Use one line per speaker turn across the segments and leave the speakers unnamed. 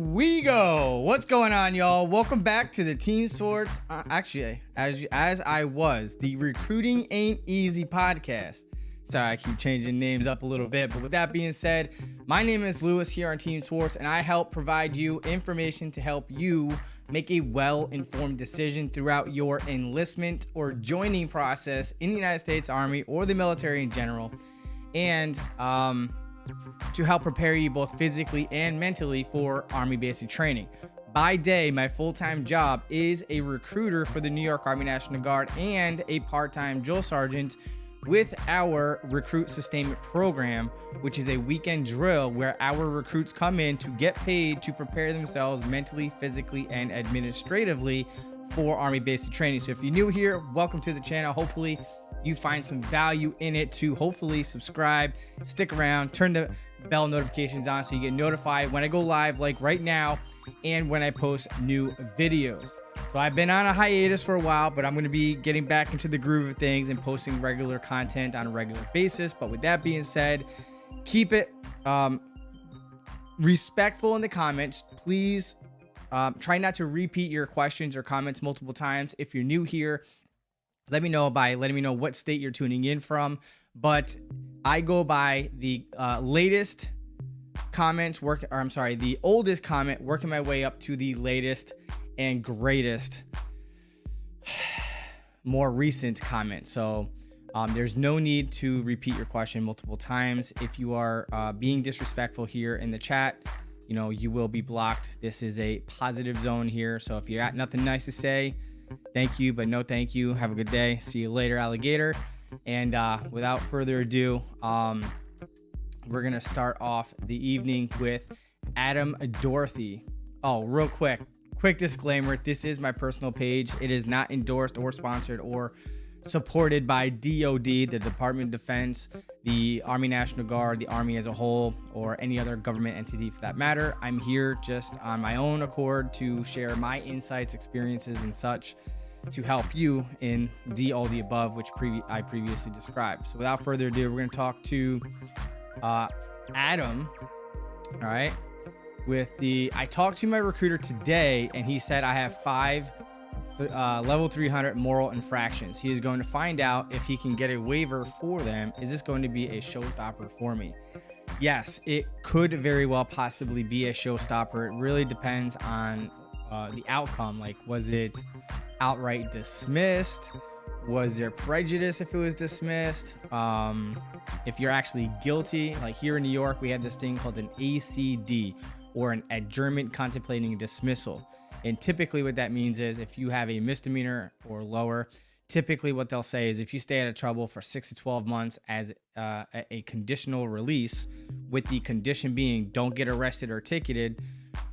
we go. What's going on, y'all? Welcome back to the Team SWARTZ. Actually, as I was, the Recruiting Ain't Easy podcast. Sorry, I keep changing names up a little bit, but with that being said, my name is Lewis here on Team SWARTZ, and I help provide you information to help you make a well-informed decision throughout your enlistment or joining process in the United States Army or the military in general, and to help prepare you both physically and mentally for Army basic training. By day, my full-time job is a recruiter for the New York Army National Guard and a part-time drill sergeant with our recruit sustainment program, which is a weekend drill where our recruits come in to get paid to prepare themselves mentally, physically, and administratively for Army basic training. So if you're new here, welcome to the channel. Hopefully you find some value in it, to hopefully subscribe, stick around, turn the bell notifications on so you get notified when I go live, like right now, and when I post new videos. So I've been on a hiatus for a while, but I'm going to be getting back into the groove of things and posting regular content on a regular basis. But with that being said, keep it respectful in the comments. Please try not to repeat your questions or comments multiple times. If you're new here, let me know by letting me know what state you're tuning in from. But I go by the latest comments, the oldest comment, working my way up to the latest and greatest, more recent comment. So there's no need to repeat your question multiple times. If you are being disrespectful here in the chat, you know, you will be blocked. This is a positive zone here. So if you got nothing nice to say, thank you, but no thank you. Have a good day. See you later, alligator. And without further ado, we're going to start off the evening with Adam Dorothy. Oh, real quick disclaimer. This is my personal page. It is not endorsed or sponsored or supported by DOD, the Department of Defense, the Army National Guard, the Army as a whole, or any other government entity for that matter. I'm here just on my own accord to share my insights, experiences, and such to help you in all the above, which I previously described. So without further ado, we're going to talk to Adam. All right. I talked to my recruiter today, and he said I have 5 level 300 moral infractions. He is going to find out if he can get a waiver for them. Is this going to be a showstopper for me? Yes, it could very well possibly be a showstopper. It really depends on the outcome. Like, was it outright dismissed? Was there prejudice if it was dismissed? If you're actually guilty, like here in New York, we have this thing called an ACD, or an adjournment contemplating dismissal. And typically what that means is if you have a misdemeanor or lower, typically what they'll say is if you stay out of trouble for 6 to 12 months as a conditional release, with the condition being don't get arrested or ticketed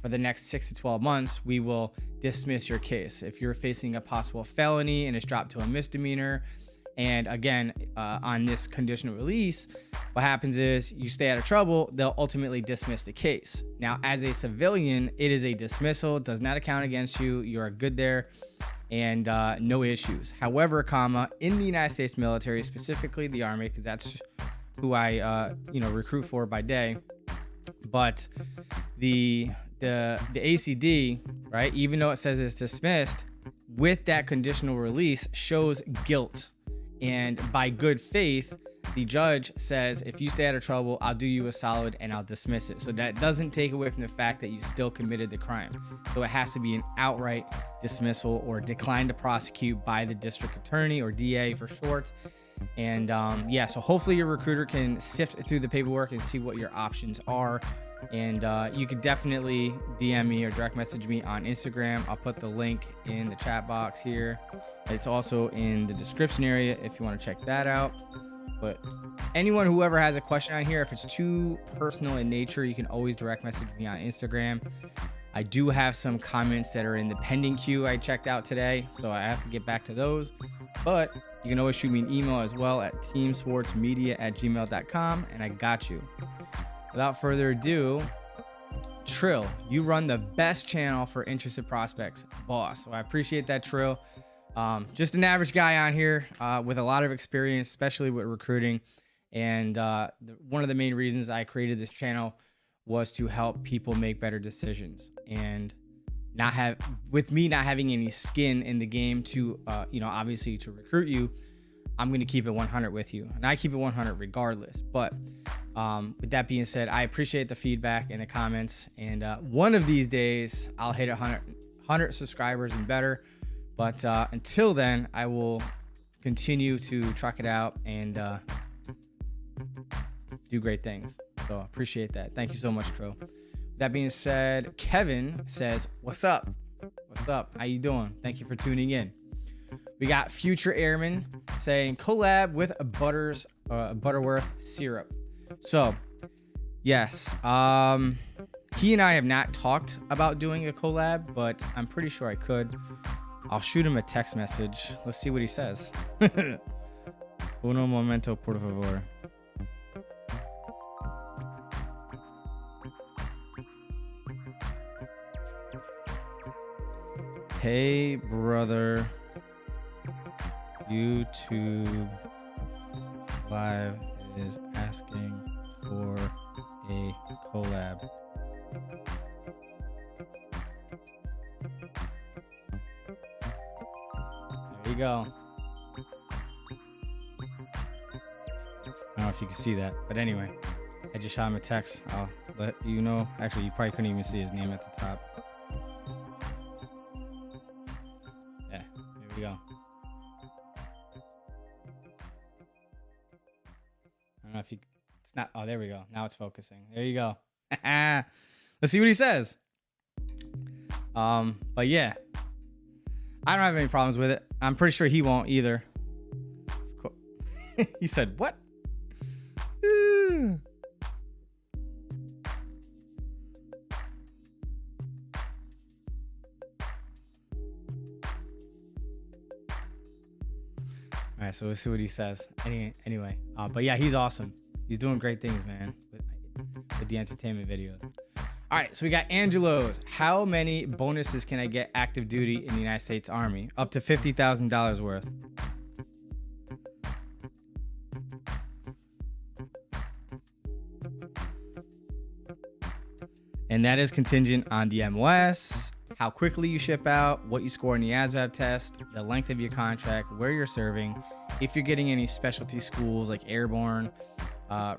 for the next 6 to 12 months, we will dismiss your case. If you're facing a possible felony and it's dropped to a misdemeanor, and again, on this conditional release, what happens is you stay out of trouble, they'll ultimately dismiss the case. Now, as a civilian, it is a dismissal, it does not account against you. You're good there, and no issues. However, in the United States military, specifically the Army, because that's who I recruit for by day, but the ACD, right, even though it says it's dismissed, with that conditional release shows guilt. And by good faith, the judge says, if you stay out of trouble, I'll do you a solid and I'll dismiss it. So that doesn't take away from the fact that you still committed the crime. So it has to be an outright dismissal or decline to prosecute by the district attorney, or DA for short. And yeah, so hopefully your recruiter can sift through the paperwork and see what your options are. And you could definitely DM me or direct message me on Instagram. I'll put the link in the chat box here. It's also in the description area if you want to check that out. But whoever has a question on here, if it's too personal in nature, you can always direct message me on Instagram. I do have some comments that are in the pending queue I checked out today, so I have to get back to those. But you can always shoot me an email as well at teamswartzmedia@gmail.com, and I got you. Without further ado, Trill, you run the best channel for interested prospects, boss. So I appreciate that, Trill. Just an average guy on here with a lot of experience, especially with recruiting. And one of the main reasons I created this channel was to help people make better decisions, and not having any skin in the game to, obviously to recruit you, I'm going to keep it 100 with you, and I keep it 100 regardless. But with that being said, I appreciate the feedback and the comments, and one of these days I'll hit 100 subscribers and better. But until then, I will continue to truck it out and do great things. So appreciate that. Thank you so much, Tro. That being said, Kevin says, what's up? What's up? How you doing? Thank you for tuning in. We got Future Airman saying collab with Butterworth syrup. So yes, he and I have not talked about doing a collab, but I'm pretty sure I could. I'll shoot him a text message. Let's see what he says. Uno momento, por favor. Hey, brother. YouTube Live is asking for a collab. There you go. I don't know if you can see that, but anyway, I just shot him a text. I'll let you know. Actually, you probably couldn't even see his name at the top. Yeah, there we go. I don't know if you, it's not, oh, there we go. Now it's focusing. There you go. Let's see what he says. But yeah, I don't have any problems with it. I'm pretty sure he won't either. Cool. He said, what? All right, so let's see what he says. Anyway, but yeah, he's awesome. He's doing great things, man, with the entertainment videos. All right, so we got Angelo's. How many bonuses can I get active duty in the United States Army? Up to $50,000 worth. And that is contingent on the MOS, how quickly you ship out, what you score in the ASVAB test, the length of your contract, where you're serving, if you're getting any specialty schools like Airborne,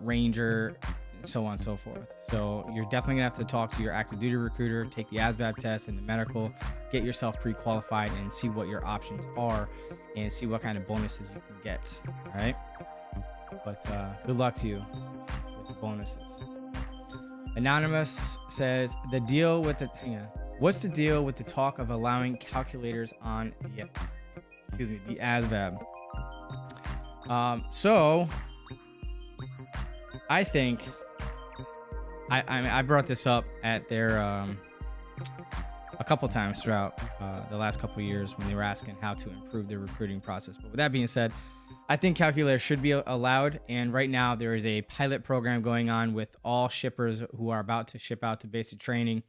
Ranger, and so on and so forth. So you're definitely gonna have to talk to your active duty recruiter, take the ASVAB test and the medical, get yourself pre-qualified and see what your options are and see what kind of bonuses you can get, all right? But good luck to you with the bonuses. Anonymous says, the deal with the, what's the deal with the talk of allowing calculators on the, the ASVAB? So I think I brought this up at their a couple times throughout the last couple of years when they were asking how to improve their recruiting process. But with that being said, I think calculators should be allowed. And right now there is a pilot program going on with all shippers who are about to ship out to basic training.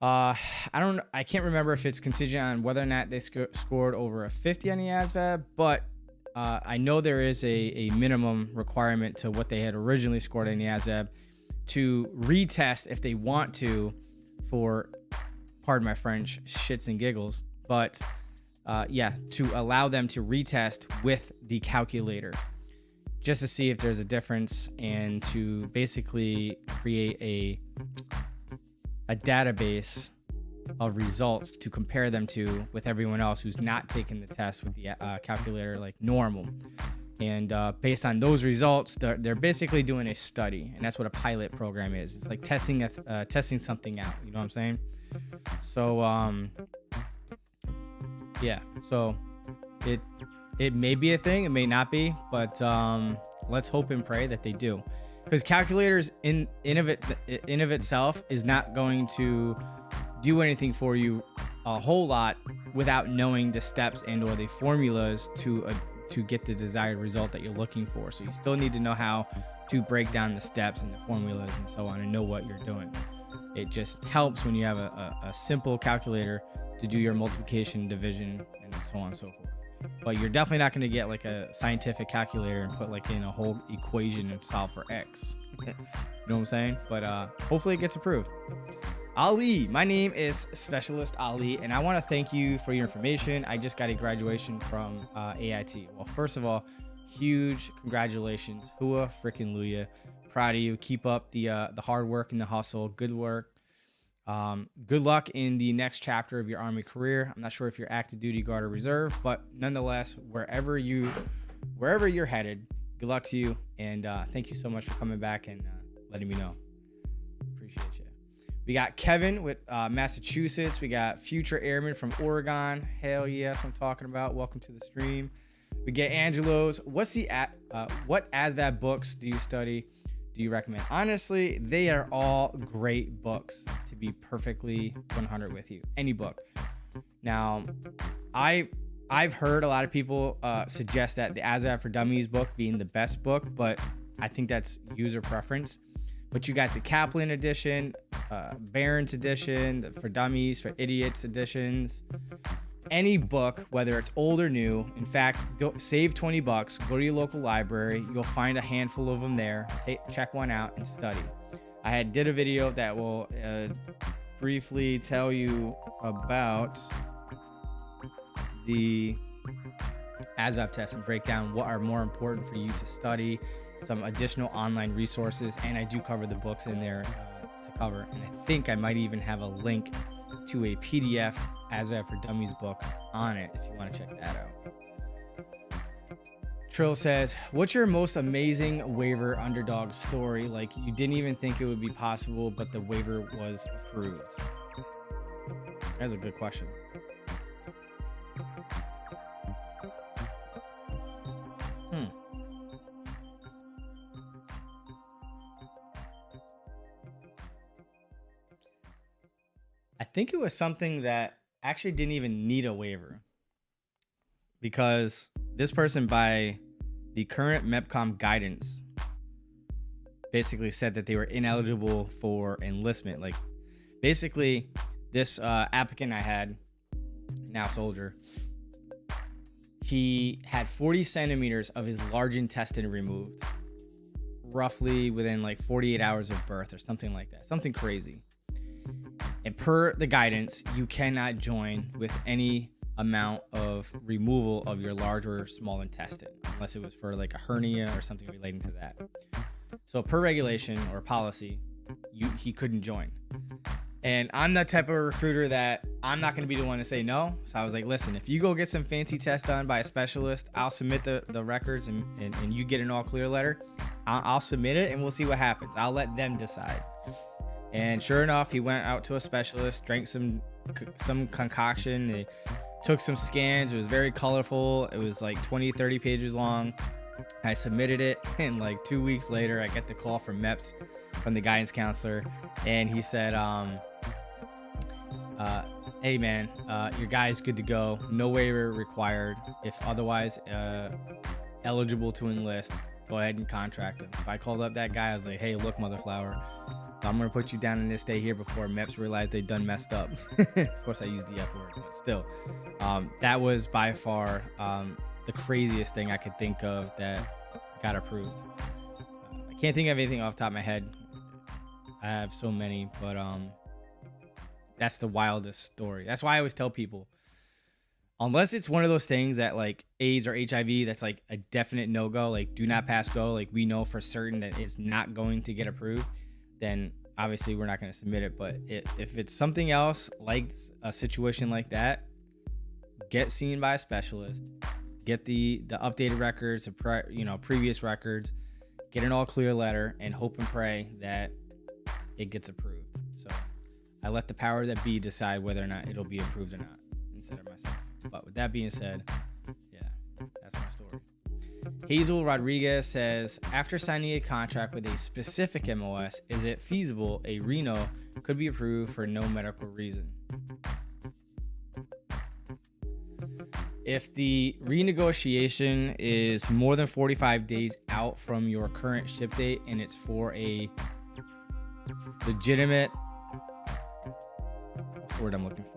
I can't remember if it's contingent on whether or not they scored over a 50 on the ASVAB, but I know there is a minimum requirement to what they had originally scored in the ASVAB to retest if they want to for, pardon my French, shits and giggles. But yeah, to allow them to retest with the calculator just to see if there's a difference and to basically create a database of results to compare them to with everyone else who's not taking the test with the calculator like normal. And based on those results, they're basically doing a study, and that's what a pilot program is. It's like testing something out. You know what I'm saying? So yeah. So it may be a thing, it may not be, but let's hope and pray that they do, because calculators in of itself is not going to do anything for you a whole lot without knowing the steps and or the formulas to get the desired result that you're looking for. So you still need to know how to break down the steps and the formulas and so on and know what you're doing. It just helps when you have a simple calculator to do your multiplication, division, and so on and so forth. But you're definitely not going to get like a scientific calculator and put like in a whole equation and solve for X. You know what I'm saying? But hopefully it gets approved. Ali, my name is Specialist Ali, and I want to thank you for your information. I just got a graduation from AIT. Well, first of all, huge congratulations. Hua freaking Luya. Proud of you. Keep up the hard work and the hustle. Good work. Good luck in the next chapter of your Army career. I'm not sure if you're active duty, guard, or reserve, but nonetheless, wherever you're headed, good luck to you. And thank you so much for coming back and letting me know. Appreciate you. We got Kevin with Massachusetts. We got Future Airman from Oregon. Hell yes, I'm talking about. Welcome to the stream. We get Angelo's. What ASVAB books do you study? Do you recommend? Honestly, they are all great books, to be perfectly 100 with you. Any book. Now, I've heard a lot of people suggest that the ASVAB for Dummies book being the best book, but I think that's user preference. But you got the Kaplan edition, Barron's edition, for Dummies, for Idiots editions. Any book, whether it's old or new, in fact, save $20, go to your local library. You'll find a handful of them there. Check one out and study. I did a video that will briefly tell you about the ASVAB test and break down what are more important for you to study, some additional online resources, and I do cover the books in there to cover. And I think I might even have a link to a PDF ASVAB for Dummies book on it if you want to check that out. Trill says, what's your most amazing waiver underdog story? Like you didn't even think it would be possible, but the waiver was approved. That's a good question. I think it was something that actually didn't even need a waiver, because this person, by the current MEPCOM guidance, basically said that they were ineligible for enlistment. Like basically this applicant I had, now soldier, he had 40 centimeters of his large intestine removed roughly within like 48 hours of birth or something like that, something crazy. And per the guidance, you cannot join with any amount of removal of your large or small intestine, unless it was for like a hernia or something relating to that. So per regulation or policy, he couldn't join. And I'm the type of recruiter that I'm not going to be the one to say no. So I was like, listen, if you go get some fancy tests done by a specialist, I'll submit the records and you get an all clear letter. I'll submit it and we'll see what happens. I'll let them decide. And sure enough, he went out to a specialist, drank some concoction. They took some scans. It was very colorful. It was like 20, 30 pages long. I submitted it, and like 2 weeks later, I get the call from MEPS, from the guidance counselor, and he said, hey man, your guy's good to go. No waiver required. If otherwise eligible to enlist, go ahead and contract him. So I called up that guy. I was like, hey, look, motherflower, I'm going to put you down in this stay here before MEPS realized they done messed up. Of course, I used the F word, but still. That was by far the craziest thing I could think of that got approved. I can't think of anything off the top of my head. I have so many, but that's the wildest story. That's why I always tell people, unless it's one of those things that like AIDS or HIV, that's like a definite no-go, like do not pass go, like we know for certain that it's not going to get approved, then obviously we're not going to submit it. But if it's something else, like a situation like that, get seen by a specialist, get the updated records, previous records, get an all clear letter, and hope and pray that it gets approved. So I let the power that be decide whether or not it'll be approved or not, instead of myself. But with that being said, yeah, that's my story. Hazel Rodriguez says, after signing a contract with a specific MOS, is it feasible a Reno could be approved for no medical reason? If the renegotiation is more than 45 days out from your current ship date and it's for a legitimate, what's the word I'm looking for?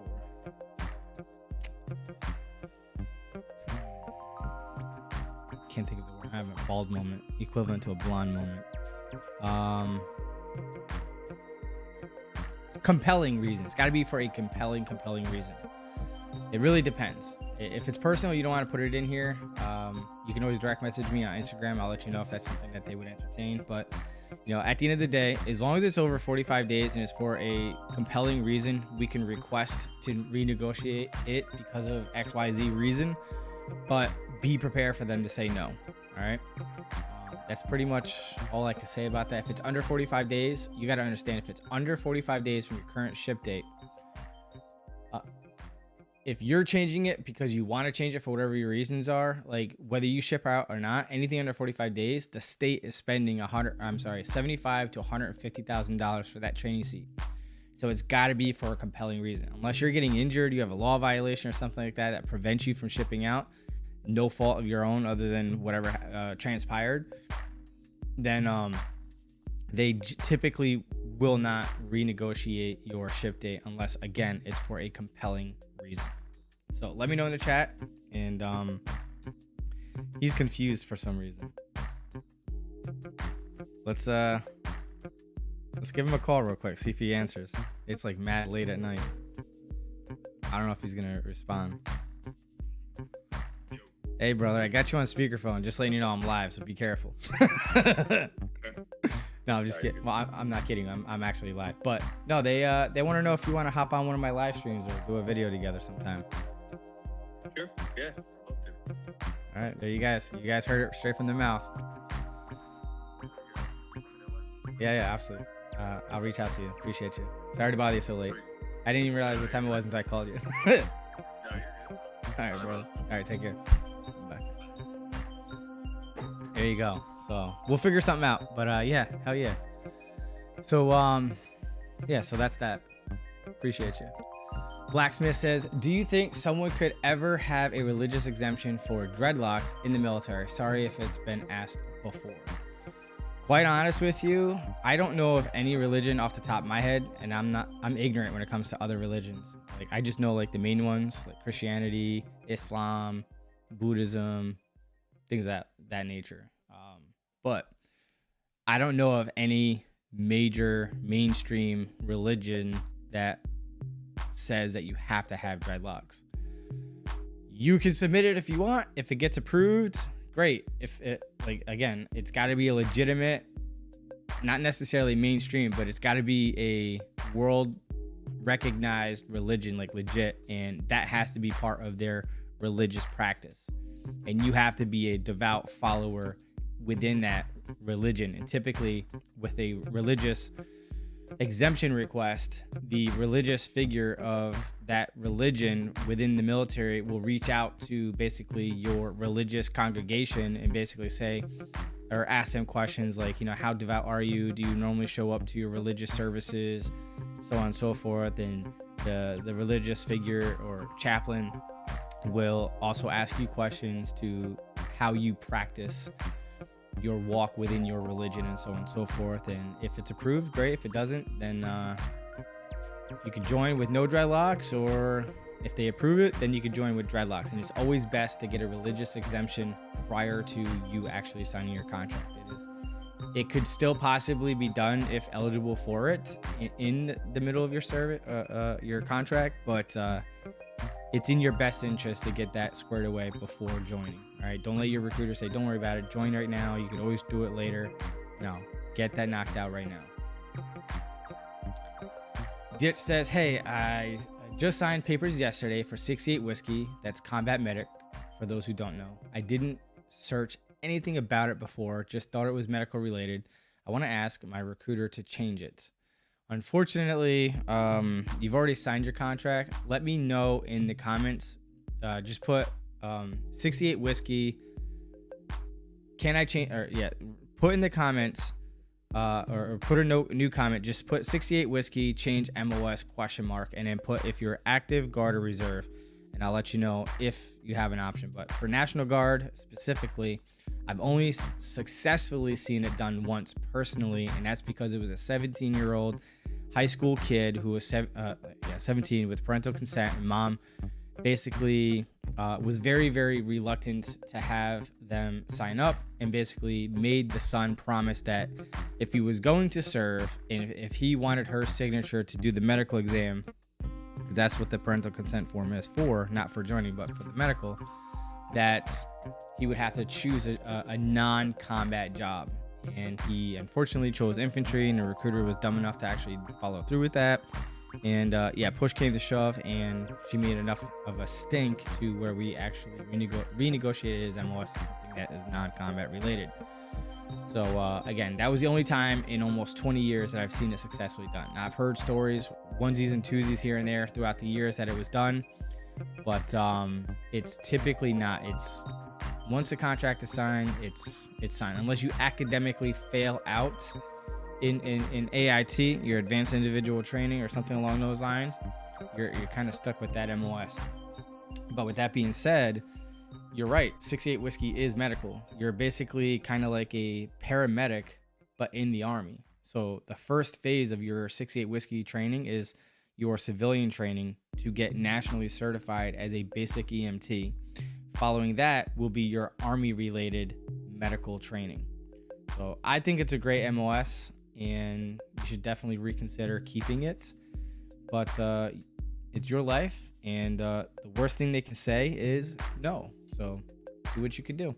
Can't think of the word. I have a bald moment, equivalent to a blonde moment. Compelling reason. It's got to be for a compelling reason. It really depends. If it's personal, you don't want to put it in here. You can always direct message me on Instagram. I'll let you know if that's something that they would entertain. But, you know, at the end of the day, as long as it's over 45 days and it's for a compelling reason, we can request to renegotiate it because of XYZ reason. But be prepared for them to say no. All right. That's pretty much all I can say about that. If it's under 45 days, you got to understand, if it's under 45 days from your current ship date, if you're changing it because you want to change it for whatever your reasons are, like whether you ship out or not, anything under 45 days, the state is spending $75,000 to $150,000 for that training seat. So it's got to be for a compelling reason. Unless you're getting injured, you have a law violation or something like that that prevents you from shipping out, no fault of your own other than whatever transpired, then they typically will not renegotiate your ship date unless, again, it's for a compelling reason. So let me know in the chat. And he's confused for some reason. Let's give him a call real quick, see if he answers. It's like mad late at night. I don't know if he's gonna respond. Hey brother, I got you on speakerphone, just letting you know I'm live, so be careful. No, I'm just kidding. Well, I'm not kidding. I'm actually live. But no, they want to know if you want to hop on one of my live streams or do a video together sometime.
Sure. Yeah. Love to.
All right, there you guys. You guys heard it straight from their mouth. Yeah, absolutely. I'll reach out to you. Appreciate you. Sorry to bother you so late. I didn't even realize what time it was until I called you.
No, you're good.
All right, brother. All right, take care. Bye. There you go. So we'll figure something out. But yeah, hell yeah. So yeah, so that's that. Appreciate you. Blacksmith says, do you think someone could ever have a religious exemption for dreadlocks in the military? Sorry if it's been asked before. Quite honest with you, I don't know of any religion off the top of my head, and I'm ignorant when it comes to other religions. Like, I just know like the main ones, like Christianity, Islam, Buddhism, things of that nature. But I don't know of any major mainstream religion that says that you have to have dreadlocks. You can submit it if you want. If it gets approved, great. If it, like, again, it's got to be a legitimate, not necessarily mainstream, but it's got to be a world recognized religion, like legit, and that has to be part of their religious practice. And you have to be a devout follower within that religion. And typically with a religious exemption request, the religious figure of that religion within the military will reach out to basically your religious congregation and basically say, or ask them questions like, you know, how devout are you? Do you normally show up to your religious services? So on and so forth. And the religious figure or chaplain will also ask you questions to how you practice your walk within your religion and so on and so forth. And if it's approved, great. If it doesn't, then you can join with no dreadlocks, or if they approve it, then you can join with dreadlocks. And it's always best to get a religious exemption prior to you actually signing your contract. It could still possibly be done if eligible for it in the middle of your service, your contract, but it's in your best interest to get that squared away before joining. All right, don't let your recruiter say, don't worry about it, join right now, you can always do it later. No, get that knocked out right now. Ditch says, hey, I just signed papers yesterday for 68 Whiskey. That's combat medic, for those who don't know. I didn't search anything about it before, just thought it was medical related. I want to ask my recruiter to change it. Unfortunately, you've already signed your contract. Let me know in the comments. Just put 68 Whiskey. Can I change? Or yeah, put in the comments or put a new comment. Just put 68 Whiskey, change MOS ? And then put if you're active, guard, or reserve. And I'll let you know if you have an option. But for National Guard specifically, I've only successfully seen it done once personally, and that's because it was a 17-year-old high school kid who was 17 with parental consent, and mom basically was very, very reluctant to have them sign up, and basically made the son promise that if he was going to serve and if he wanted her signature to do the medical exam, because that's what the parental consent form is for, not for joining, but for the medical, that he would have to choose a non-combat job. And he unfortunately chose infantry, and the recruiter was dumb enough to actually follow through with that. And yeah, push came to shove, and she made enough of a stink to where we actually renegotiated his MOS to something that is non-combat related. So again, that was the only time in almost 20 years that I've seen it successfully done. Now, I've heard stories, onesies and twosies here and there throughout the years that it was done, but it's typically not. It's once the contract is signed, it's signed. Unless you academically fail out in AIT, your advanced individual training or something along those lines, you're kind of stuck with that MOS. But with that being said, you're right, 68 Whiskey is medical. You're basically kind of like a paramedic, but in the Army. So the first phase of your 68 Whiskey training is your civilian training to get nationally certified as a basic EMT. Following that will be your Army related medical training. So I think it's a great MOS, and you should definitely reconsider keeping it. But it's your life, and the worst thing they can say is no. So do what you can do.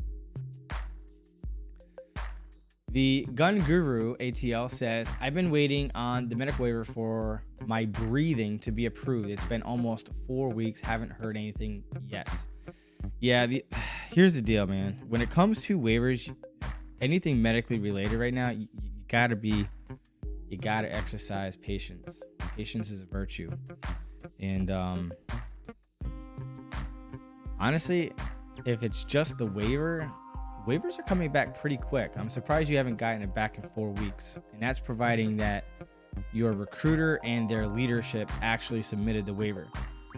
The Gun Guru ATL says, I've been waiting on the medical waiver for my breathing to be approved. It's been almost 4 weeks. Haven't heard anything yet. Yeah, here's the deal, man. When it comes to waivers, anything medically related right now, you gotta exercise patience. Patience is a virtue. And honestly, if it's just the waiver, waivers are coming back pretty quick. I'm surprised you haven't gotten it back in 4 weeks. And that's providing that your recruiter and their leadership actually submitted the waiver.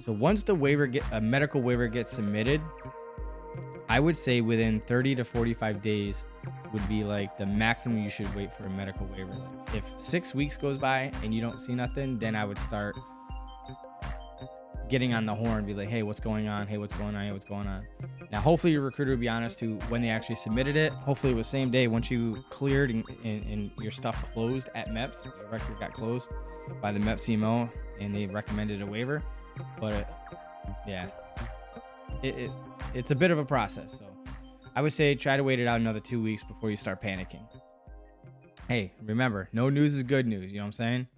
So once the a medical waiver gets submitted, I would say within 30 to 45 days would be like the maximum you should wait for a medical waiver. Like if 6 weeks goes by and you don't see nothing, then I would start getting on the horn, be like, hey, what's going on? Hey, what's going on? Hey, what's going on? Now, hopefully your recruiter will be honest to when they actually submitted it. Hopefully it was same day once you cleared and your stuff closed at MEPS, your record got closed by the MEPS CMO and they recommended a waiver. But yeah, it's a bit of a process. So I would say try to wait it out another 2 weeks before you start panicking. Hey, remember, no news is good news. You know what I'm saying?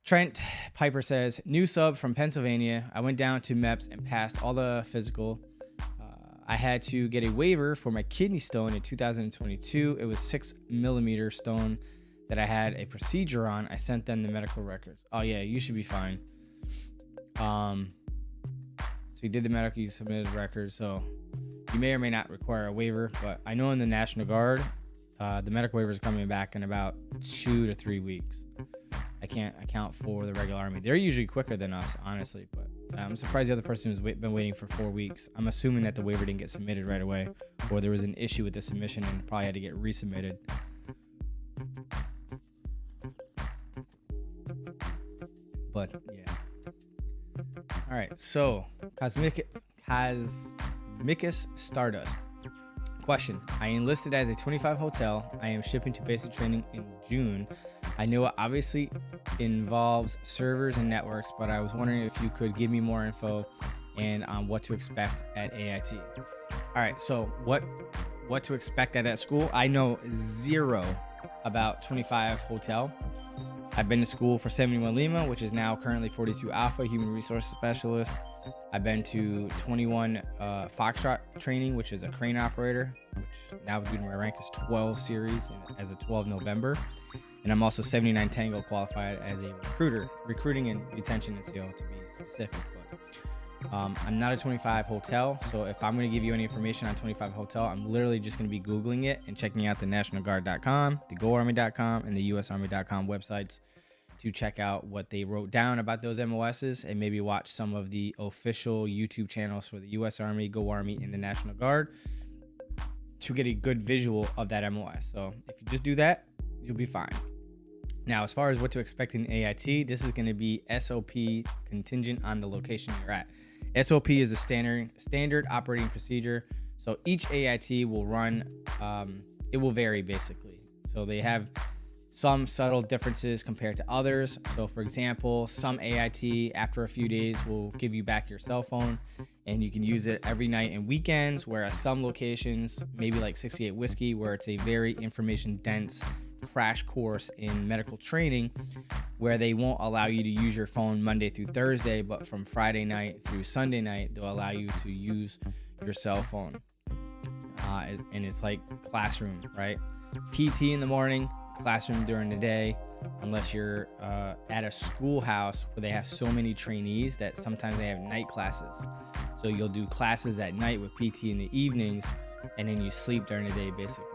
Trent Piper says, new sub from Pennsylvania. I went down to MEPS and passed all the physical. I had to get a waiver for my kidney stone in 2022. It was 6 millimeter stone that I had a procedure on. I sent them the medical records. Oh yeah, you should be fine. So you did the medical, you submitted the records. So you may or may not require a waiver, but I know in the National Guard, the medical waivers are coming back in about 2 to 3 weeks. I can't account for the regular Army. They're usually quicker than us, honestly, but I'm surprised the other person has been waiting for 4 weeks. I'm assuming that the waiver didn't get submitted right away, or there was an issue with the submission and probably had to get resubmitted. But yeah. All right, so Cosmicus Stardust. Question. I enlisted as a 25 hotel. I am shipping to basic training in June. I know it obviously involves servers and networks, but I was wondering if you could give me more info and on what to expect at AIT. All right, so what to expect at that school? I know zero about 25 hotel. I've been to school for 71 Lima, which is now currently 42 Alpha, human resource specialist. I've been to 21 Foxtrot training, which is a crane operator, which now due to my rank is 12 series as a 12 November. And I'm also 79 Tango qualified as a recruiting and retention NCO to be specific. But I'm not a 25 hotel, so if I'm going to give you any information on 25 hotel, I'm literally just going to be Googling it and checking out the nationalguard.com, the goarmy.com, and the usarmy.com websites to check out what they wrote down about those MOSs and maybe watch some of the official YouTube channels for the US Army, Go Army, and the National Guard to get a good visual of that MOS. So if you just do that, you'll be fine. Now, as far as what to expect in AIT, this is going to be SOP contingent on the location you're at. SOP is a standard operating procedure. So each AIT will run, it will vary basically. So they have some subtle differences compared to others. So for example, some AIT after a few days will give you back your cell phone and you can use it every night and weekends, whereas some locations, maybe like 68 Whiskey, where it's a very information dense crash course in medical training, where they won't allow you to use your phone Monday through Thursday, but from Friday night through Sunday night, they'll allow you to use your cell phone. And it's like classroom, right? PT in the morning, classroom during the day, unless you're at a schoolhouse where they have so many trainees that sometimes they have night classes. So you'll do classes at night with PT in the evenings, and then you sleep during the day basically.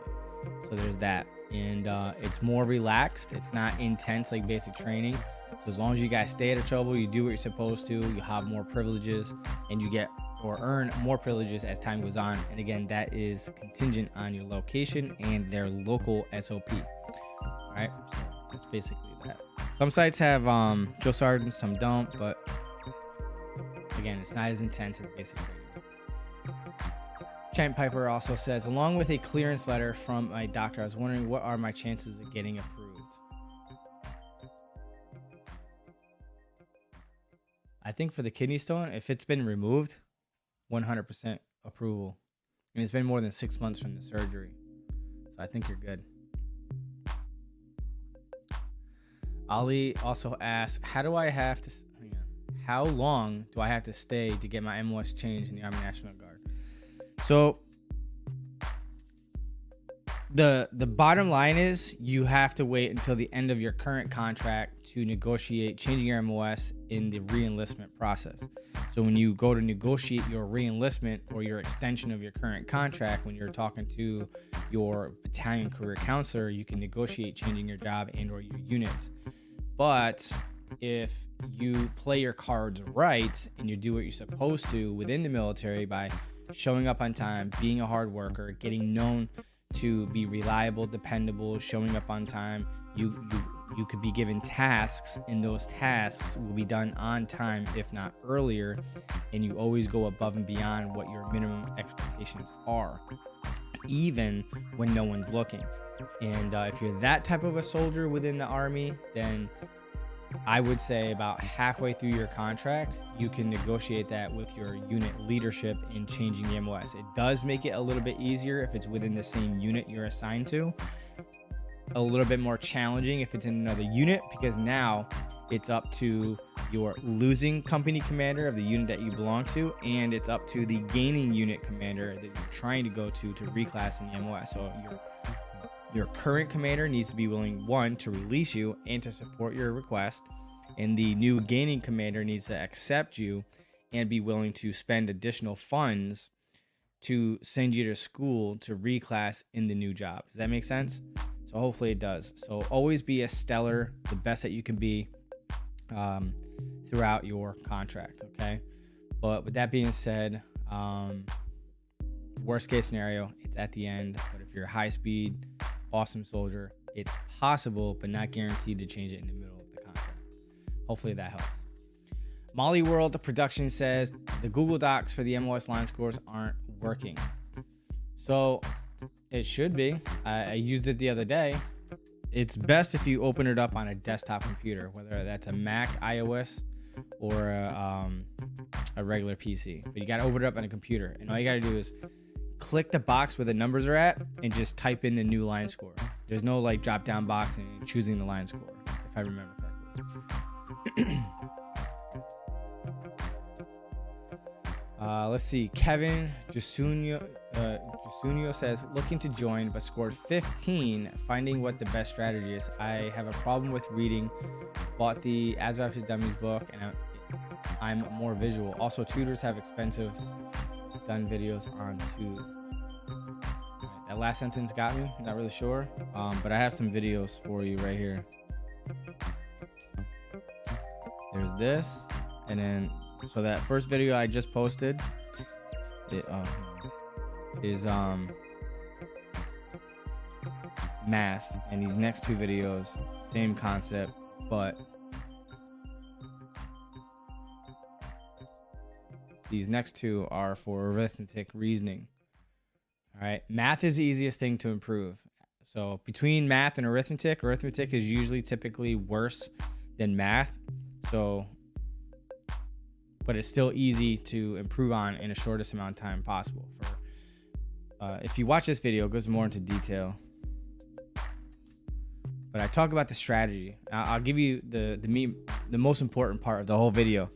So there's that. And it's more relaxed. It's not intense like basic training. So as long as you guys stay out of trouble, you do what you're supposed to, you have more privileges, and you get or earn more privileges as time goes on. And again, that is contingent on your location and their local SOP. All right, so that's basically that. Some sites have drill sergeants, some don't, but again, it's not as intense as basic training. Giant Piper also says, along with a clearance letter from my doctor, I was wondering what are my chances of getting approved? I think for the kidney stone, if it's been removed, 100% approval. And it's been more than 6 months from the surgery. So I think you're good. Ali also asks, how long do I have to stay to get my MOS changed in the Army National Guard? So the bottom line is you have to wait until the end of your current contract to negotiate changing your MOS in the re-enlistment process. So when you go to negotiate your re-enlistment or your extension of your current contract, when you're talking to your battalion career counselor, you can negotiate changing your job and or your units. But if you play your cards right and you do what you're supposed to within the military by showing up on time, being a hard worker, getting known to be reliable, dependable, showing up on time, you could be given tasks, and those tasks will be done on time, if not earlier, and you always go above and beyond what your minimum expectations are, even when no one's looking. And if you're that type of a soldier within the Army, then I would say about halfway through your contract, you can negotiate that with your unit leadership in changing the MOS. It does make it a little bit easier if it's within the same unit you're assigned to. A little bit more challenging if it's in another unit, because now it's up to your losing company commander of the unit that you belong to, and it's up to the gaining unit commander that you're trying to go to reclass in the MOS. So your current commander needs to be willing, one, to release you and to support your request, and the new gaining commander needs to accept you and be willing to spend additional funds to send you to school to reclass in the new job. Does that make sense? So hopefully it does. So always be a stellar, the best that you can be throughout your contract, okay? But with that being said, worst case scenario, it's at the end. But if you're a high speed, awesome soldier, it's possible but not guaranteed to change it in the middle of the contract. Hopefully that helps. Molly World Production says the Google Docs for the MOS line scores aren't working. So it should be. I used it the other day. It's best if you open it up on a desktop computer, whether that's a Mac, iOS, or a regular PC. But you got to open it up on a computer, and all you got to do is click the box where the numbers are at and just type in the new line score. There's no like drop down box and choosing the line score, if I remember correctly. Let's see. Kevin Jasunio says, looking to join but scored 15, finding what the best strategy is. I have a problem with reading. Bought the ASVAB for Dummies book, and I'm more visual. Also, tutors have expensive done videos on too. Right, that last sentence got me. Not really sure, but I have some videos for you right here. There's this, and then so that first video I just posted, it is math, and these next two videos, same concept, but These next two are for arithmetic reasoning. All right. Math is the easiest thing to improve. So between math and arithmetic is usually typically worse than math. So, but it's still easy to improve on in the shortest amount of time possible. If you watch this video, it goes more into detail. But I talk about the strategy. I'll give you the most important part of the whole video,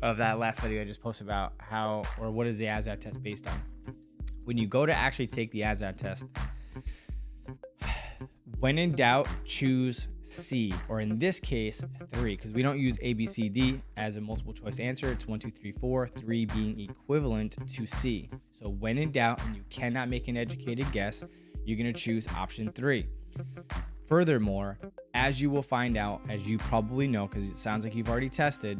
of that last video I just posted about how, or what is the ASVAB test based on. When you go to actually take the ASVAB test, when in doubt, choose C, or in this case, 3, because we don't use A, B, C, D as a multiple choice answer. It's 1, 2, 3, 4, 3 being equivalent to C. So when in doubt and you cannot make an educated guess, you're going to choose option 3. Furthermore, as you will find out, as you probably know, because it sounds like you've already tested,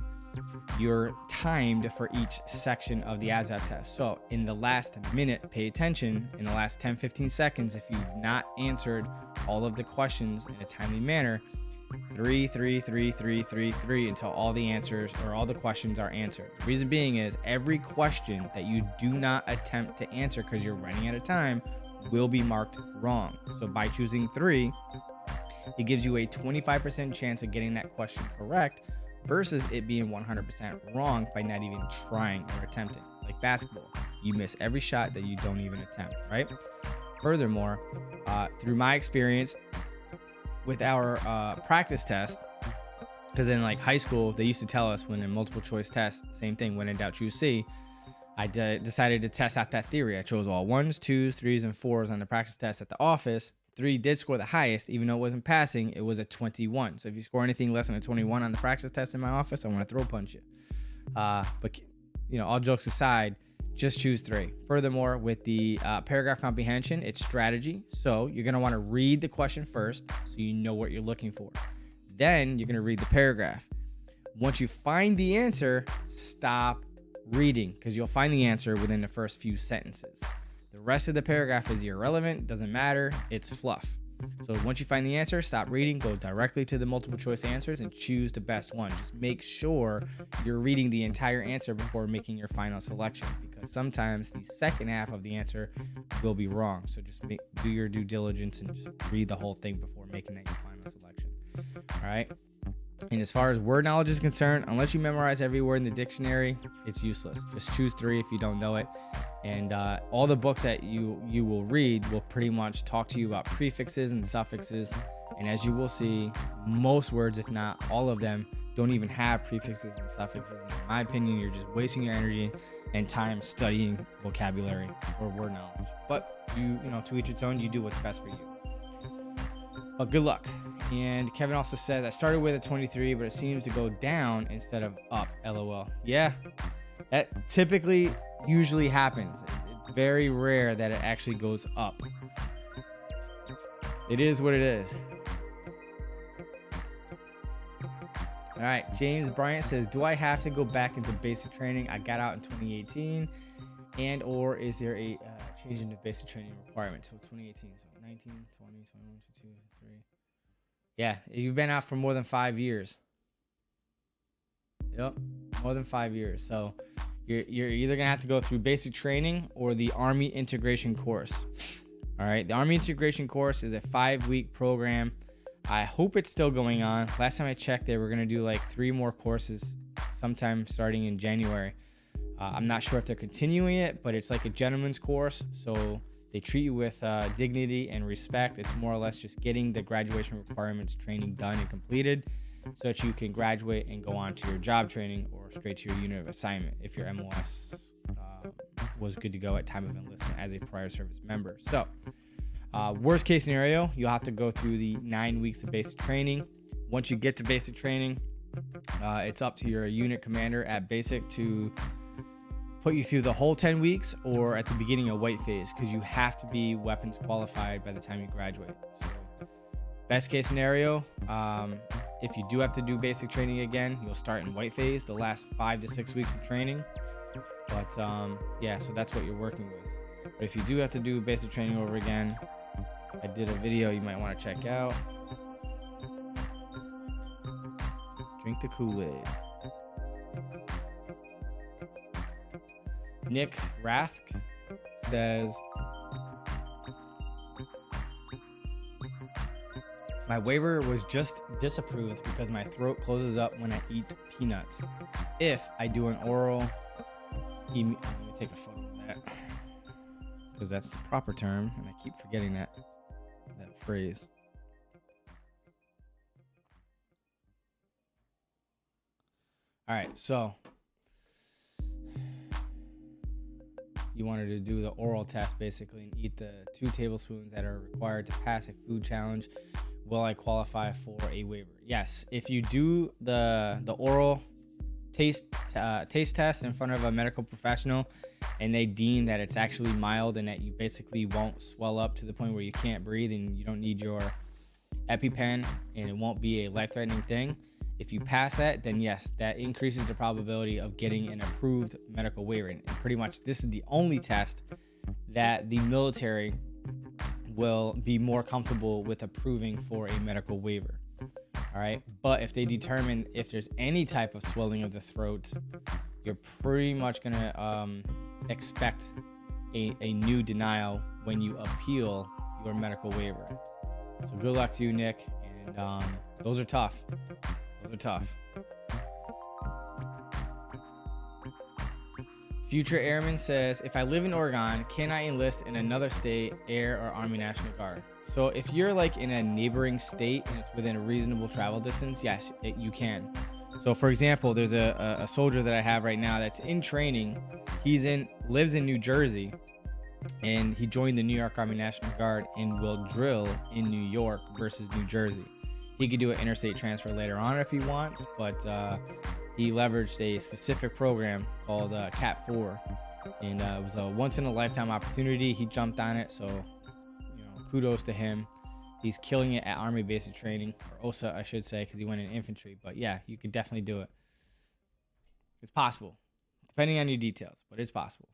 you're timed for each section of the ASVAB test. So in the last minute, pay attention. In the last 10-15 seconds, if you've not answered all of the questions in a timely manner, 3, 3, 3, 3, 3, 3 until all the answers or all the questions are answered. The reason being is every question that you do not attempt to answer because you're running out of time will be marked wrong. So by choosing 3, it gives you a 25% chance of getting that question correct versus it being 100% wrong by not even trying or attempting. Like basketball, you miss every shot that you don't even attempt, right? Furthermore, through my experience with our practice test, because in like high school, they used to tell us when in multiple choice tests, same thing, when in doubt, choose C. I decided to test out that theory. I chose all 1s, 2s, 3s, and 4s on the practice test at the office. 3 did score the highest, even though it wasn't passing. It was a 21. So if you score anything less than a 21 on the practice test in my office, I want to throw punch you. But you know, all jokes aside, just choose 3. Furthermore, with the paragraph comprehension, it's strategy. So you're going to want to read the question first so you know what you're looking for. Then you're going to read the paragraph. Once you find the answer, stop reading, because you'll find the answer within the first few sentences. The rest of the paragraph is irrelevant, doesn't matter, it's fluff. So once you find the answer, stop reading, go directly to the multiple choice answers and choose the best one. Just make sure you're reading the entire answer before making your final selection, because sometimes the second half of the answer will be wrong. So just do your due diligence and just read the whole thing before making that your final selection. All right. And as far as word knowledge is concerned, unless you memorize every word in the dictionary, it's useless. Just choose 3 if you don't know it. And all the books that you will read will pretty much talk to you about prefixes and suffixes. And as you will see, most words, if not all of them, don't even have prefixes and suffixes. And in my opinion, you're just wasting your energy and time studying vocabulary or word knowledge. But you know, to each its own, you do what's best for you. But good luck. And Kevin also said, I started with a 23, but it seems to go down instead of up, LOL. Yeah, that typically usually happens. It's very rare that it actually goes up. It is what it is. All right, James Bryant says, do I have to go back into basic training? I got out in 2018, and or is there a change in the basic training requirement? So 2018, so 19, 20, 21, 22, 23. Yeah, you've been out for more than 5 years. Yep, more than 5 years. So you're either gonna have to go through basic training or the Army integration course. All right, the Army integration course is a 5-week program. I hope it's still going on. Last time I checked, they were gonna do like 3 more courses sometime starting in January. I'm not sure if they're continuing it, but it's like a gentleman's course. So they treat you with dignity and respect. It's more or less just getting the graduation requirements training done and completed so that you can graduate and go on to your job training or straight to your unit of assignment if your MOS was good to go at time of enlistment as a prior service member. So worst case scenario, you'll have to go through the 9 weeks of basic training. Once you get to basic training, it's up to your unit commander at basic to put you through the whole 10 weeks or at the beginning of white phase, because you have to be weapons qualified by the time you graduate. So best case scenario, if you do have to do basic training again, you'll start in white phase, the last 5 to 6 weeks of training. But yeah, so that's what you're working with. But if you do have to do basic training over again, I did a video you might want to check out. Drink the Kool-Aid. Nick Rathk says, my waiver was just disapproved because my throat closes up when I eat peanuts. If I do an oral, let me take a photo of that because that's the proper term, and I keep forgetting that phrase. All right, so you wanted to do the oral test basically and eat the 2 tablespoons that are required to pass a food challenge. Will I qualify for a waiver? Yes. If you do the oral taste test in front of a medical professional and they deem that it's actually mild and that you basically won't swell up to the point where you can't breathe and you don't need your EpiPen and it won't be a life-threatening thing, if you pass that, then yes, that increases the probability of getting an approved medical waiver. And pretty much this is the only test that the military will be more comfortable with approving for a medical waiver. All right. But if they determine if there's any type of swelling of the throat, you're pretty much going to expect a new denial when you appeal your medical waiver. So good luck to you, Nick. And those are tough. Those are tough. Future Airman says, if I live in Oregon, can I enlist in another state, Air or Army National Guard? So if you're like in a neighboring state and it's within a reasonable travel distance, yes, you can. So for example, there's a soldier that I have right now that's in training. Lives in New Jersey, and he joined the New York Army National Guard and will drill in New York versus New Jersey. He could do an interstate transfer later on if he wants, but he leveraged a specific program called Cat 4, and it was a once-in-a-lifetime opportunity. He jumped on it, so kudos to him. He's killing it at Army Basic Training, or OSA, I should say, because he went in infantry. But yeah, you could definitely do it. It's possible, depending on your details, but it's possible.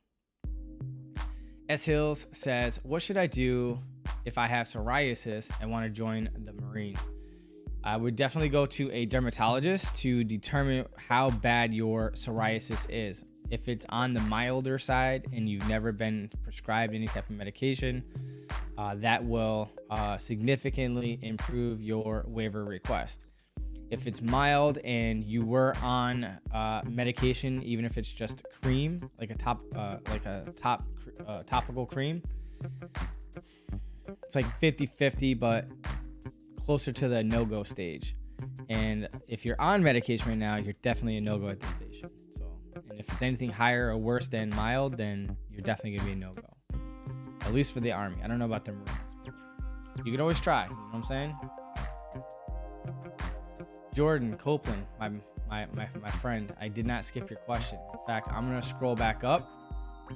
S. Hills says, what should I do if I have psoriasis and want to join the Marines? I would definitely go to a dermatologist to determine how bad your psoriasis is. If it's on the milder side and you've never been prescribed any type of medication, that will significantly improve your waiver request. If it's mild and you were on medication, even if it's just cream, like a topical cream, it's like 50-50, but closer to the no-go stage. And if you're on medication right now, you're definitely a no-go at this station. So, and if it's anything higher or worse than mild, then you're definitely gonna be a no-go. At least for the Army. I don't know about the Marines. You can always try. You know what I'm saying? Jordan Copeland, my friend, I did not skip your question. In fact, I'm gonna scroll back up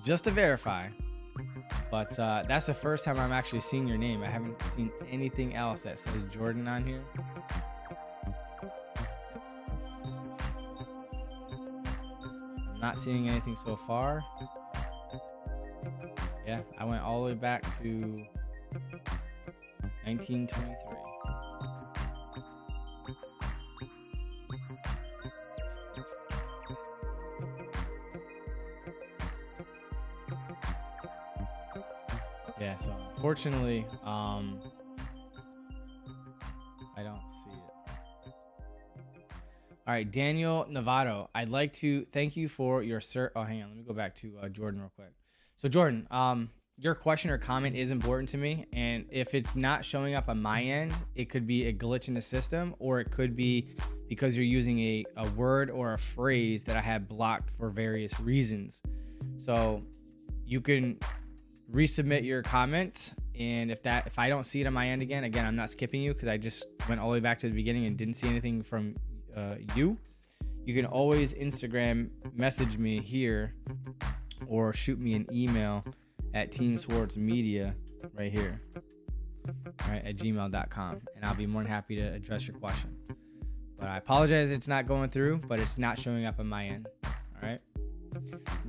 just to verify. But that's the first time I'm actually seeing your name. I haven't seen anything else that says Jordan on here. I'm not seeing anything so far. Yeah, I went all the way back to 1923. Yeah, so unfortunately, I don't see it. All right, Daniel Novato, I'd like to thank you for your Oh, hang on, let me go back to Jordan real quick. So Jordan, your question or comment is important to me, and if it's not showing up on my end, it could be a glitch in the system, or it could be because you're using a word or a phrase that I have blocked for various reasons. So you can resubmit your comment, and if I don't see it on my end again, I'm not skipping you because I just went all the way back to the beginning and didn't see anything from you. You can always Instagram message me here or shoot me an email at Team SWARTZ Media right here, right at gmail.com, and I'll be more than happy to address your question. But I apologize it's not going through, but it's not showing up on my end. All right.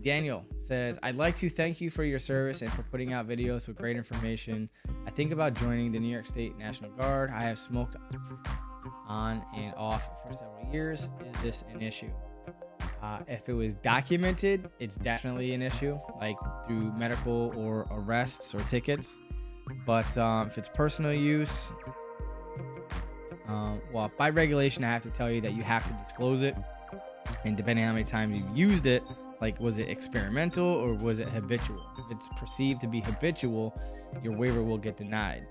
Daniel says, I'd like to thank you for your service and for putting out videos with great information. I think about joining the New York State National Guard. I have smoked on and off for several years. Is this an issue? If it was documented, it's definitely an issue, like through medical or arrests or tickets. But if it's personal use, well, by regulation, I have to tell you that you have to disclose it. And depending on how many times you've used it, like was it experimental or was it habitual? If it's perceived to be habitual, your waiver will get denied.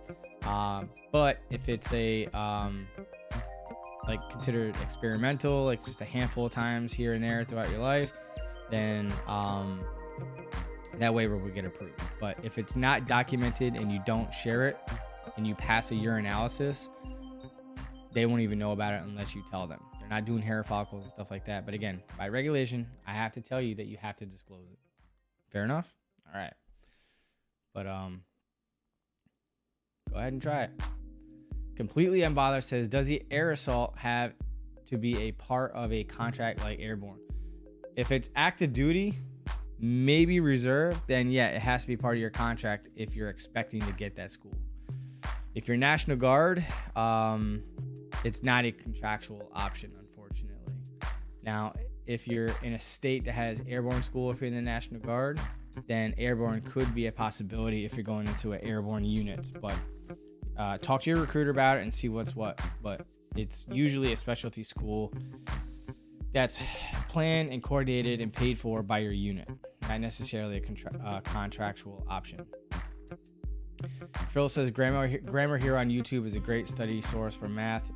But if it's a like considered experimental, like just a handful of times here and there throughout your life, then that waiver would get approved. But if it's not documented and you don't share it and you pass a urinalysis, they won't even know about it unless you tell them. They're not doing hair follicles and stuff like that. But again, by regulation, I have to tell you that you have to disclose it. Fair enough? All right. But go ahead and try it. Completely Unbothered says, does the air assault have to be a part of a contract like Airborne? If it's active duty, maybe reserve, then yeah, it has to be part of your contract if you're expecting to get that school. If you're National Guard, it's not a contractual option, unfortunately. Now, if you're in a state that has Airborne school, if you're in the National Guard, then Airborne could be a possibility if you're going into an Airborne unit. But talk to your recruiter about it and see what's what. But it's usually a specialty school that's planned and coordinated and paid for by your unit, not necessarily a contractual option. Trill says, Grammar Hero on YouTube is a great study source for math.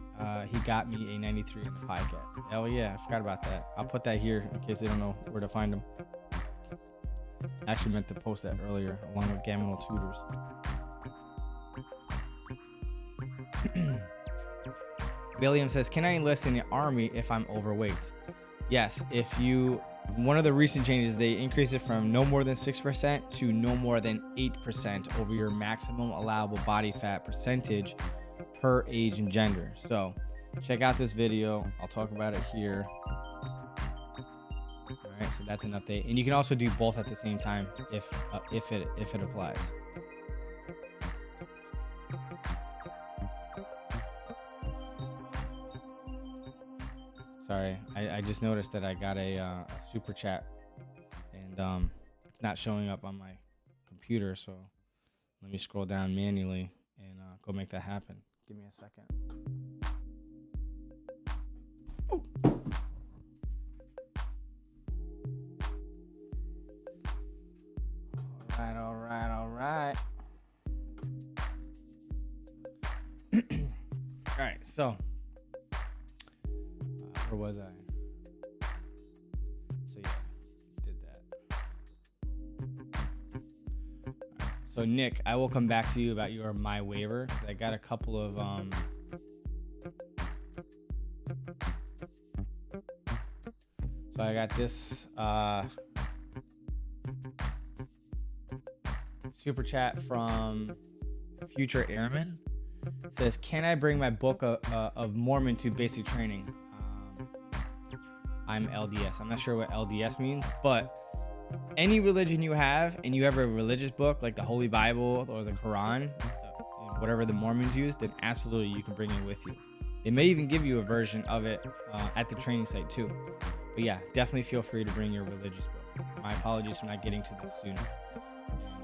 He got me a 93 in the Piecat. Hell yeah, I forgot about that. I'll put that here in case they don't know where to find them. I actually meant to post that earlier along with Gaminal Tutors. William says, can I enlist in the Army if I'm overweight? Yes, one of the recent changes, they increased it from no more than 6% to no more than 8% over your maximum allowable body fat percentage per age and gender. So check out this video. I'll talk about it here. All right, so that's an update. And you can also do both at the same time if it applies. Sorry, I just noticed that I got a super chat and it's not showing up on my computer, so let me scroll down manually and go make that happen. Give me a second. Oh. All right. All right, so where was I? So yeah, did that. Right. So Nick, I will come back to you about your my waiver because I got a couple of so I got this super chat from Future Airman. It says, can I bring my book of Mormon to basic training? I'm LDS. I'm not sure what LDS means, but any religion you have and you have a religious book like the Holy Bible or the Quran, whatever the Mormons use, then absolutely you can bring it with you. They may even give you a version of it at the training site too. But yeah, definitely feel free to bring your religious book. My apologies for not getting to this sooner.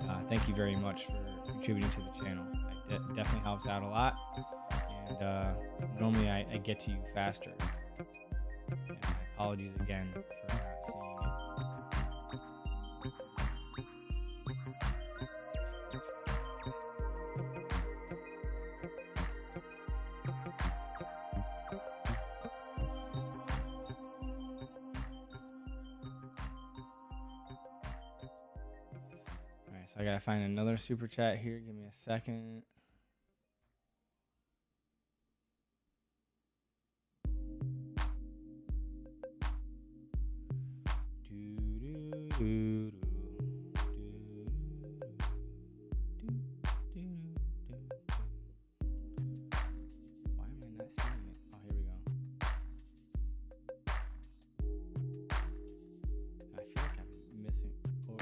And thank you very much for contributing to the channel. It definitely helps out a lot. And normally I get to you faster. And my apologies again for not seeing it. All right, so I gotta find another super chat here. Give me a second. Why am I not seeing it? Oh, here we go. I feel like I'm missing. Oh.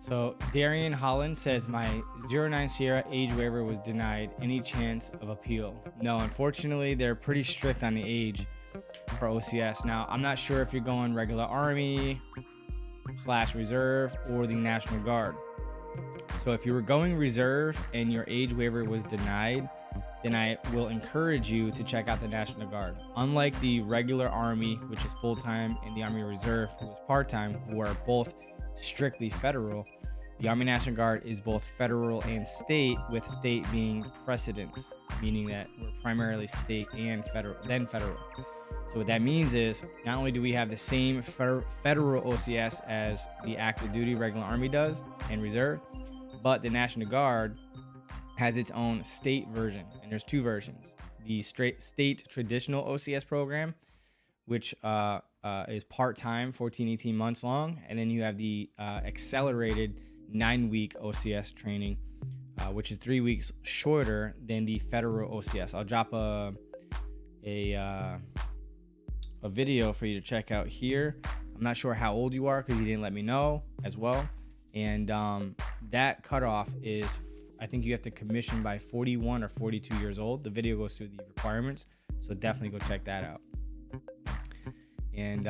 So Darian Holland says my 09 Sierra age waiver was denied. Any chance of appeal? No, unfortunately, they're pretty strict on the age for OCS. Now, I'm not sure if you're going regular Army / reserve or the National Guard. So if you were going reserve and your age waiver was denied, then I will encourage you to check out the National Guard. Unlike the regular Army, which is full-time, and the Army Reserve, who is part-time, who are both strictly federal, the Army National Guard is both federal and state, with state being precedence, meaning that we're primarily state and federal, then federal. So what that means is not only do we have the same federal OCS as the active duty regular Army does and reserve, but the National Guard has its own state version, and there's two versions: the state traditional OCS program, which is part-time, 14-18 months long, and then you have the accelerated 9-week OCS training, which is 3 weeks shorter than the federal OCS. I'll drop a video for you to check out here. I'm not sure how old you are because you didn't let me know as well, and that cutoff is, I think you have to commission by 41 or 42 years old. The video goes through the requirements, so definitely go check that out. And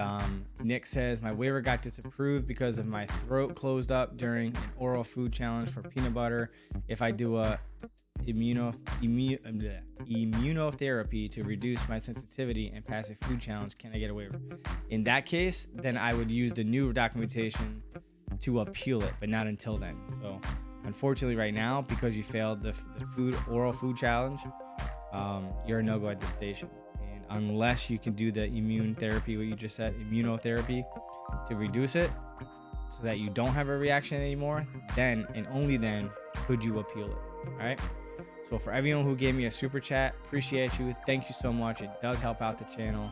Nick says my waiver got disapproved because of my throat closed up during an oral food challenge for peanut butter. If I do a immunotherapy to reduce my sensitivity and pass a food challenge, can I get a waiver? In that case, then I would use the new documentation to appeal it, but not until then. So unfortunately right now, because you failed the oral food challenge, you're a no-go at this station. And unless you can do the immune therapy, what you just said, immunotherapy, to reduce it so that you don't have a reaction anymore, then and only then could you appeal it. All right. So for everyone who gave me a super chat, appreciate you. Thank you so much. It does help out the channel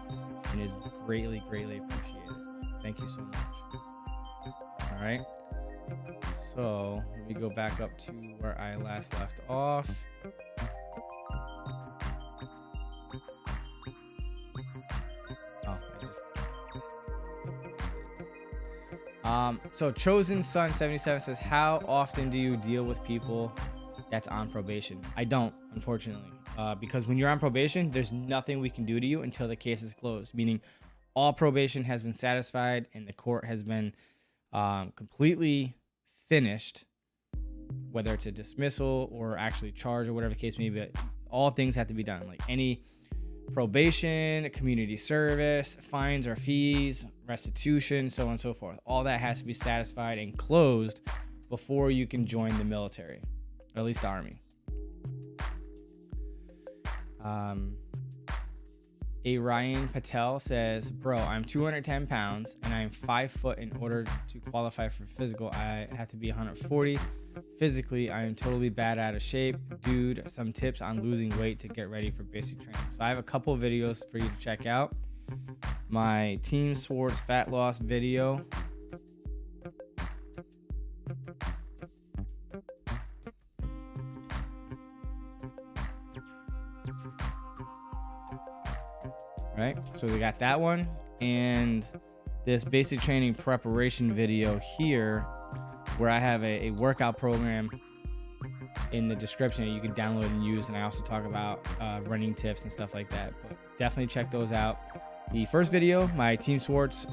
and is greatly appreciated. Thank you so much. All right. So let me go back up to where I last left off. So Chosen Son 77 says, how often do you deal with people that's on probation? I don't, unfortunately, because when you're on probation, there's nothing we can do to you until the case is closed, meaning all probation has been satisfied and the court has been completely finished, whether it's a dismissal or actually charge or whatever the case may be. But all things have to be done, like any probation, community service, fines or fees, restitution, so on and so forth. All that has to be satisfied and closed before you can join the military, or at least the Army. A Ryan Patel says, bro, I'm 210 pounds and I'm 5 foot. In order to qualify for physical, I have to be 140. Physically, I am totally bad out of shape. Dude, some tips on losing weight to get ready for basic training. So I have a couple videos for you to check out. My Team SWARTZ fat loss video. Right, so we got that one and this basic training preparation video here, where I have a workout program in the description that you can download and use, and I also talk about running tips and stuff like that. But definitely check those out. The first video, my Team SWARTZ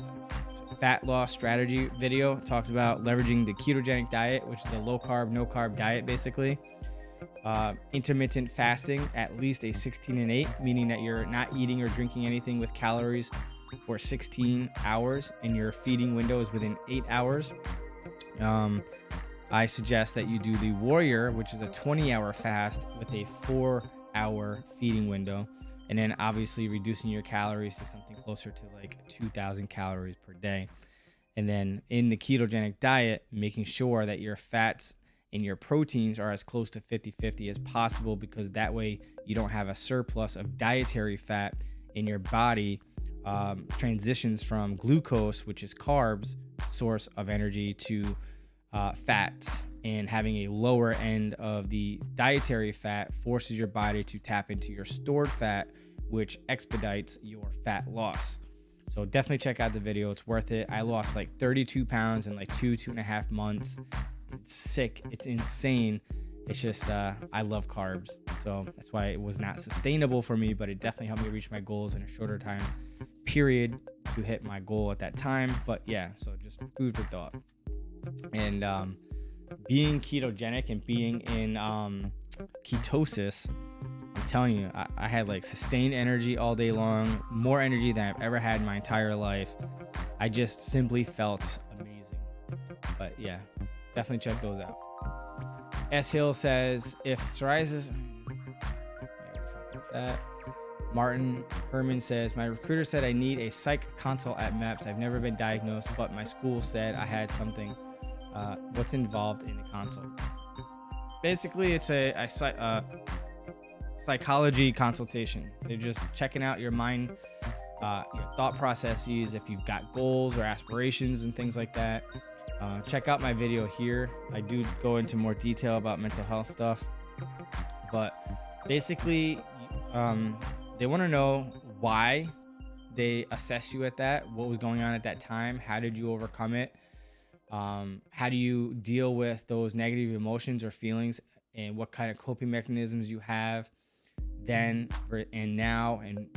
fat loss strategy video, talks about leveraging the ketogenic diet, which is a low carb, no carb diet basically. Intermittent fasting, at least a 16-8, meaning that you're not eating or drinking anything with calories for 16 hours and your feeding window is within 8 hours. I suggest that you do the Warrior, which is a 20-hour fast with a 4-hour feeding window, and then obviously reducing your calories to something closer to like 2,000 calories per day. And then in the ketogenic diet, making sure that your fats and your proteins are as close to 50-50 as possible, because that way you don't have a surplus of dietary fat in your body. Transitions from glucose, which is carbs, source of energy, to fats, and having a lower end of the dietary fat forces your body to tap into your stored fat, which expedites your fat loss. So definitely check out the video. It's worth it. I lost like 32 pounds in like 2.5 months. It's sick. It's insane. It's just I love carbs, so that's why it was not sustainable for me, but it definitely helped me reach my goals in a shorter time period to hit my goal at that time. But yeah, so just food for thought. And being ketogenic and being in ketosis, I'm telling you, I had like sustained energy all day long, more energy than I've ever had in my entire life. I just simply felt amazing. But yeah, definitely check those out. S Hill says, if psoriasis, that. Martin Herman says, my recruiter said I need a psych consult at MEPS. I've never been diagnosed, but my school said I had something. What's involved in the consult? Basically, it's a psychology consultation. They're just checking out your mind, your thought processes, if you've got goals or aspirations and things like that. Check out my video here. I do go into more detail about mental health stuff, but basically they want to know why they assessed you at that, what was going on at that time, how did you overcome it, how do you deal with those negative emotions or feelings, and what kind of coping mechanisms you have then and now, and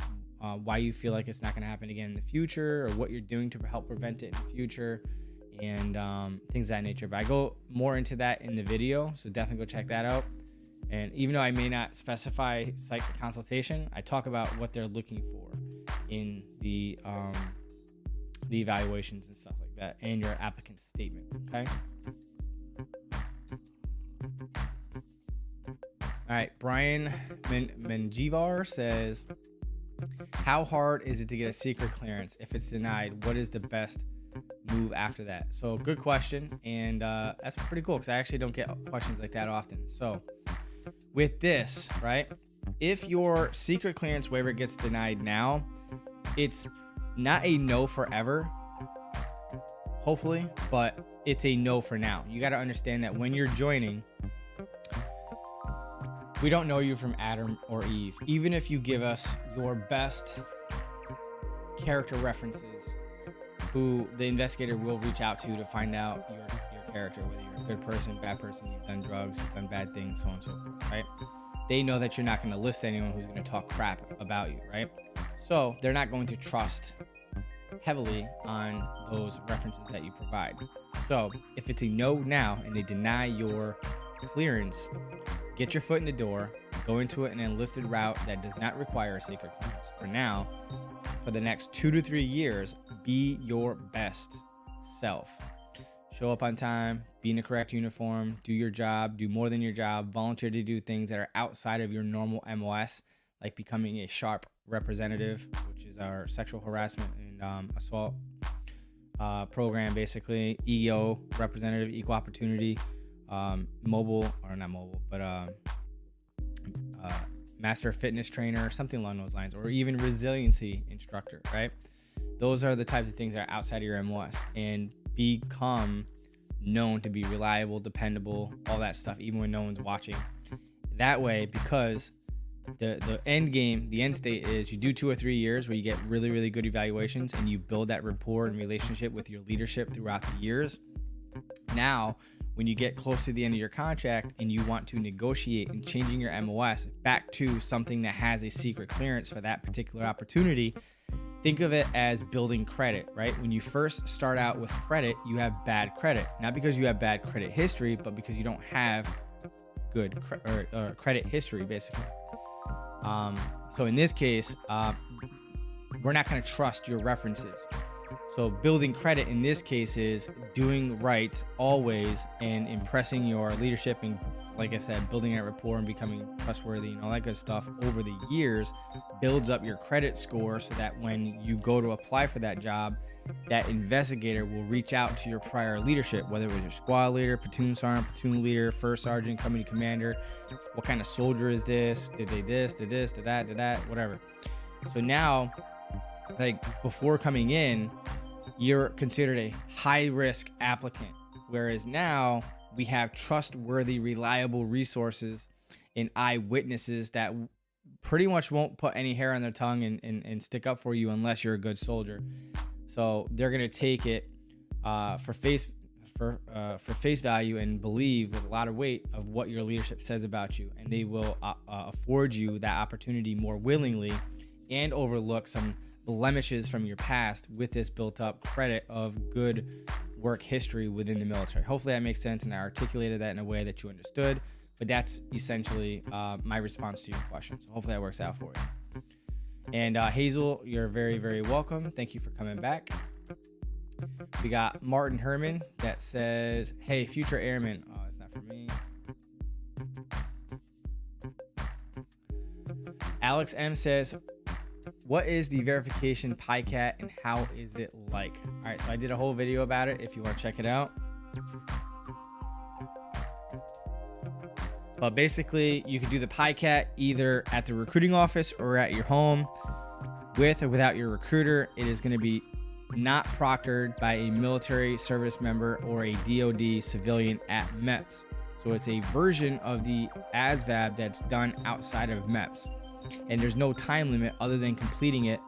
why you feel like it's not going to happen again in the future, or what you're doing to help prevent it in the future, and things of that nature. But I go more into that in the video, so definitely go check that out. And even though I may not specify psych consultation, I talk about what they're looking for in the evaluations and stuff like that, and your applicant statement. Okay. All right, Brian Menjivar says, how hard is it to get a secret clearance? If it's denied, what is the best move after that? So good question, and that's pretty cool because I actually don't get questions like that often. So with this, right, if your secret clearance waiver gets denied now, it's not a no forever, hopefully, but it's a no for now. You got to understand that when you're joining, we don't know you from Adam or Eve. Even if you give us your best character references, who the investigator will reach out to find out your character, whether you're a good person, bad person, you've done drugs, you've done bad things, so on and so forth, right? They know that you're not going to list anyone who's going to talk crap about you, right? So they're not going to trust heavily on those references that you provide. So if it's a no now and they deny your clearance, get your foot in the door, go into an enlisted route that does not require a secret clearance. For now, for the next 2 to 3 years, be your best self. Show up on time, be in the correct uniform, do your job, do more than your job, volunteer to do things that are outside of your normal MOS, like becoming a SHARP representative, which is our sexual harassment and assault program, basically. EO representative, equal opportunity, master fitness trainer, something along those lines, or even resiliency instructor, right? Those are the types of things that are outside of your MOS, and become known to be reliable, dependable, all that stuff, even when no one's watching. That way, because the end game, the end state is you do 2 or 3 years where you get really, really good evaluations and you build that rapport and relationship with your leadership throughout the years. Now, when you get close to the end of your contract and you want to negotiate and changing your MOS back to something that has a secret clearance for that particular opportunity, think of it as building credit, right? When you first start out with credit, you have bad credit. Not because you have bad credit history, but because you don't have good credit history, basically. So in this case, we're not going to trust your references. So building credit in this case is doing right always and impressing your leadership and, like I said, building that rapport and becoming trustworthy and all that good stuff over the years builds up your credit score so that when you go to apply for that job, that investigator will reach out to your prior leadership, whether it was your squad leader, platoon sergeant, platoon leader, first sergeant, company commander, what kind of soldier is this? Did they this, did that, whatever. So now, like before coming in, you're considered a high-risk applicant, whereas now we have trustworthy, reliable resources and eyewitnesses that pretty much won't put any hair on their tongue and stick up for you unless you're a good soldier. So they're going to take it for for face value and believe with a lot of weight of what your leadership says about you, and they will afford you that opportunity more willingly and overlook some blemishes from your past with this built up credit of good work history within the military. Hopefully that makes sense and I articulated that in a way that you understood, but that's essentially my response to your question. So hopefully that works out for you. And Hazel, you're very, very welcome. Thank you for coming back. We got Martin Herman that says, hey, future airman. Oh, it's not for me. Alex M says, what is the verification Piecat and how is it like? All right, so I did a whole video about it if you want to check it out. But basically, you can do the Piecat either at the recruiting office or at your home. With or without your recruiter, it is going to be not proctored by a military service member or a DoD civilian at MEPS. So it's a version of the ASVAB that's done outside of MEPS. And there's no time limit other than completing it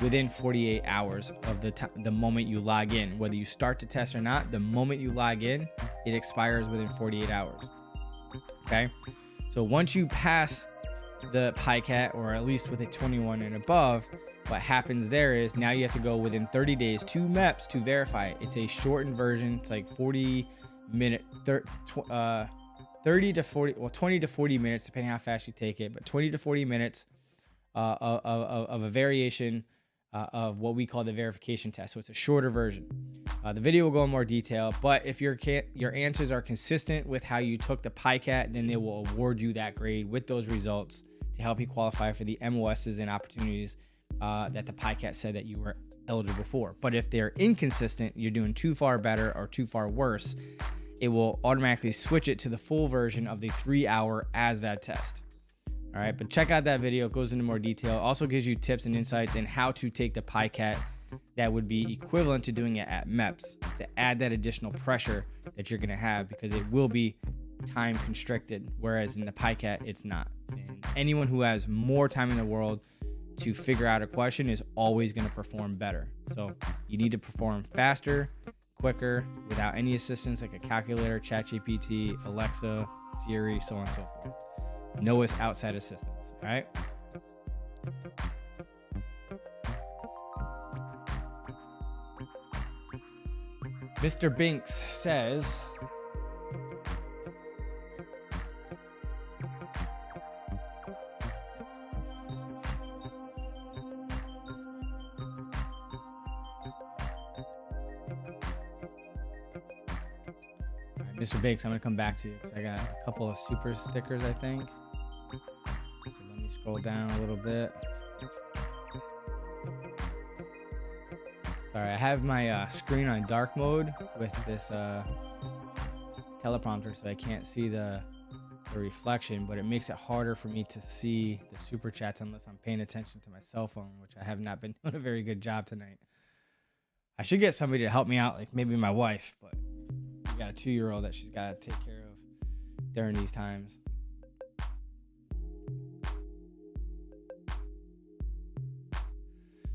within 48 hours of the moment you log in. Whether you start the test or not, the moment you log in, it expires within 48 hours. Okay, so once you pass the Piecat, or at least with a 21 and above, what happens there is now you have to go within 30 days to MEPS to verify it. It's a shortened version. It's like 40 minute, 30 to 40, well, 20 to 40 minutes, depending how fast you take it, but 20 to 40 minutes of a variation of what we call the verification test. So it's a shorter version. The video will go in more detail, but if your answers are consistent with how you took the Piecat, then they will award you that grade with those results to help you qualify for the MOSs and opportunities that the Piecat said that you were eligible for. But if they're inconsistent, you're doing too far better or too far worse, it will automatically switch it to the full version of the 3-hour ASVAB test. All right, but check out that video. It goes into more detail. Also gives you tips and insights in how to take the Piecat that would be equivalent to doing it at MEPS to add that additional pressure that you're going to have, because it will be time constricted, whereas in the Piecat, it's not. And anyone who has more time in the world to figure out a question is always going to perform better. So you need to perform faster, quicker, without any assistance like a calculator, ChatGPT, Alexa, Siri, so on and so forth. No outside assistance. All right. Mr. Binks says, Mr. Binks, I'm going to come back to you because I got a couple of super stickers, I think. So let me scroll down a little bit. Sorry, I have my screen on dark mode with this teleprompter, so I can't see the reflection, but it makes it harder for me to see the super chats unless I'm paying attention to my cell phone, which I have not been doing a very good job tonight. I should get somebody to help me out, like maybe my wife, but I got a 2-year-old that she's got to take care of during these times.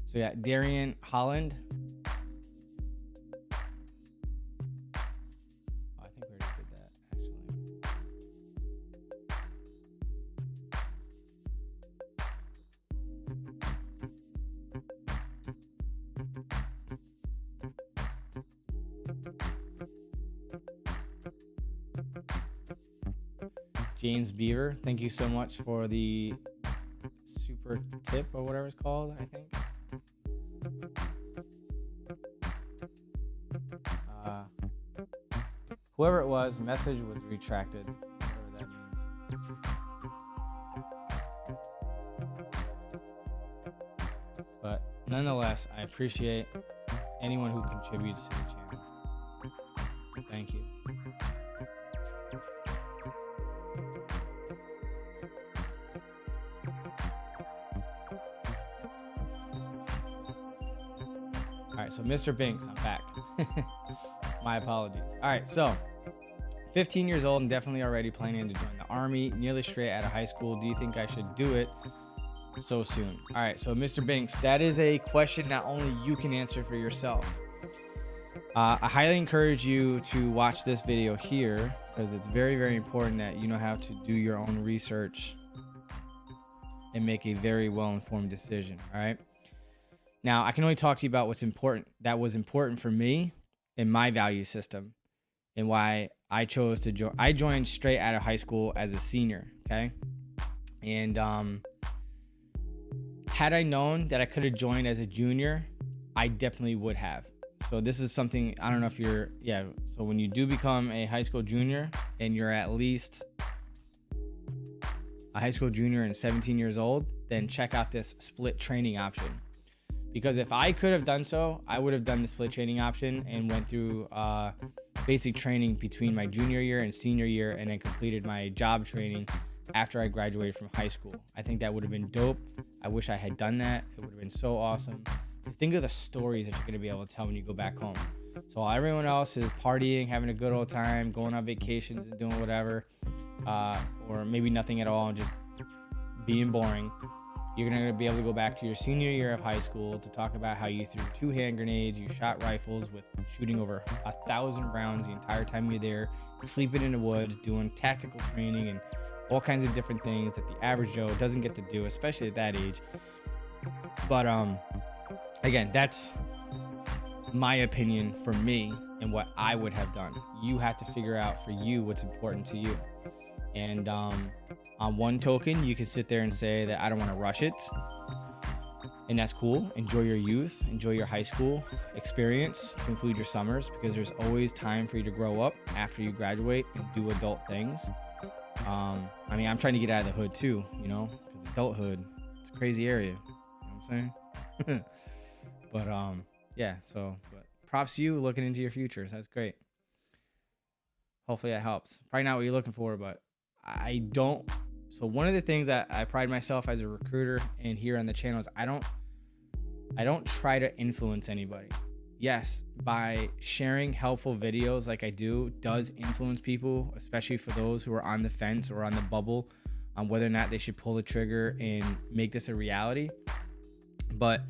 So yeah, Darian Holland. Oh, I think we already did that, James Beaver, thank you so much for the super tip or whatever it's called, I think. Whoever it was, message was retracted, whatever that means. But nonetheless, I appreciate anyone who contributes to the channel. Thank you. All right, so Mr. Binks, I'm back. My apologies. All right, so 15 years old and definitely already planning to join the Army, nearly straight out of high school. Do you think I should do it so soon? All right, so Mr. Binks, that is a question not only you can answer for yourself. I highly encourage you to watch this video here because it's very, very important that you know how to do your own research and make a very well-informed decision. All right. Now, I can only talk to you about what's important. That was important for me in my value system and why I chose to join. I joined straight out of high school as a senior. Okay. And had I known that I could have joined as a junior, I definitely would have. So this is something, I don't know if you're, yeah. So when you do become a high school junior and you're at least a high school junior and 17 years old, then check out this split training option. Because if I could have done so, I would have done the split training option and went through basic training between my junior year and senior year and then completed my job training after I graduated from high school. I think that would have been dope. I wish I had done that. It would have been so awesome. Just think of the stories that you're going to be able to tell when you go back home. So while everyone else is partying, having a good old time, going on vacations and doing whatever, or maybe nothing at all and just being boring, you're going to be able to go back to your senior year of high school to talk about how you threw 2 hand grenades, you shot rifles with shooting over 1,000 rounds the entire time you're there, sleeping in the woods, doing tactical training and all kinds of different things that the average Joe doesn't get to do, especially at that age. But again, that's my opinion for me and what I would have done. You have to figure out for you what's important to you. And on one token, you can sit there and say that I don't want to rush it. And that's cool. Enjoy your youth, enjoy your high school experience to include your summers, because there's always time for you to grow up after you graduate and do adult things. I mean, I'm trying to get out of the hood too, you know, because adulthood, it's a crazy area. You know what I'm saying? But yeah, so but props to you looking into your futures. That's great. Hopefully that helps. Probably not what you're looking for, but I don't. So one of the things that I pride myself as a recruiter and here on the channel is I don't try to influence anybody. Yes, by sharing helpful videos like I do does influence people, especially for those who are on the fence or on the bubble on whether or not they should pull the trigger and make this a reality. But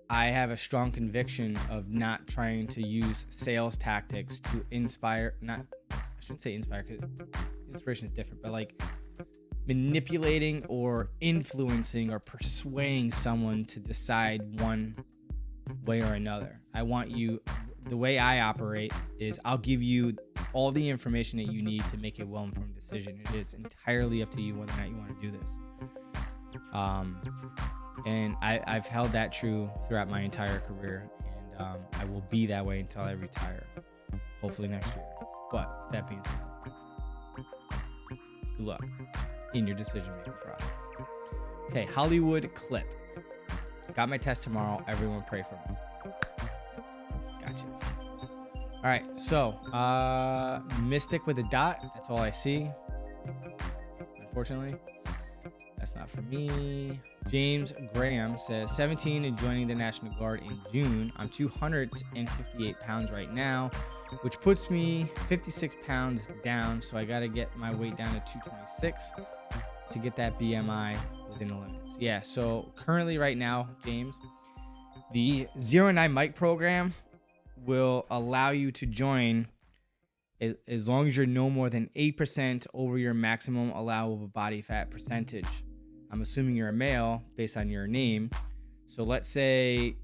I have a strong conviction of not trying to use sales tactics to inspire, I shouldn't say inspire because inspiration is different, but like manipulating or influencing or persuading someone to decide one way or another. I want you, the way I operate is I'll give you all the information that you need to make a well-informed decision. It is entirely up to you whether or not you want to do this. And I've held that true throughout my entire career, and I will be that way until I retire, hopefully next year. But that being said, good luck in your decision-making process. Okay, Hollywood clip. Got my test tomorrow. Everyone pray for me. Gotcha. All right, so Mystic with a dot. That's all I see. Unfortunately, that's not for me. James Graham says 17 and joining the National Guard in June. I'm 258 pounds right now, which puts me 56 pounds down. So I got to get my weight down to 226 to get that BMI within the limits. Yeah, so currently right now, James, the 09 Mike program will allow you to join as long as you're no more than 8% over your maximum allowable body fat percentage. I'm assuming you're a male based on your name. So let's say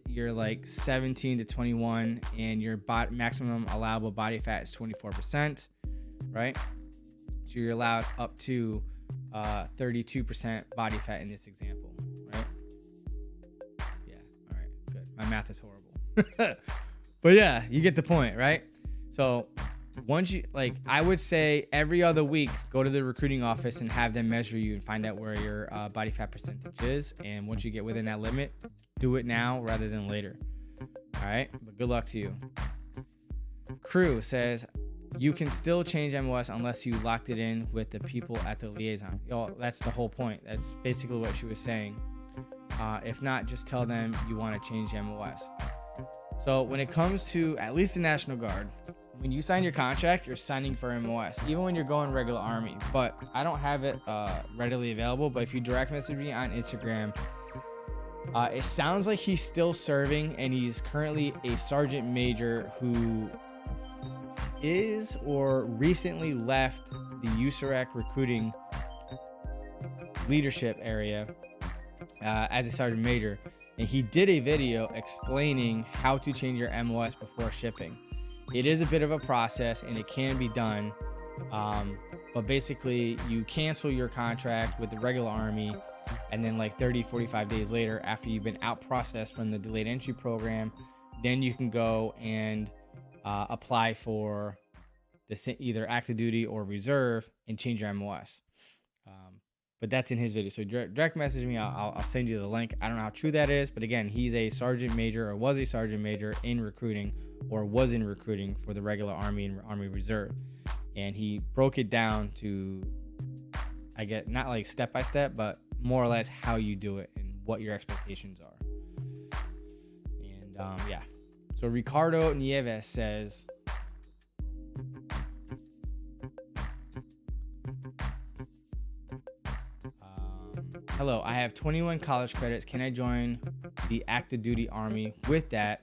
you're like 17 to 21 and your maximum allowable body fat is 24%, right? So you're allowed up to 32% body fat in this example, right? Yeah, all right, good. My math is horrible. But yeah, you get the point, right? So once you, like, I would say every other week, go to the recruiting office and have them measure you and find out where your body fat percentage is. And once you get within that limit, do it now rather than later. All right, but good luck to you. Crew says, you can still change MOS unless you locked it in with the people at the liaison. Yo, that's the whole point. That's basically what she was saying. If not, just tell them you want to change MOS. So when it comes to at least the National Guard, when you sign your contract, you're signing for MOS, even when you're going regular Army. But I don't have it readily available. But if you direct message me on Instagram, It sounds like he's still serving, and he's currently a sergeant major who is or recently left the USAREC recruiting leadership area as a sergeant major. And he did a video explaining how to change your MOS before shipping. It is a bit of a process and it can be done. But basically you cancel your contract with the regular Army, and then like 30-45 days later, after you've been out processed from the delayed entry program, then you can go and apply for the either active duty or reserve and change your MOS. But that's in his video. So direct message me. I'll send you the link. I don't know how true that is, but again, he's a sergeant major, or was a sergeant major in recruiting, or was in recruiting for the regular Army and Army Reserve. And he broke it down to, I get not like step by step, but more or less how you do it and what your expectations are. And yeah. So Ricardo Nieves says, hello, I have 21 college credits. Can I join the active duty Army with that?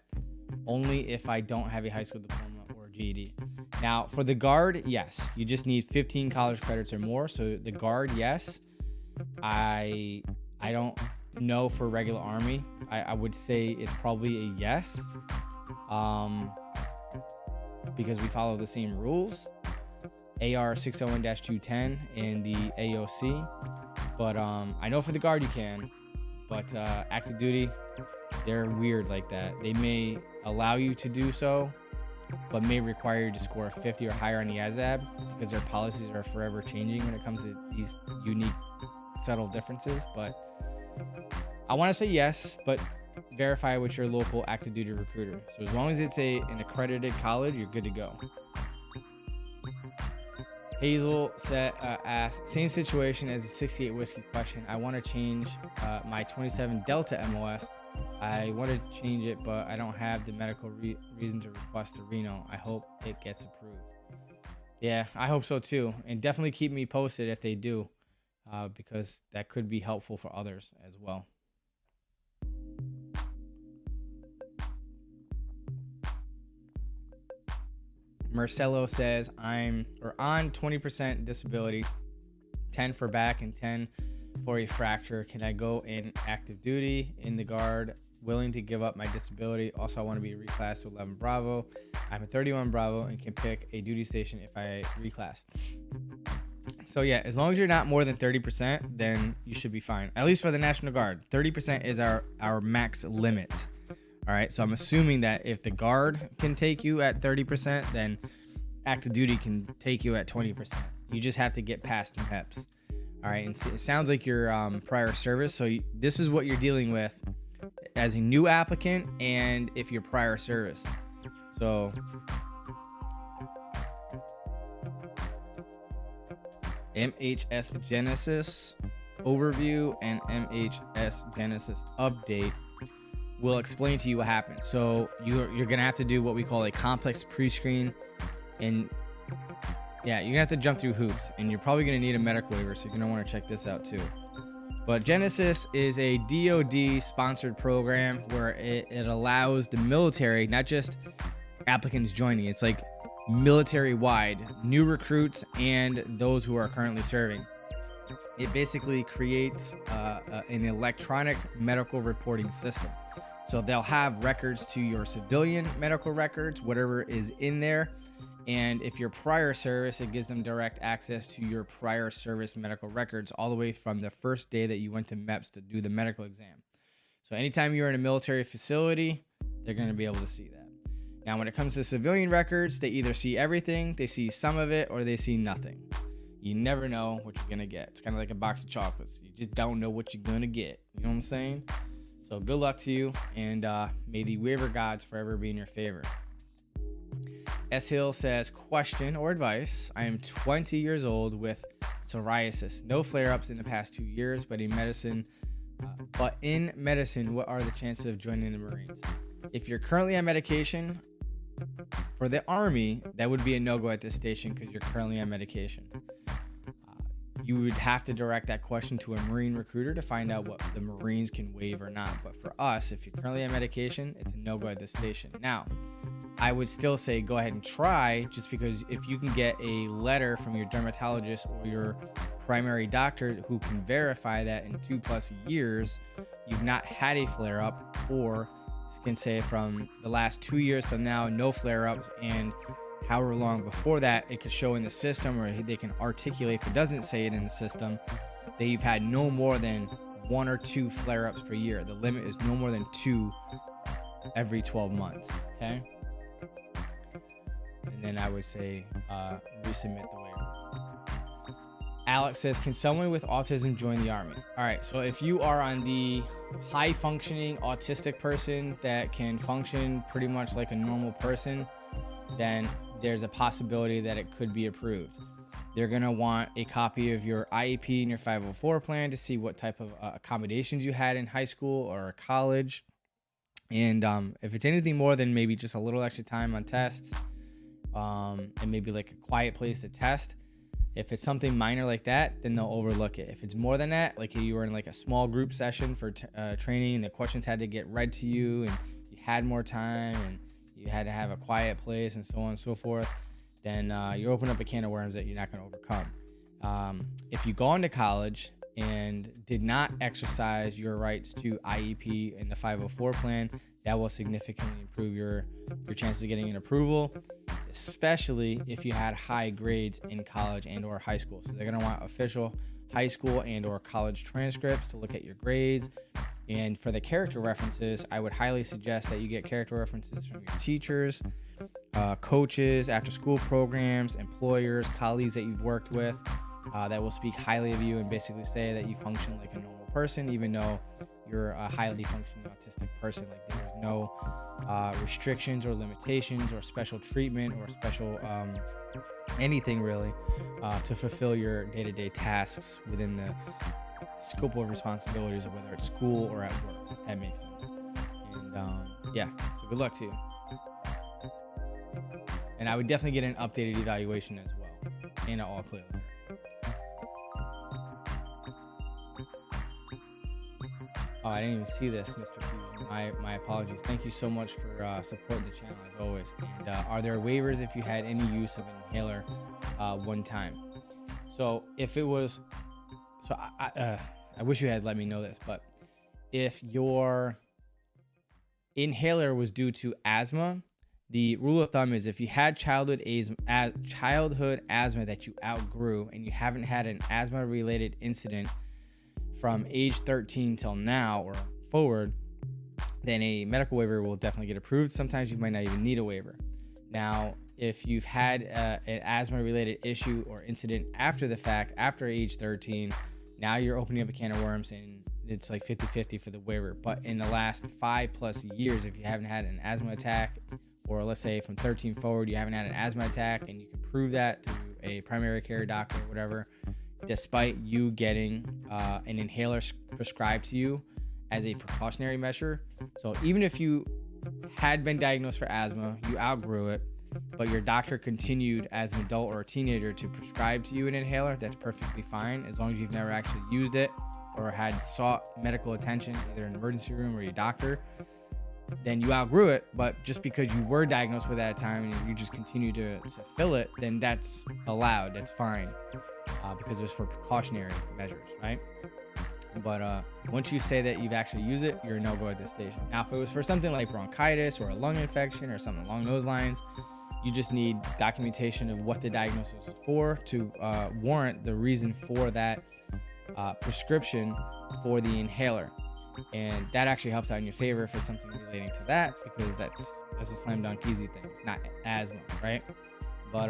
Only if I don't have a high school diploma or GED. Now, for the Guard, yes. You just need 15 college credits or more. So the Guard, yes. I don't know for regular Army. I would say it's probably a yes. Because we follow the same rules. AR 601-210 and the AOC. But I know for the Guard you can, but active duty, they're weird like that. They may allow you to do so, but may require you to score a 50 or higher on the ASVAB, because their policies are forever changing when it comes to these unique, subtle differences. But I want to say yes, but verify with your local active duty recruiter. So as long as it's an accredited college, you're good to go. Hazel asked, same situation as the 68 whiskey question. I want to change my 27 Delta MOS. I want to change it, but I don't have the medical reason to request a Reno. I hope it gets approved. Yeah, I hope so too. And definitely keep me posted if they do, because that could be helpful for others as well. Marcelo says, I'm on 20% disability, 10 for back and 10 for a fracture. Can I go in active duty in the Guard? Willing to give up my disability. Also, I want to be reclassed to 11 Bravo. I'm a 31 Bravo and can pick a duty station if I reclass. So yeah, as long as you're not more than 30%, then you should be fine. At least for the National Guard, 30% is our max limit. All right, so I'm assuming that if the Guard can take you at 30%, then active duty can take you at 20%. You just have to get past MHEPs. All right, and it sounds like your prior service. So this is what you're dealing with as a new applicant, and if you're prior service. So MHS Genesis overview and MHS Genesis update will explain to you what happened. So you're gonna have to do what we call a complex pre-screen, and yeah, you're gonna have to jump through hoops, and you're probably gonna need a medical waiver, so you're gonna want to check this out too. But Genesis is a DoD sponsored program where it allows the military, not just applicants joining, it's like military wide, new recruits and those who are currently serving. It basically creates an electronic medical reporting system. So they'll have records to your civilian medical records, whatever is in there. And if you're prior service, it gives them direct access to your prior service medical records all the way from the first day that you went to MEPS to do the medical exam. So anytime you're in a military facility, they're going to be able to see that. Now, when it comes to civilian records, they either see everything, they see some of it, or they see nothing. You never know what you're going to get. It's kind of like a box of chocolates. You just don't know what you're going to get. You know what I'm saying? So good luck to you, and may the waiver gods forever be in your favor. S. Hill says, question or advice. I am 20 years old with psoriasis. No flare-ups in the past 2 years, but in medicine, what are the chances of joining the Marines? If you're currently on medication for the Army, that would be a no-go at this station because you're currently on medication. you would have to direct that question to a Marine recruiter to find out what the Marines can waive or not. But for us, if you're currently on medication, it's a no-go at this station. Now, I would still say go ahead and try, just because if you can get a letter from your dermatologist or your primary doctor who can verify that in 2+ years you've not had a flare-up, or can say from the last 2 years to now, no flare-ups, and however long before that it could show in the system, or they can articulate, if it doesn't say it in the system, that you've had no more than 1 or 2 flare-ups per year. The limit is no more than 2 every 12 months. Okay. And then I would say resubmit the waiver. Alex says, can someone with autism join the Army? All right, so if you are on the high functioning autistic person that can function pretty much like a normal person, then there's a possibility that it could be approved. They're going to want a copy of your IEP and your 504 plan to see what type of accommodations you had in high school or college. And if it's anything more than maybe just a little extra time on tests, and maybe like a quiet place to test, if it's something minor like that, then they'll overlook it. If it's more than that, like you were in like a small group session for training and the questions had to get read to you and you had more time and you had to have a quiet place and so on and so forth, then you open up a can of worms that you're not going to overcome. If you go into college and did not exercise your rights to IEP and the 504 plan, that will significantly improve your chances of getting an approval, especially if you had high grades in college and or high school. So they're going to want official high school and or college transcripts to look at your grades. And for the character references, I would highly suggest that you get character references from your teachers, coaches, after school programs, employers, colleagues that you've worked with, that will speak highly of you and basically say that you function like a normal person, even though you're a highly functioning autistic person. Like there's no restrictions or limitations or special treatment or special anything really to fulfill your day-to-day tasks within the scope of responsibilities of whether it's school or at work, if that makes sense. And yeah, so good luck to you. And I would definitely get an updated evaluation as well and an all clear letter. Oh, I didn't even see this, Mr. Fusion. My apologies. Thank you so much for supporting the channel as always. And are there waivers if you had any use of an inhaler one time? So if it was, so I wish you had let me know this, but if your inhaler was due to asthma, the rule of thumb is if you had childhood asthma that you outgrew and you haven't had an asthma related incident from age 13 till now or forward, then a medical waiver will definitely get approved. Sometimes you might not even need a waiver. Now, if you've had an asthma related issue or incident after the fact, after age 13, now you're opening up a can of worms and it's like 50-50 for the waiver. But in the last 5+ years, if you haven't had an asthma attack, or let's say from 13 forward, you haven't had an asthma attack and you can prove that through a primary care doctor or whatever, despite you getting an inhaler prescribed to you as a precautionary measure. So even if you had been diagnosed for asthma, you outgrew it, but your doctor continued as an adult or a teenager to prescribe to you an inhaler, that's perfectly fine as long as you've never actually used it or had sought medical attention, either in an emergency room or your doctor. Then you outgrew it, but just because you were diagnosed with that at time and you just continue to fill it, then that's allowed, that's fine, because it was for precautionary measures, right? But once you say that you've actually used it, you're a no-go at this station. Now, if it was for something like bronchitis or a lung infection or something along those lines, you just need documentation of what the diagnosis is for to warrant the reason for that prescription for the inhaler. And that actually helps out in your favor if it's something relating to that, because that's a slam dunk easy thing. It's not asthma, right? But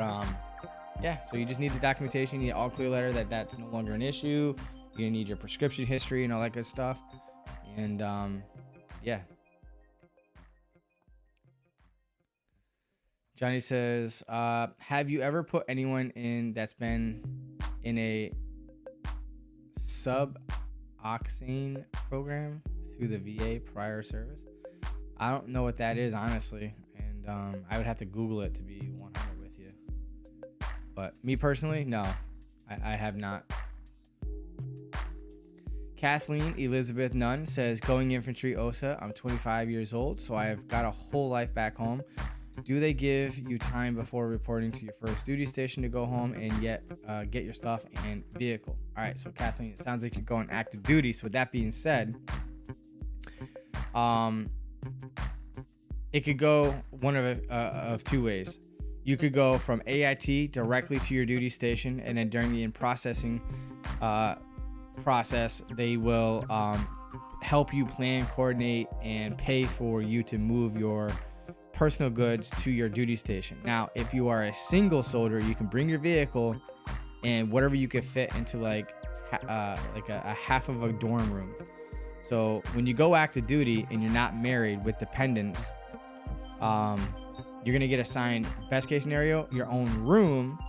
yeah, so you just need the documentation. You need an all clear letter that that's no longer an issue. You're gonna need your prescription history and all that good stuff. And yeah. Johnny says, have you ever put anyone in that's been in a suboxane program through the VA prior service? I don't know what that is, honestly, and I would have to Google it to be 100 with you. But me personally, no, I have not Kathleen Elizabeth Nunn says, going infantry OSA. I'm 25 years old, so I have got a whole life back home. Do they give you time before reporting to your first duty station to go home and yet get your stuff and vehicle? All right, so Kathleen, it sounds like you're going active duty. So with that being said, it could go one of two ways. You could go from AIT directly to your duty station, and then during the in-processing process, they will help you plan, coordinate, and pay for you to move your personal goods to your duty station. Now, if you are a single soldier, you can bring your vehicle and whatever you can fit into like a half of a dorm room. So when you go active duty and you're not married with dependents, you're gonna get assigned, best case scenario, your own room.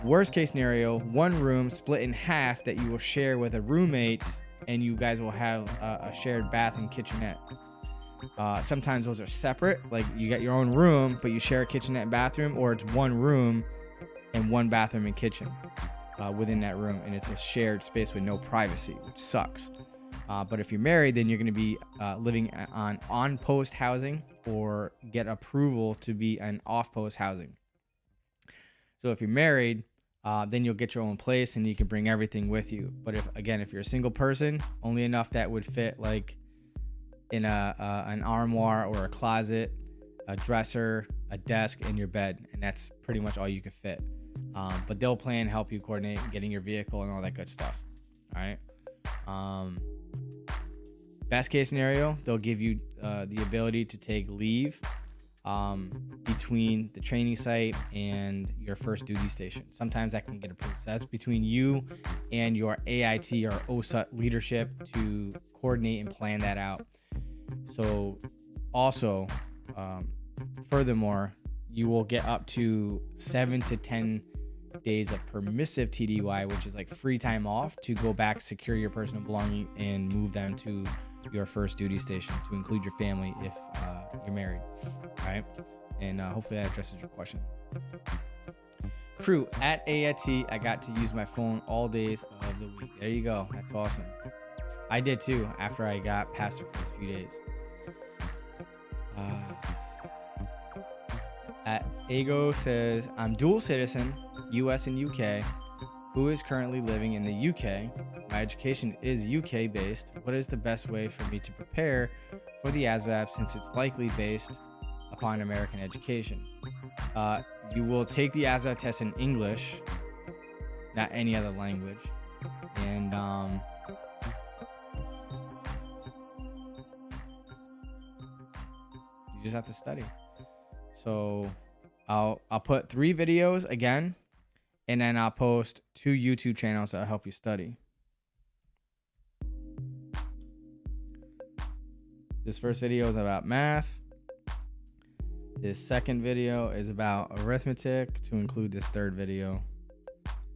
Worst case scenario, one room split in half that you will share with a roommate, and you guys will have a shared bath and kitchenette. Sometimes those are separate, like you got your own room, but you share a kitchenette and bathroom, or it's one room and one bathroom and kitchen within that room, and it's a shared space with no privacy, which sucks. But if you're married, then you're going to be living on post housing, or get approval to be an off post housing. So if you're married, then you'll get your own place and you can bring everything with you. But if you're a single person, only enough that would fit like in an armoire or a closet, a dresser, a desk, and your bed, and that's pretty much all you can fit. But they'll plan, help you coordinate getting your vehicle and all that good stuff. All right. Best case scenario, they'll give you the ability to take leave between the training site and your first duty station. Sometimes that can get approved. So that's between you and your AIT or OSA leadership to coordinate and plan that out. So also, furthermore, you will get up to 7 to 10 days of permissive TDY, which is like free time off to go back, secure your personal belongings, and move them to your first duty station, to include your family if you're married. All right, and hopefully that addresses your question. Crew, at AIT, I got to use my phone all days of the week. There you go. That's awesome. I did too after I got past the first few days. At Ago says, I'm dual citizen, US and UK, who is currently living in the UK. My education is UK based. What is the best way for me to prepare for the ASVAB, since it's likely based upon American education? You will take the ASVAB test in English, not any other language. And you just have to study. So I'll put 3 videos again, and then I'll post 2 YouTube channels that'll help you study. This first video is about math. This second video is about arithmetic, to include this third video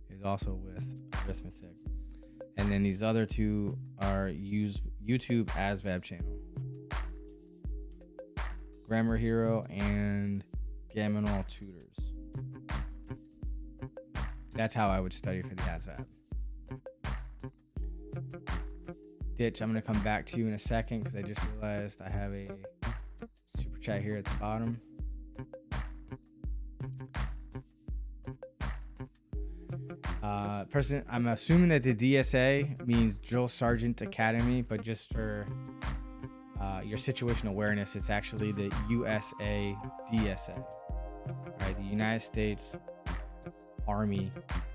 is also with arithmetic. And then these other 2 are YouTube ASVAB channel. Grammar Hero and Gaminal Tutors. That's how I would study for the ASVAB. Ditch, I'm going to come back to you in a second because I just realized I have a super chat here at the bottom. Person, I'm assuming that the DSA means Drill Sergeant Academy, but just for your situational awareness, it's actually the USA DSA. All right, the United States Army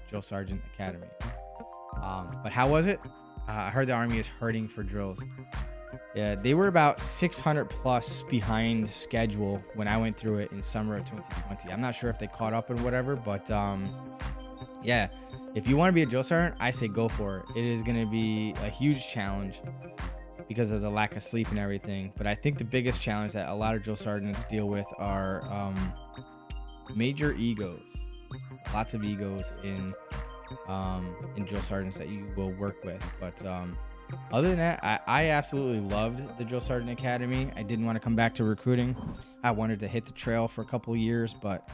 Drill Sergeant Academy. But how was it? I heard the Army is hurting for drills. Yeah, they were about 600 plus behind schedule when I went through it in summer of 2020. I'm not sure if they caught up or whatever, but yeah, if you want to be a drill sergeant, I say go for it. It is going to be a huge challenge because of the lack of sleep and everything. But I think the biggest challenge that a lot of drill sergeants deal with are major egos. Lots of egos in drill sergeants that you will work with. But other than that, I absolutely loved the Drill Sergeant Academy. I didn't want to come back to recruiting. I wanted to hit the trail for a couple of years, but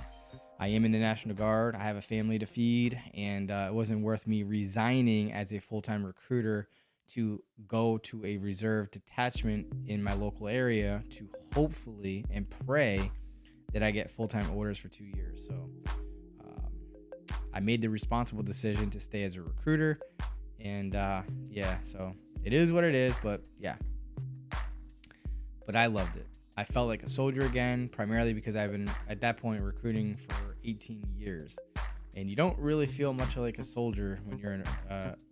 I am in the National Guard. I have a family to feed, and it wasn't worth me resigning as a full-time recruiter to go to a reserve detachment in my local area to hopefully and pray that I get full-time orders for 2 years. So I made the responsible decision to stay as a recruiter, and yeah, so it is what it is, but yeah, but I loved it. I felt like a soldier again, primarily because I've been at that point recruiting for 18 years, and you don't really feel much like a soldier when you're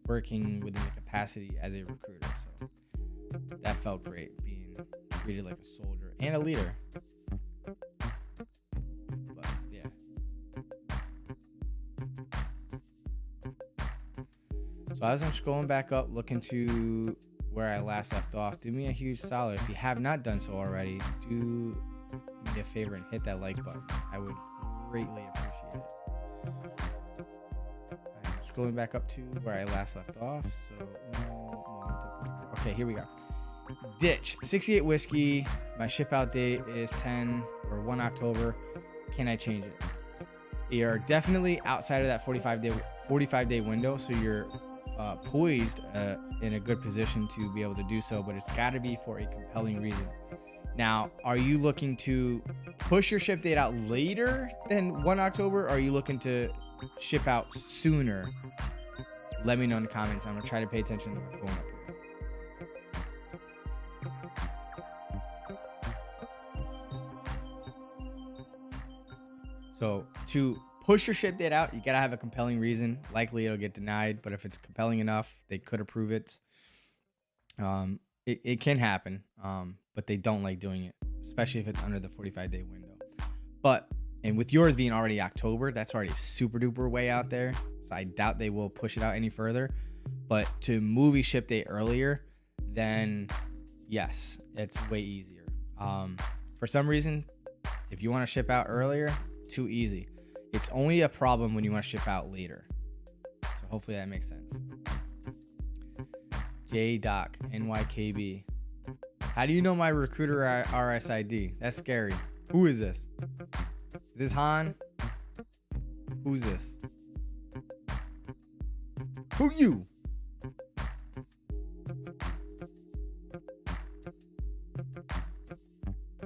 working within the capacity as a recruiter. So that felt great, being treated like a soldier and a leader. But yeah. So as I'm scrolling back up, looking to where I last left off, do me a huge solid. If you have not done so already, do me a favor and hit that like button. I would greatly appreciate it. I'm scrolling back up to where I last left off. So, okay, here we go. Ditch 68 whiskey. My ship out date is 1 October. Can I change it? You're definitely outside of that 45 day window, so you're poised in a good position to be able to do so, but it's got to be for a compelling reason. Now, are you looking to push your ship date out later than 1 October, or are you looking to ship out sooner? Let me know in the comments. I'm gonna try to pay attention to my phone up here. So to push your ship date out, you gotta have a compelling reason. Likely it'll get denied, but if it's compelling enough, they could approve it. It can happen, but they don't like doing it, especially if it's under the 45-day window. And with yours being already October, that's already super duper way out there. So I doubt they will push it out any further. But to move your ship date earlier, then yes, it's way easier. For some reason, if you want to ship out earlier, too easy. It's only a problem when you want to ship out later. So hopefully that makes sense. JDoc NYKB. How do you know my recruiter RSID? That's scary. Who is this? Is this Han? Who's this? Who you?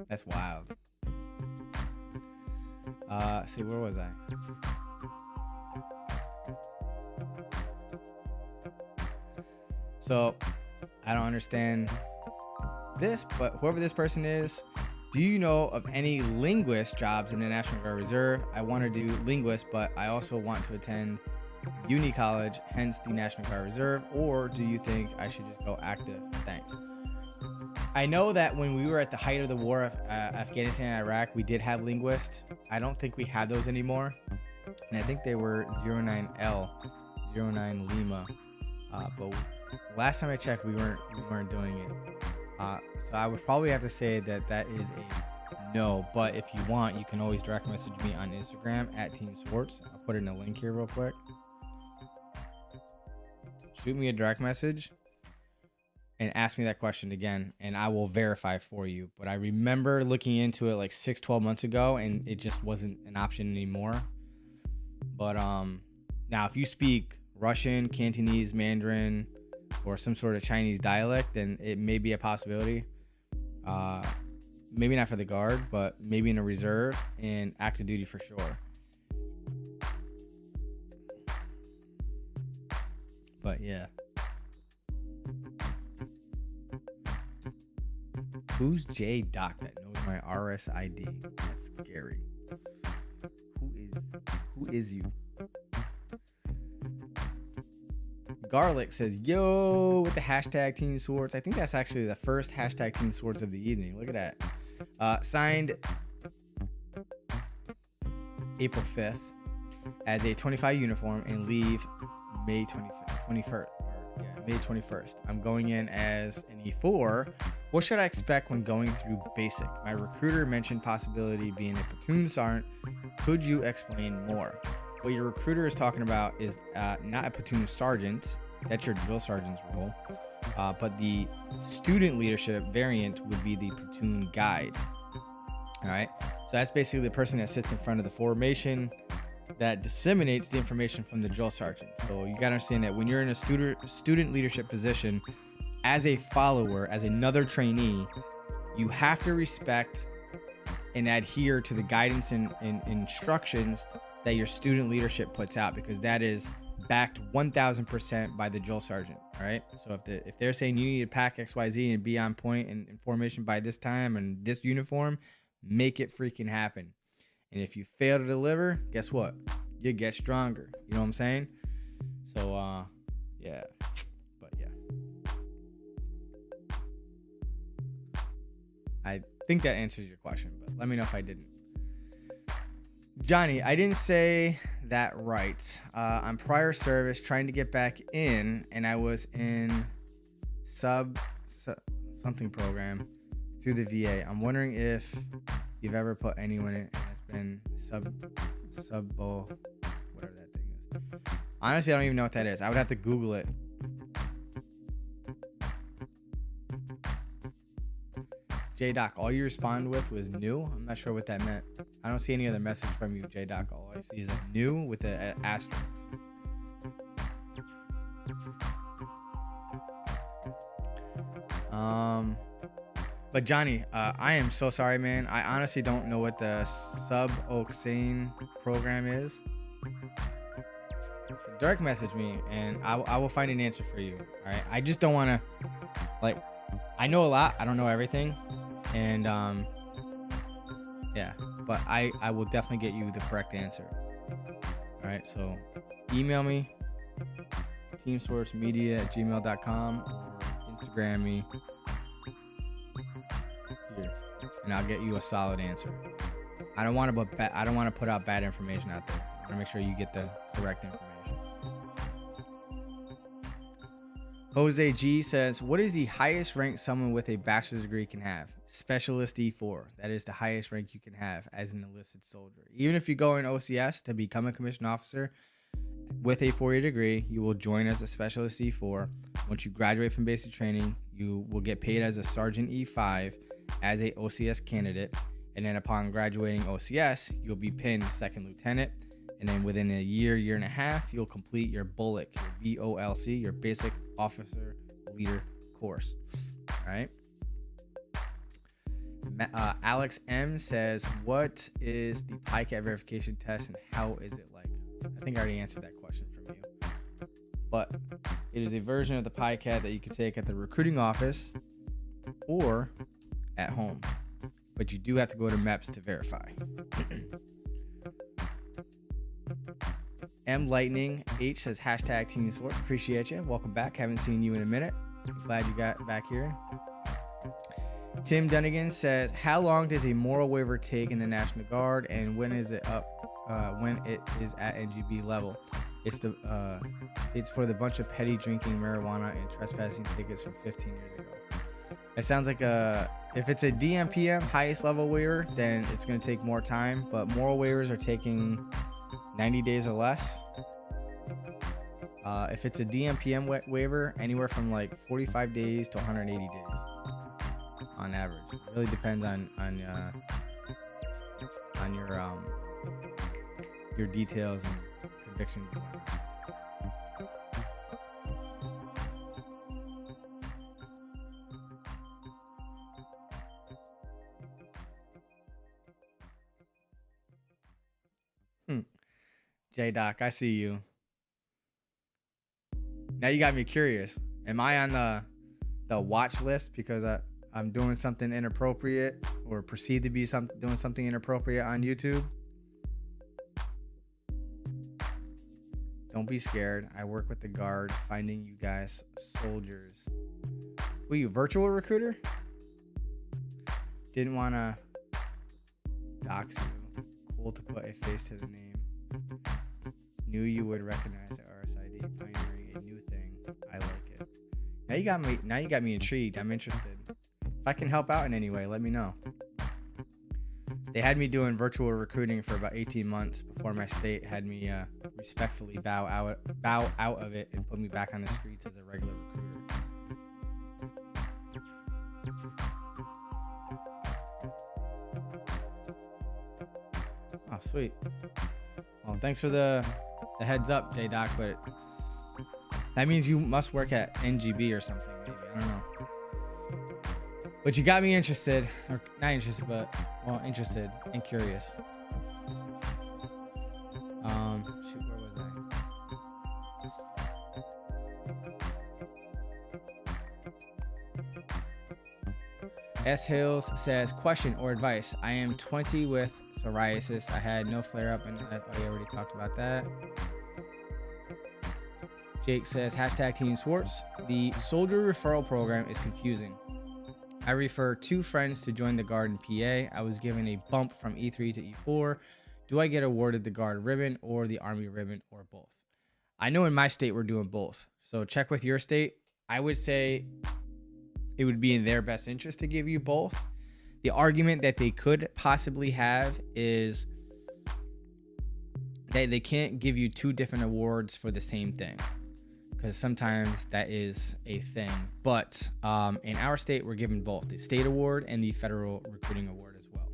That's wild. See, where was I? So I don't understand this, but whoever this person is, do you know of any linguist jobs in the National Guard Reserve? I want to do linguist, but I also want to attend uni college, hence the National Guard Reserve. Or do you think I should just go active? Thanks. I know that when we were at the height of the war of Afghanistan and Iraq, we did have linguists. I don't think we have those anymore. And I think they were 09L, 09 Lima. But last time I checked, we weren't doing it. So I would probably have to say that is a no. But if you want, you can always direct message me on Instagram at Team SWARTZ. I'll put in a link here real quick. Shoot me a direct message and ask me that question again, and I will verify for you. But I remember looking into it like 6-12 months ago, and it just wasn't an option anymore. But now if you speak Russian, Cantonese, Mandarin, or some sort of Chinese dialect, then it may be a possibility. Maybe not for the Guard, but maybe in a reserve and active duty for sure. But yeah. Who's JDoc that knows my RSID? That's scary. Who is you? Garlic says, yo, with the hashtag Team SWARTZ. I think that's actually the first hashtag Team SWARTZ of the evening. Look at that. Signed April 5th as a 25 uniform and leave May 21st. May 21st. I'm going in as an E4. What should I expect when going through basic? My recruiter mentioned possibility being a platoon sergeant. Could you explain more? What your recruiter is talking about is not a platoon sergeant. That's your drill sergeant's role. But the student leadership variant would be the platoon guide. All right. So that's basically the person that sits in front of the formation that disseminates the information from the drill sergeant. So you got to understand that when you're in a student leadership position, as a follower, as another trainee, you have to respect and adhere to the guidance and instructions that your student leadership puts out, because that is backed 1000% by the drill sergeant. All right. So if they're saying you need to pack XYZ and be on point and in formation by this time and this uniform, make it freaking happen. And if you fail to deliver, guess what? You get stronger. You know what I'm saying? So, yeah. But yeah. I think that answers your question, but let me know if I didn't. Johnny, I didn't say that right. On prior service, trying to get back in, and I was in something program through the VA. I'm wondering if you've ever put anyone in that's been whatever that thing is. Honestly, I don't even know what that is. I would have to Google it. J-Doc, all you responded with was new. I'm not sure what that meant. I don't see any other message from you, J-Doc. All I see is a new with the asterisk. But Johnny, I am so sorry, man. I honestly don't know what the suboxane program is. Direct message me, and I will find an answer for you. All right. I just don't want to, like, I know a lot. I don't know everything, and yeah. But I will definitely get you the correct answer. All right. So email me, teamsourcemedia@gmail.com, or Instagram me. Here, and I'll get you a solid answer. I don't want to put out bad information out there. I want to make sure you get the correct information. Jose G says, what is the highest rank someone with a bachelor's degree can have? Specialist E4. That is the highest rank you can have as an enlisted soldier. Even if you go in OCS to become a commissioned officer with a 4-year degree, you will join as a specialist E4. Once you graduate from basic training, you will get paid as a sergeant E5 as a OCS candidate. And then upon graduating OCS, you'll be pinned second lieutenant. And then within a year and a half, you'll complete your BOLC, your BOLC, your basic officer leader course. All right. Alex M says, what is the Piecat verification test and how is it like? I think I already answered that question from you. But it is a version of the Piecat that you can take at the recruiting office or at home. But you do have to go to MEPS to verify. M Lightning H says hashtag Team Sword. Appreciate you. Welcome back. Haven't seen you in a minute. Glad you got back here. Tim Dunnigan says, how long does a moral waiver take in the National Guard, and when is it up? When it is at NGB level? It's for the bunch of petty drinking, marijuana, and trespassing tickets from 15 years ago. It sounds like if it's a DMPM highest level waiver, then it's going to take more time. But moral waivers are taking 90 days or less. If it's a DMPM waiver, anywhere from like 45 days to 180 days on average. It really depends on your details and convictions and whatnot. J-Doc, I see you. Now you got me curious. Am I on the watch list because I'm doing something inappropriate or perceived to be doing something inappropriate on YouTube? Don't be scared. I work with the Guard, finding you guys soldiers. Were you virtual recruiter? Didn't want to dox you. Cool to put a face to the name. Knew you would recognize the RSID, pioneering a new thing. I like it. Now you got me intrigued. I'm interested. If I can help out in any way, let me know. They had me doing virtual recruiting for about 18 months before my state had me respectfully bow out of it and put me back on the streets as a regular recruiter. Oh, sweet. Well, thanks for the heads up, J-Doc, but that means you must work at NGB or something, maybe. I don't know. But you got me interested, or not interested, but well, interested and curious. Shoot, where was I? S Hills says, question or advice. I am 20 with psoriasis. I had no flare up, and I already talked about that. Jake says, hashtag Team SWARTZ. The soldier referral program is confusing. I refer 2 friends to join the Guard in PA. I was given a bump from E3 to E4. Do I get awarded the Guard ribbon or the Army ribbon or both? I know in my state we're doing both. So check with your state. I would say it would be in their best interest to give you both. The argument that they could possibly have is that they can't give you 2 different awards for the same thing, because sometimes that is a thing. But in our state, we're given both the state award and the federal recruiting award as well.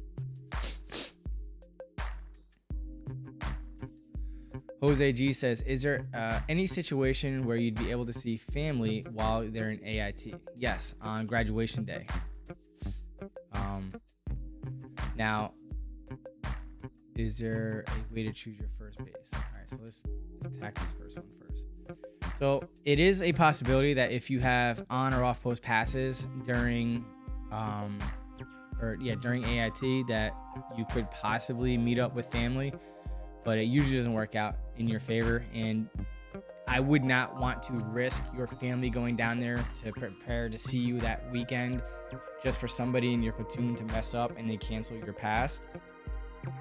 Jose G says, is there any situation where you'd be able to see family while they're in AIT? Yes, on graduation day. Now, is there a way to choose your first base? All right, so let's attack this first one first. So it is a possibility that if you have on or off post passes during during AIT, that you could possibly meet up with family, but it usually doesn't work out in your favor. And I would not want to risk your family going down there to prepare to see you that weekend just for somebody in your platoon to mess up and they cancel your pass,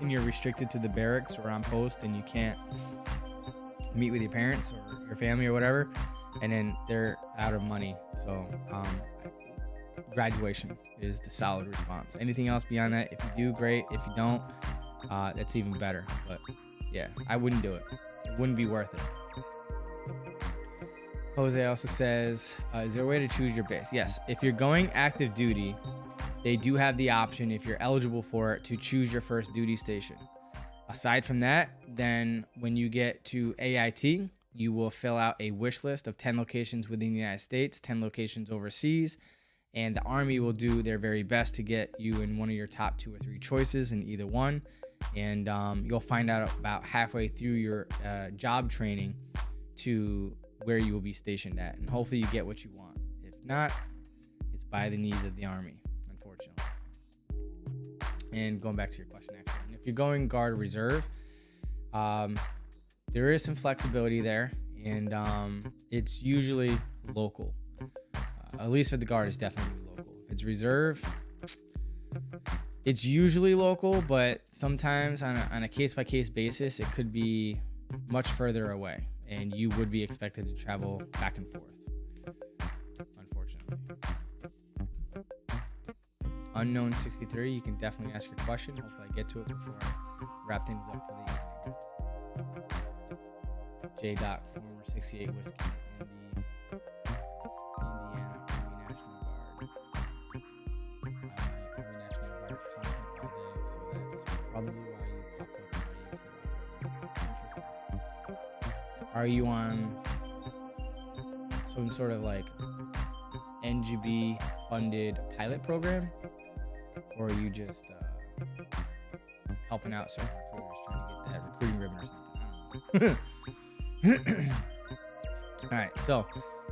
and you're restricted to the barracks or on post and you can't meet with your parents or your family or whatever, and then they're out of money. So graduation is the solid response. Anything else beyond that, if you do, great. If you don't, that's even better. But yeah, I wouldn't do it. It wouldn't be worth it. Jose also says, is there a way to choose your base? Yes, if you're going active duty, they do have the option, if you're eligible for it, to choose your first duty station. Aside from that, then when you get to AIT, you will fill out a wish list of 10 locations within the United States, 10 locations overseas, and the Army will do their very best to get you in one of your top 2 or 3 choices in either one. And you'll find out about halfway through your job training to where you will be stationed at, and hopefully you get what you want. If not, it's by the needs of the Army, unfortunately. And going back to your question, actually, if you're going Guard Reserve, there is some flexibility there, and it's usually local. At least for the Guard, it's definitely local. If it's Reserve, it's usually local, but sometimes on a case-by-case basis, it could be much further away, and you would be expected to travel back and forth, unfortunately. Unknown 63, you can definitely ask your question. Hopefully I get to it before I wrap things up for the evening. J-Doc, former 68 whiskey in the Indiana Army National Guard. Army National Guard content all day, so that's probably why you popped up on my YouTube. Interesting. Are you on some sort of like NGB funded pilot program, or are you just helping out certain recruiters trying to get that recruiting ribbon or something? I don't know. All right, so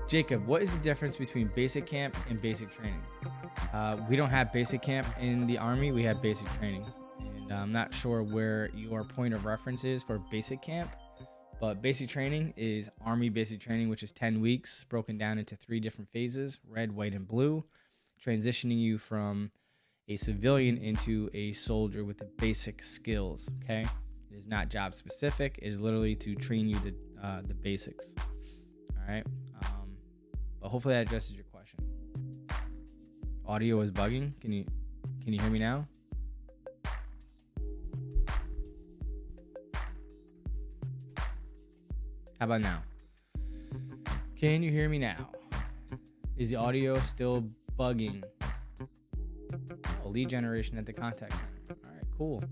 Jacob, what is the difference between basic camp and basic training? We don't have basic camp in the Army. We have basic training, and I'm not sure where your point of reference is for basic camp. But basic training is Army basic training, which is 10 weeks broken down into 3 different phases: red, white, and blue, transitioning you from a civilian into a soldier with the basic skills. Okay, it is not job specific. It is literally to train you the basics. All right, but hopefully that addresses your question. Audio is bugging. Can you hear me now? How about now? Can you hear me now? Is the audio still bugging? Oh, lead generation at the contact center. All right, cool.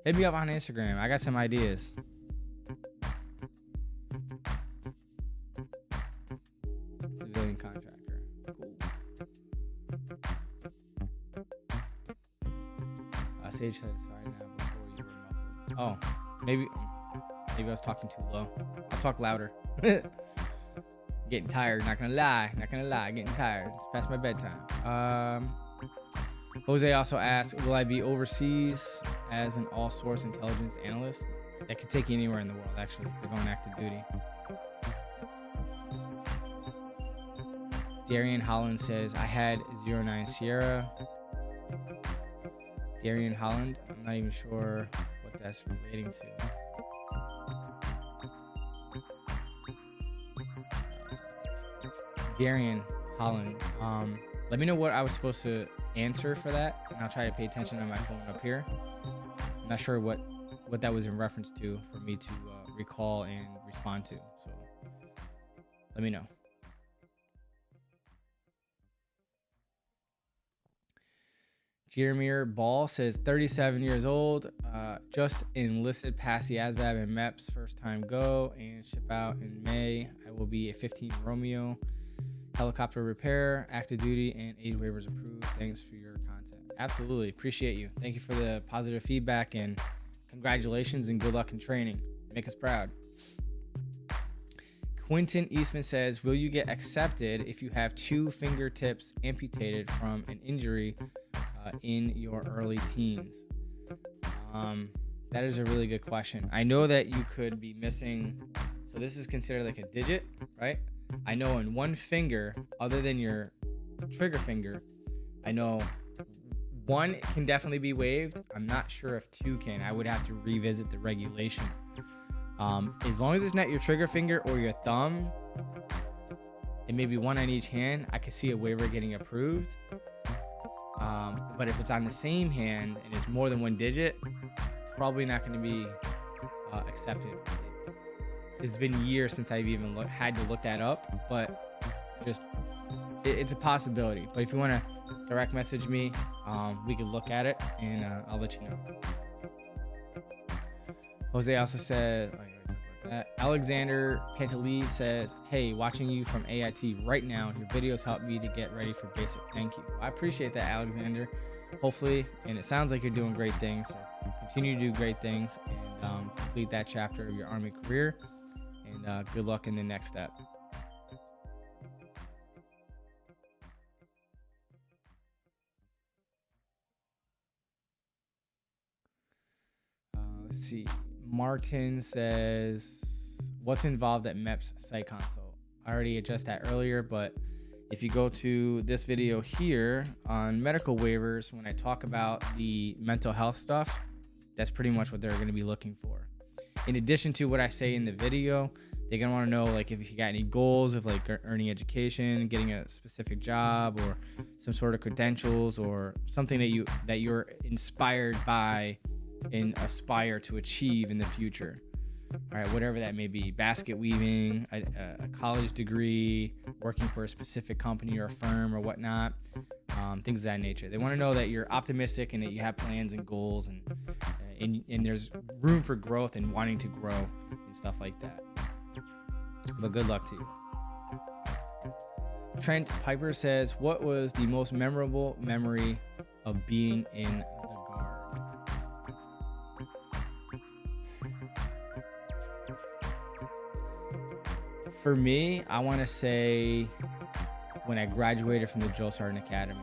Hit me up on Instagram. I got some ideas. Civilian contractor. Cool. Sage says sorry now before you were muffled. Oh, maybe I was talking too low. I'll talk louder. Getting tired, not gonna lie. Getting tired. It's past my bedtime. Jose also asked, will I be overseas as an all-source intelligence analyst? That could take you anywhere in the world, actually, if you're going active duty. Darian Holland says, I had 09 Sierra. Darian Holland, I'm not even sure what that's relating to. Darian Holland, let me know what I was supposed to answer for that, and I'll try to pay attention on my phone up here. I'm not sure what that was in reference to for me to recall and respond to, so let me know. Jeremiah Ball says 37 years old, just enlisted past the ASVAB and MEPS, first time go, and ship out in May. I will be a 15 Romeo, helicopter repair, active duty, and age waivers approved. Thanks for your content. Absolutely, appreciate you. Thank you for the positive feedback, and congratulations and good luck in training. Make us proud. Quentin Eastman says, will you get accepted if you have 2 fingertips amputated from an injury in your early teens? That is a really good question. I know that you could be missing, so this is considered like a digit, right? I know in one finger, other than your trigger finger, I know 1 can definitely be waived. I'm not sure if 2 can. I would have to revisit the regulation. As long as it's not your trigger finger or your thumb, and maybe 1 on each hand, I could see a waiver getting approved. But if it's on the same hand and it's more than 1 digit, probably not going to be accepted. It's been years since I've even had to look that up, but just it's a possibility. But if you want to direct message me, we can look at it, and I'll let you know. Jose also said, Alexander Pantaleev says, hey, watching you from AIT right now. Your videos help me to get ready for basic. Thank you. I appreciate that, Alexander. Hopefully, and it sounds like you're doing great things. So continue to do great things and complete that chapter of your Army career. And good luck in the next step. Let's see. Martin says, what's involved at MEPS site console? I already addressed that earlier, but if you go to this video here on medical waivers, when I talk about the mental health stuff, that's pretty much what they're going to be looking for. In addition to what I say in the video, they're going to want to know like if you got any goals of like earning education, getting a specific job, or some sort of credentials, or something that you're inspired by and aspire to achieve in the future. All right, whatever that may be, basket weaving, a college degree, working for a specific company or a firm or whatnot, things of that nature. They want to know that you're optimistic and that you have plans and goals, and there's room for growth and wanting to grow and stuff like that. But good luck to you. Trent Piper says, what was the most memorable memory of being in the Guard? For me, I want to say when I graduated from the Drill Sergeant Academy.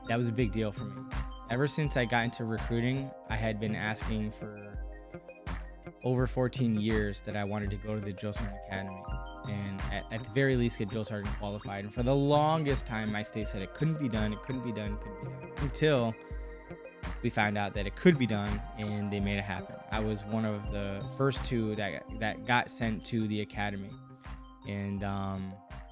That was a big deal for me. Ever since I got into recruiting, I had been asking for over 14 years that I wanted to go to the Drill Sergeant Academy and at the very least get Drill Sergeant qualified. And for the longest time, my state said it couldn't be done, until we found out that it could be done, and they made it happen. I was one of the first 2 that got sent to the academy. And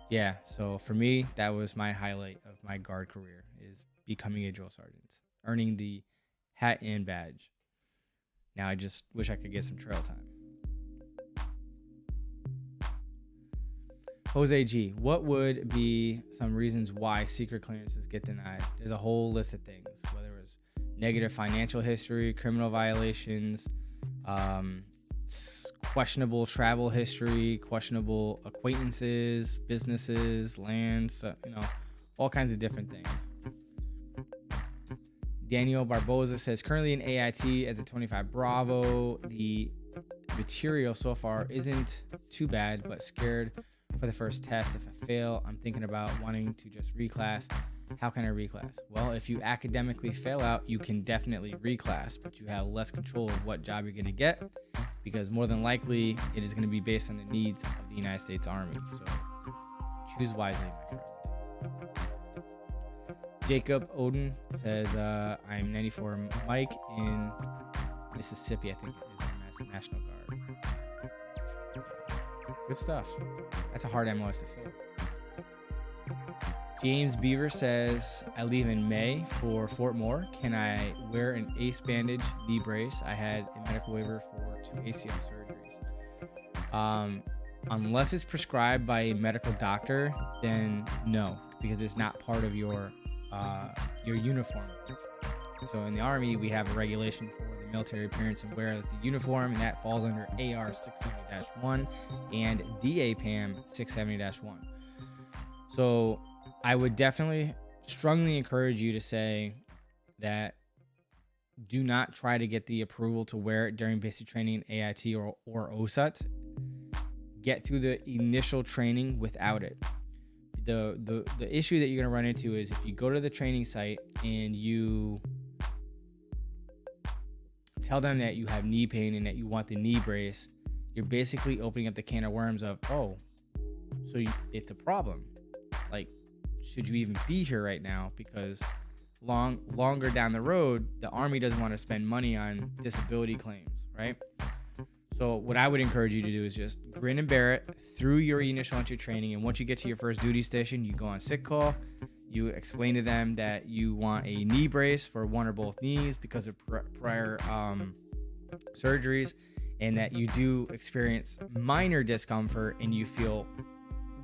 yeah, so for me, that was my highlight of my Guard career, is becoming a drill sergeant, earning the hat and badge. Now I just wish I could get some trail time. Jose G, what would be some reasons why secret clearances get denied? There's a whole list of things, whether it was negative financial history, criminal violations, questionable travel history, questionable acquaintances, businesses, lands, all kinds of different things. Daniel Barboza says, currently in AIT as a 25 Bravo. The material so far isn't too bad, but scared for the first test. If I fail, I'm thinking about wanting to just reclass. How can I reclass? Well, if you academically fail out, you can definitely reclass, but you have less control of what job you're going to get, because more than likely it is going to be based on the needs of the United States Army. So choose wisely, my friend. Jacob Oden says, I'm 94 Mike in Mississippi. I think it is in National Guard. Good stuff. That's a hard MOS to fill. James Beaver says, I leave in May for Fort Moore. Can I wear an ACE bandage, knee brace? I had a medical waiver for 2 ACL surgeries. Unless it's prescribed by a medical doctor, then no, because it's not part of your uniform. So in the Army, we have a regulation for the military appearance and wear of the uniform, and that falls under AR 670-1 and DAPAM 670-1. So I would definitely strongly encourage you to say that do not try to get the approval to wear it during basic training in AIT or OSUT. Get through the initial training without it. The issue that you're going to run into is if you go to the training site and you tell them that you have knee pain and that you want the knee brace, you're basically opening up the can of worms of, oh, so it's a problem. Like, should you even be here right now? Because longer down the road, the Army doesn't want to spend money on disability claims, right? So what I would encourage you to do is just grin and bear it through your initial entry training. And once you get to your first duty station, you go on sick call. You explain to them that you want a knee brace for one or both knees because of prior surgeries, and that you do experience minor discomfort and you feel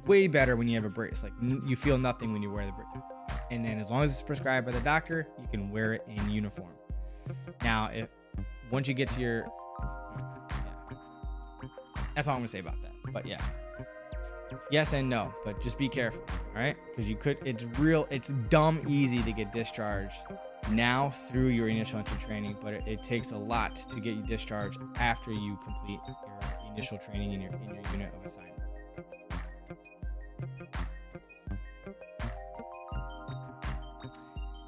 way better when you have a brace. Like, you feel nothing when you wear the brace. And then as long as it's prescribed by the doctor, you can wear it in uniform. Now, once you get to your... That's all I'm gonna say about that. But yeah, yes and no, but just be careful, all right? Because it's dumb easy to get discharged now through your initial entry training, but it takes a lot to get you discharged after you complete your initial training in your unit of assignment.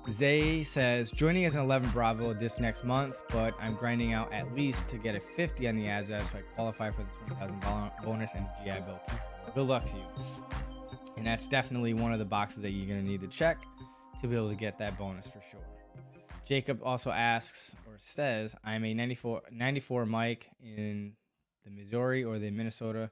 Zay says, joining as an 11 Bravo this next month, but I'm grinding out at least to get a 50 on the ASVAB so I qualify for the $20,000 bonus and GI Bill. Good luck to you. And that's definitely one of the boxes that you're going to need to check to be able to get that bonus for sure. Jacob also asks or says, I'm a 94 Mike in the Missouri or the Minnesota,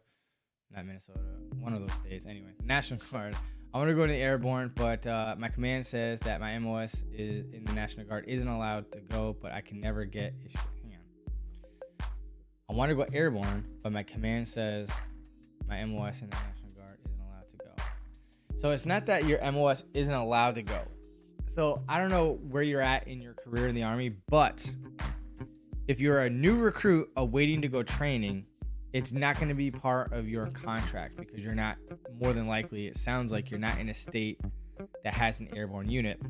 not Minnesota, one of those states. Anyway, National Guard. I want to go to the Airborne, but my command says that my MOS is in the National Guard isn't allowed to go, but I can never get a hang on. I want to go Airborne, but my command says my MOS in the National Guard isn't allowed to go. So it's not that your MOS isn't allowed to go. So I don't know where you're at in your career in the Army, but if you're a new recruit awaiting to go training, it's not going to be part of your contract because you're not, more than likely, it sounds like you're not in a state that has an airborne unit.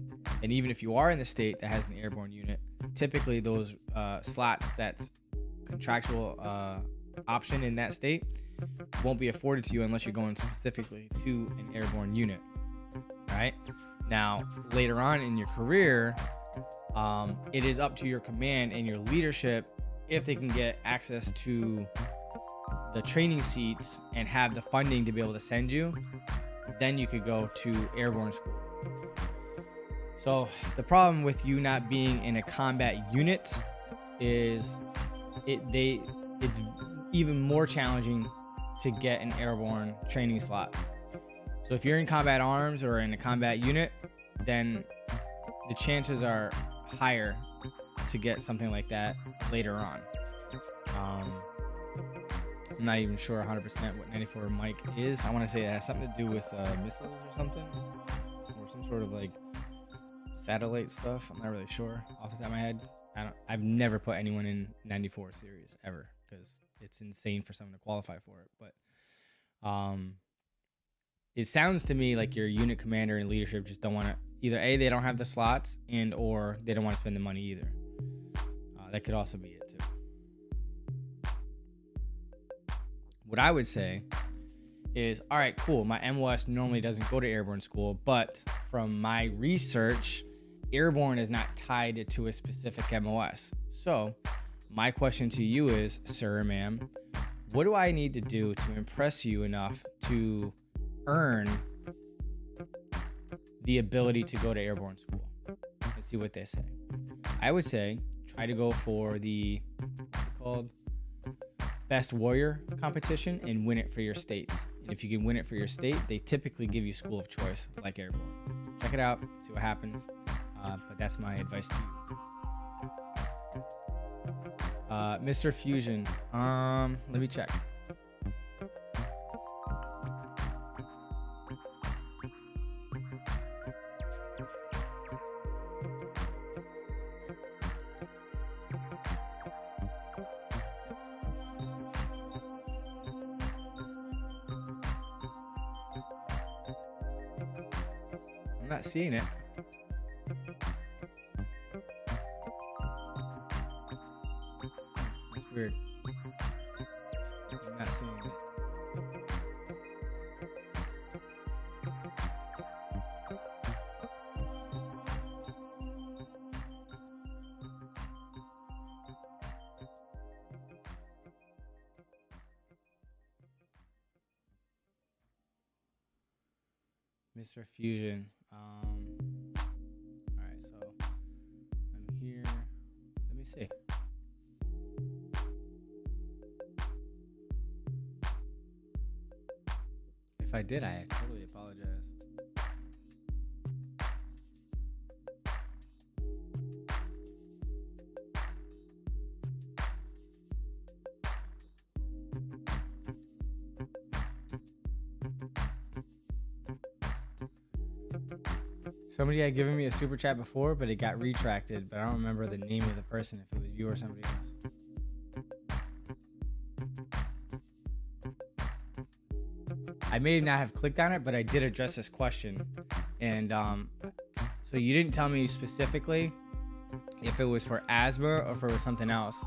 And even if you are in the state that has an airborne unit, typically those slots that's contractual option in that state won't be afforded to you unless you're going specifically to an airborne unit, right? Now, later on in your career, it is up to your command and your leadership if they can get access to the training seats and have the funding to be able to send you, then you could go to airborne school. So the problem with you not being in a combat unit is it's even more challenging to get an airborne training slot. So if you're in combat arms or in a combat unit, then the chances are higher to get something like that later on. I'm not even sure 100% what 94 Mike is. I want to say it has something to do with missiles or something, or some sort of like satellite stuff. I'm not really sure off the top of my head. I've never put anyone in 94 series ever because it's insane for someone to qualify for it. But it sounds to me like your unit commander and leadership just don't want to either they don't have the slots and or they don't want to spend the money either. That could also be it too. What I would say is, all right, cool. My MOS normally doesn't go to Airborne school, but from my research, Airborne is not tied to a specific MOS. So my question to you is, sir or ma'am, what do I need to do to impress you enough to earn the ability to go to Airborne school? Let's see what they say. I would say try to go for the, what's it called? Best Warrior competition and win it for your states. And if you can win it for your state, they typically give you school of choice like Airborne. Check it out, see what happens. But that's my advice to you. Mr. Fusion, let me check. I'm not seeing it. That's weird. I'm not seeing it. Mr. Fusion. All right, so I'm here. Let me see. If I did, I totally apologize. Somebody had given me a super chat before, but it got retracted. But I don't remember the name of the person, if it was you or somebody else. I may not have clicked on it, but I did address this question. And so you didn't tell me specifically if it was for asthma or if it was something else.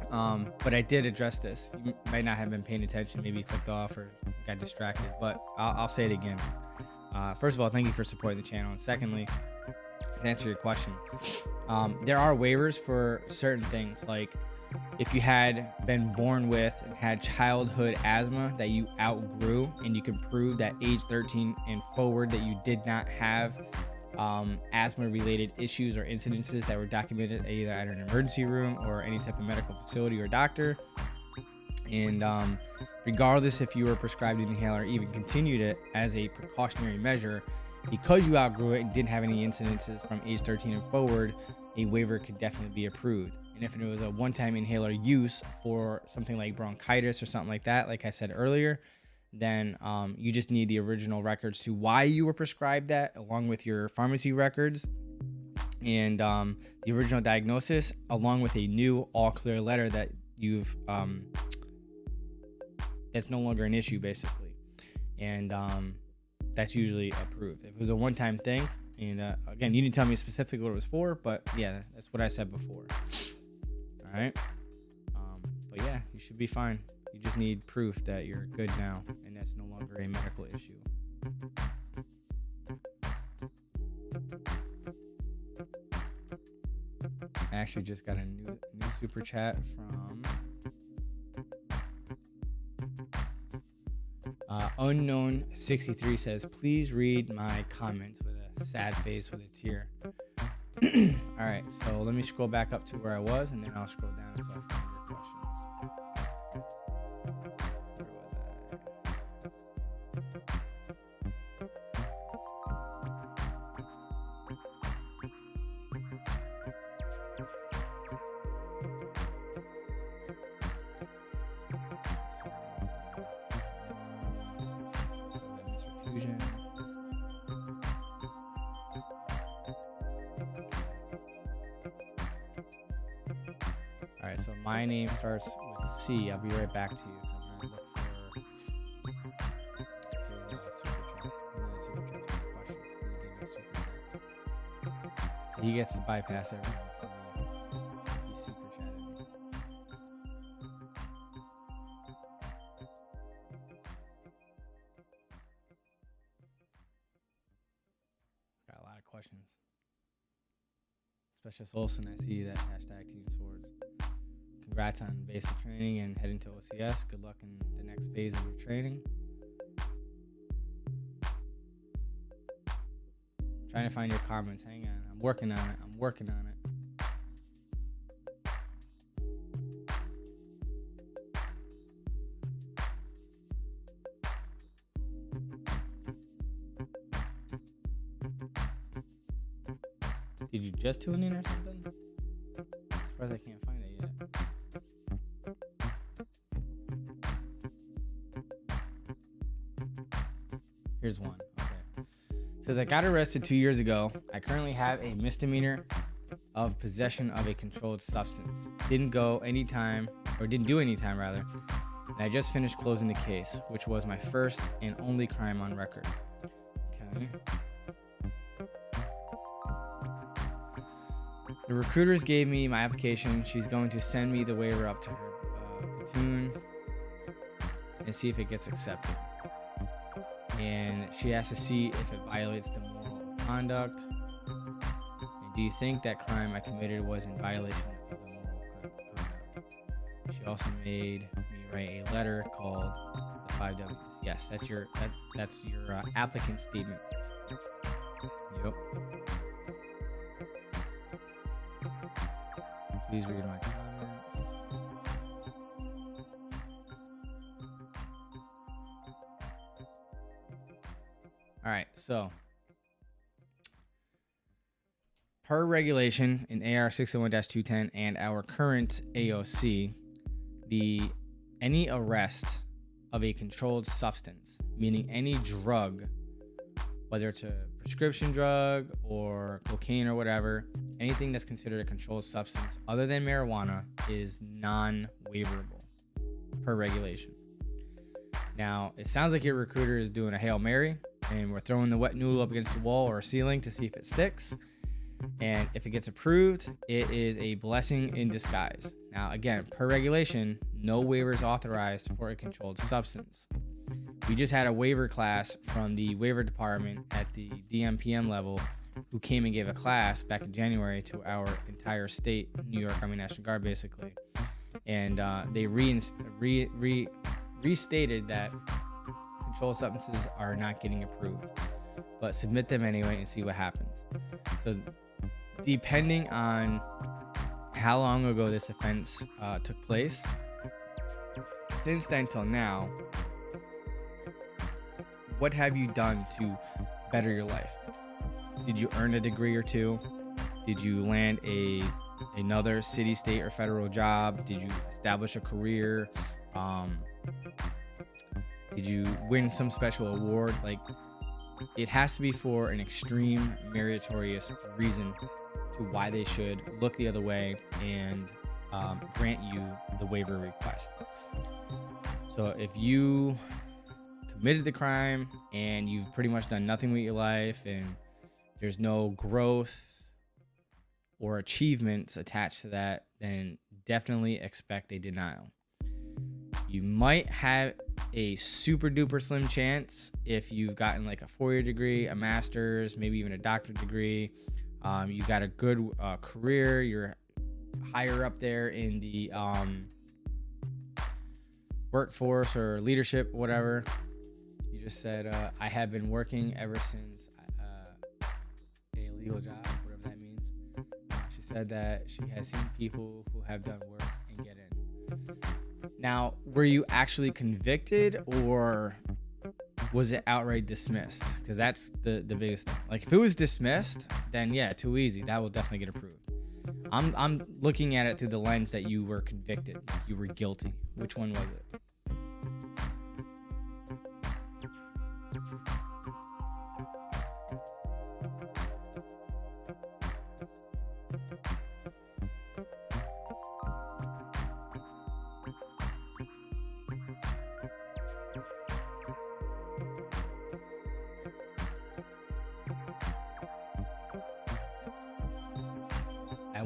But I did address this. You might not have been paying attention. Maybe you clicked off or got distracted. But I'll say it again. First of all, thank you for supporting the channel. And secondly, to answer your question, there are waivers for certain things. Like if you had been born with and had childhood asthma that you outgrew and you can prove that age 13 and forward that you did not have asthma related issues or incidences that were documented either at an emergency room or any type of medical facility or doctor. And regardless if you were prescribed an inhaler or even continued it as a precautionary measure, because you outgrew it and didn't have any incidences from age 13 and forward, a waiver could definitely be approved. And if it was a one-time inhaler use for something like bronchitis or something like that, like I said earlier, then you just need the original records to why you were prescribed that, along with your pharmacy records and the original diagnosis, along with a new all-clear letter that you've that's no longer an issue, basically. And that's usually approved. If it was a one-time thing, and again, you didn't tell me specifically what it was for, but yeah, that's what I said before. All right. But yeah, you should be fine. You just need proof that you're good now, and that's no longer a medical issue. I actually just got a new super chat from Unknown 63 says, please read my comments with a sad face with a tear. All right, so let me scroll back up to where I was, and then I'll scroll down so I find your questions. right, so my name starts with C. I'll be right back to you. I'm gonna look for his super chat. Super chat questions. He gave me a super chat. So he gets to bypass everyone. He super chatted me. Got a lot of questions. Specialist Olson, I see that hashtag Team Swords. Congrats on basic training and heading to OCS. Good luck in the next phase of your training. Trying to find your comments. Hang on. I'm working on it. Did you just tune in or something? I'm surprised I can't find it yet. Here's one. Okay. It says, I got arrested 2 years ago. I currently have a misdemeanor of possession of a controlled substance. Didn't do any time rather. And I just finished closing the case, which was my first and only crime on record. Okay. The recruiters gave me my application. She's going to send me the waiver up to her platoon and see if it gets accepted. And she has to see if it violates the moral of conduct. And do you think that crime I committed was in violation of the moral conduct? She also made me write a letter called the 5 W's. Yes, that's your applicant statement. Yep. Please read my comments. All right, so per regulation in AR 601-210 and our current AOC, any arrest of a controlled substance, meaning any drug, whether it's a prescription drug or cocaine or whatever, anything that's considered a controlled substance other than marijuana is non-waiverable per regulation. Now, it sounds like your recruiter is doing a Hail Mary and we're throwing the wet noodle up against the wall or ceiling to see if it sticks. And if it gets approved, it is a blessing in disguise. Now, again, per regulation, no waivers authorized for a controlled substance. We just had a waiver class from the waiver department at the DMPM level who came and gave a class back in January to our entire state, New York Army National Guard, basically. And they restated that controlled substances are not getting approved, but submit them anyway and see what happens. So depending on how long ago this offense took place, since then till now, what have you done to better your life? Did you earn a degree or two? Did you land another city, state, or federal job? Did you establish a career? Did you win some special award? Like, it has to be for an extreme meritorious reason to why they should look the other way and grant you the waiver request. So if you committed the crime and you've pretty much done nothing with your life and there's no growth or achievements attached to that, then definitely expect a denial. You might have a super duper slim chance if you've gotten like a 4-year degree, a master's, maybe even a doctorate degree. You got a good career. You're higher up there in the workforce or leadership, whatever. You just said, I have been working ever since a legal job, whatever that means. She said that she has seen people who have done work and get in. Now, were you actually convicted or was it outright dismissed? Because that's the biggest thing. Like, if it was dismissed, then yeah, too easy. That will definitely get approved. I'm looking at it through the lens that you were convicted. You were guilty. Which one was it?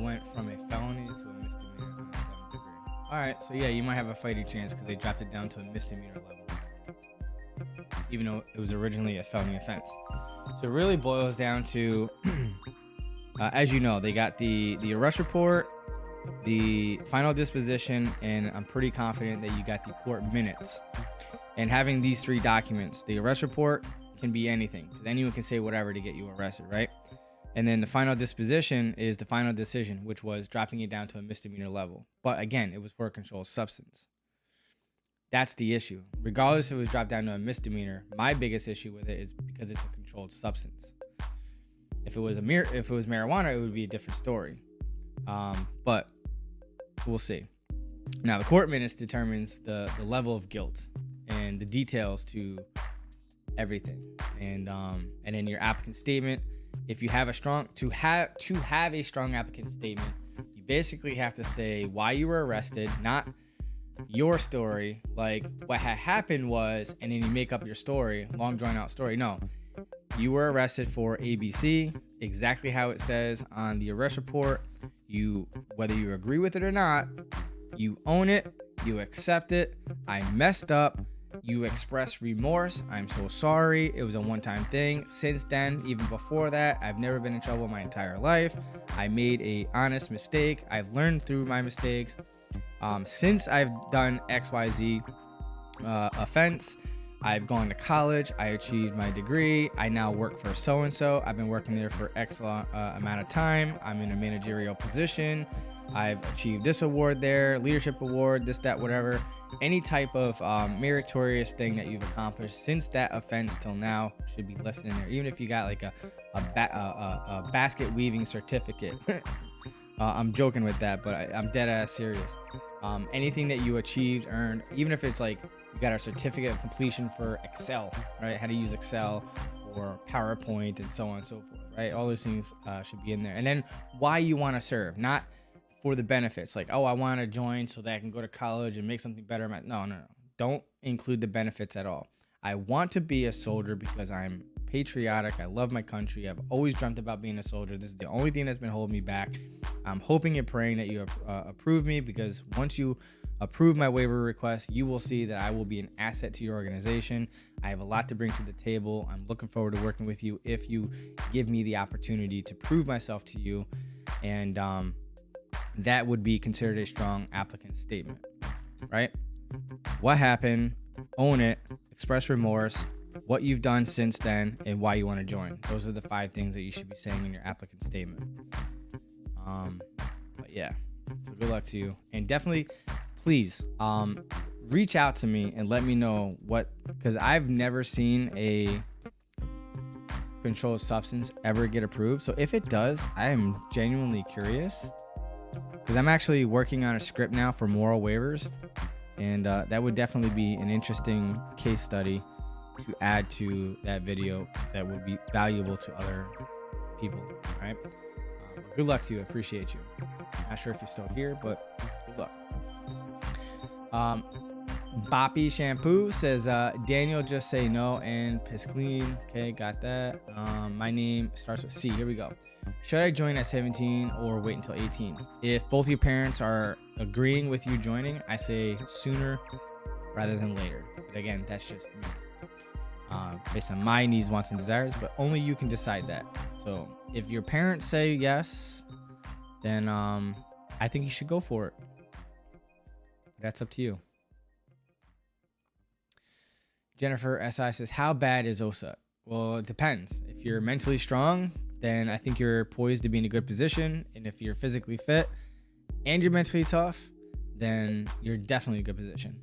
went from a felony to a misdemeanor in the 7th degree. All right, so yeah, you might have a fighting chance because they dropped it down to a misdemeanor level, even though it was originally a felony offense. So it really boils down to, as you know, they got the arrest report, the final disposition, and I'm pretty confident that you got the court minutes. And having these 3 documents, the arrest report can be anything, because anyone can say whatever to get you arrested, right? And then the final disposition is the final decision, which was dropping it down to a misdemeanor level. But again, it was for a controlled substance. That's the issue. Regardless if it was dropped down to a misdemeanor, my biggest issue with it is because it's a controlled substance. If it was marijuana, it would be a different story. But we'll see. Now, the court minutes determines the level of guilt and the details to everything. And then your applicant statement. If you have a strong a strong applicant statement, you basically have to say why you were arrested, not your story, like what had happened was, and then you make up your story, long drawn out story. No, you were arrested for ABC, exactly how it says on the arrest report. Whether you agree with it or not, you own it, you accept it. I messed up. You express remorse. I'm so sorry. It was a one-time thing. Since then, even before that, I've never been in trouble my entire life. I made a honest mistake. I've learned through my mistakes. Since I've done XYZ offense, I've gone to college. I achieved my degree. I now work for so-and-so. I've been working there for X amount of time. I'm in a managerial position. I've achieved this award there, leadership award, this, that, whatever. Any type of meritorious thing that you've accomplished since that offense till now should be listed in there. Even if you got like a basket weaving certificate. I'm joking with that, but I'm dead ass serious. Anything that you achieved, earned, even if it's like you got a certificate of completion for Excel, right? How to use Excel or PowerPoint and so on and so forth, right? All those things should be in there. And then why you want to serve, not for the benefits, like, oh, I want to join so that I can go to college and make something better. No. Don't include the benefits at all. I want to be a soldier because I'm patriotic. I love my country. I've always dreamt about being a soldier. This is the only thing that's been holding me back. I'm hoping and praying that you approve me, because once you approve my waiver request, you will see that I will be an asset to your organization. I have a lot to bring to the table. I'm looking forward to working with you if you give me the opportunity to prove myself to you. And that would be considered a strong applicant statement, right? What happened, own it, express remorse, what you've done since then, and why you want to join. Those are the 5 things that you should be saying in your applicant statement. But yeah, so good luck to you. And definitely, please, reach out to me and let me know because I've never seen a controlled substance ever get approved. So if it does, I am genuinely curious, because I'm actually working on a script now for moral waivers, and that would definitely be an interesting case study to add to that video that would be valuable to other people. All right. Good luck to you. I appreciate you. Not sure if you're still here, but good luck. Boppy Shampoo says, Daniel, just say no and piss clean. Okay, got that. My name starts with C. Here we go. Should I join at 17 or wait until 18? If both your parents are agreeing with you joining, I say sooner rather than later. But again, that's just me. Based on my needs, wants, and desires, but only you can decide that. So if your parents say yes, then I think you should go for it. That's up to you. Jennifer SI says, how bad is OSA? Well, it depends. If you're mentally strong, then I think you're poised to be in a good position. And if you're physically fit and you're mentally tough, then you're definitely in a good position.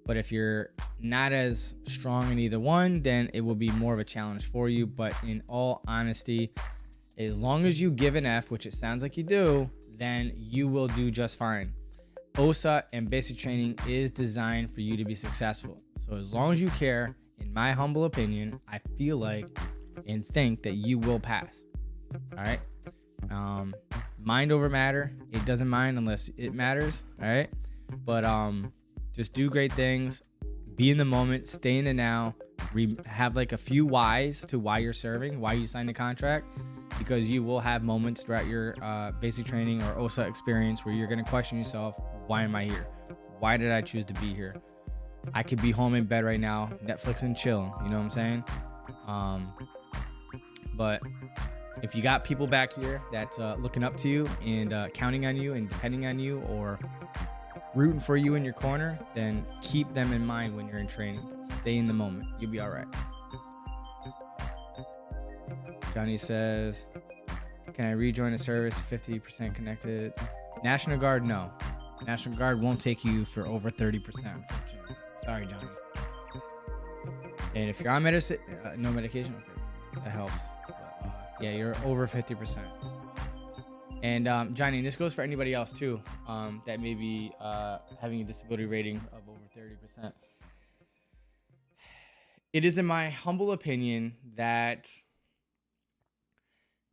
But if you're not as strong in either one, then it will be more of a challenge for you. But in all honesty, as long as you give an F, which it sounds like you do, then you will do just fine. OSA and basic training is designed for you to be successful. So as long as you care, in my humble opinion, I feel like and think that you will pass. All right. Mind over matter. It doesn't mind unless it matters. All right. But just do great things. Be in the moment. Stay in the now. Have like a few whys to why you're serving, why you signed the contract. because you will have moments throughout your basic training or OSA experience where you're going to question yourself, why am I here? Why did I choose to be here? I could be home in bed right now, Netflix and chill. You know what I'm saying? But if you got people back here that's looking up to you and counting on you and depending on you or rooting for you in your corner, then keep them in mind when you're in training. Stay in the moment. You'll be all right. Johnny says, can I rejoin the service 50% connected? National Guard, no. National Guard won't take you for over 30%, unfortunately. Sorry, Johnny. And if you're on medicine, no medication, okay, that helps. But, yeah, you're over 50%. And Johnny, and this goes for anybody else too, that may be having a disability rating of over 30%. It is in my humble opinion that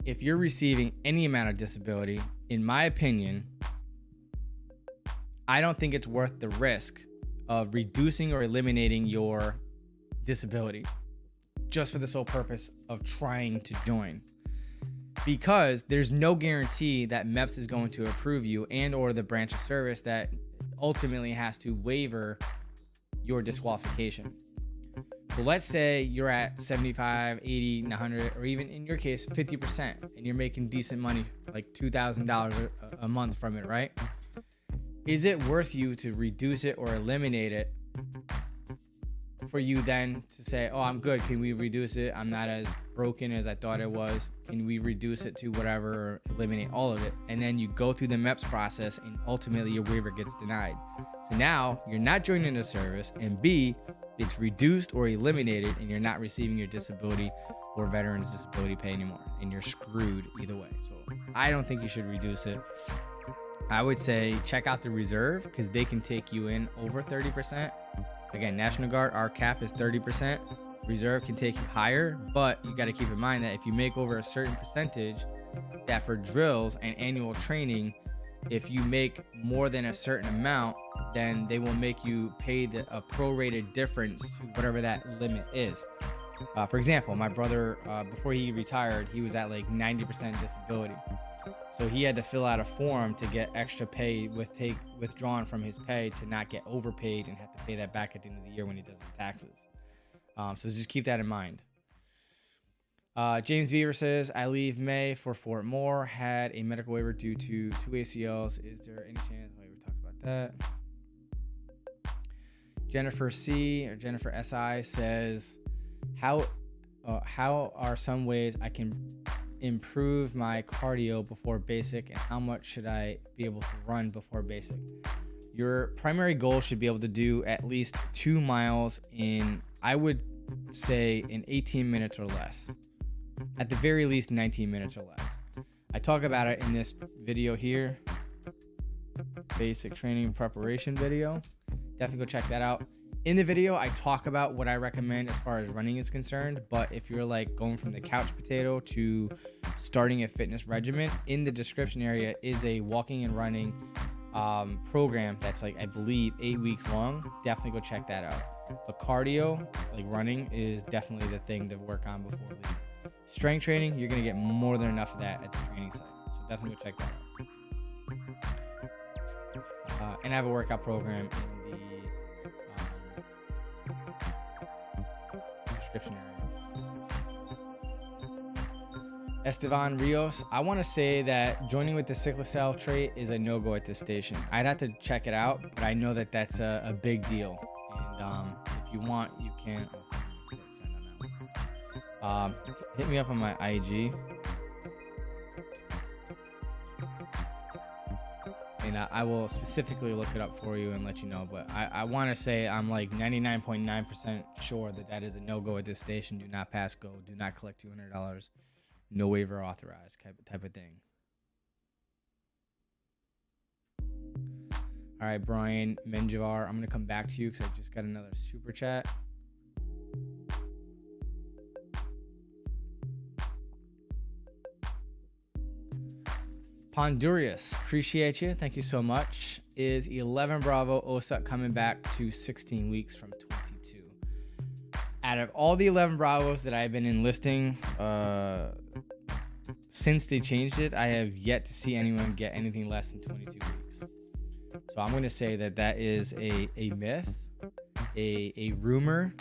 if you're receiving any amount of disability, in my opinion, I don't think it's worth the risk of reducing or eliminating your disability just for the sole purpose of trying to join. Because there's no guarantee that MEPS is going to approve you and or the branch of service that ultimately has to waiver your disqualification. So let's say you're at 75, 80, 100, or even in your case, 50%, and you're making decent money, like $2,000 a month from it, right? Is it worth you to reduce it or eliminate it for you then to say, oh, I'm good. Can we reduce it? I'm not as broken as I thought it was. Can we reduce it to whatever or eliminate all of it? And then you go through the MEPS process and ultimately your waiver gets denied. So now you're not joining the service, and B, it's reduced or eliminated and you're not receiving your disability or veterans disability pay anymore, and you're screwed either way. So I don't think you should reduce it. I would say check out the reserve because they can take you in over 30%. Again, National Guard, our cap is 30%. Reserve can take you higher, but you got to keep in mind that if you make over a certain percentage, that for drills and annual training, if you make more than a certain amount, then they will make you pay a prorated difference to whatever that limit is. For example, my brother, before he retired, he was at like 90% disability. So he had to fill out a form to get extra pay withdrawn from his pay to not get overpaid and have to pay that back at the end of the year when he does his taxes. So just keep that in mind. James Beaver says, I leave May for Fort Moore, had a medical waiver due to 2 ACLs. Is there any chance? We talked about that. Jennifer C or Jennifer SI says, how are some ways I can improve my cardio before basic, and how much should I be able to run before basic? Your primary goal should be able to do at least 2 miles in, I would say, in 18 minutes or less. At the very least 19 minutes or less. I talk about it in this video here, basic training preparation video. Definitely go check that out. In the video, I talk about what I recommend as far as running is concerned, but if you're like going from the couch potato to starting a fitness regimen, in the description area is a walking and running program that's like, I believe, 8 weeks long. Definitely go check that out. But cardio, like running, is definitely the thing to work on before leaving. Strength training, you're gonna get more than enough of that at the training site, so definitely go check that out. And I have a workout program in the description area. Estevan Rios, I want to say that joining with the sickle cell trait is a no-go at this station. I'd have to check it out, but I know that that's a big deal. And if you want, you can. Hit me up on my IG, and I will specifically look it up for you and let you know. But I want to say I'm like 99.9% sure that that is a no-go at this station. Do not pass go. Do not collect $200. No waiver authorized type of thing. All right, Brian Menjivar, I'm going to come back to you because I just got another super chat. Pondurius, appreciate you. Thank you so much. Is 11 Bravo OSUT coming back to 16 weeks from 22? Out of all the 11 Bravos that I've been enlisting since they changed it, I have yet to see anyone get anything less than 22 weeks. So I'm going to say that that is a myth, a rumor.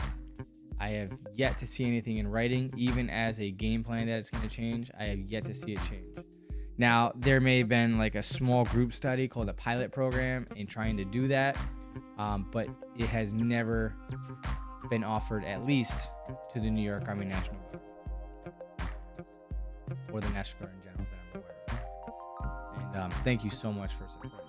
I have yet to see anything in writing, even as a game plan that it's going to change. I have yet to see it change. Now, there may have been like a small group study called a pilot program in trying to do that, but it has never been offered, at least to the New York Army National Guard or the National Guard in general that I'm aware of. And thank you so much for supporting me.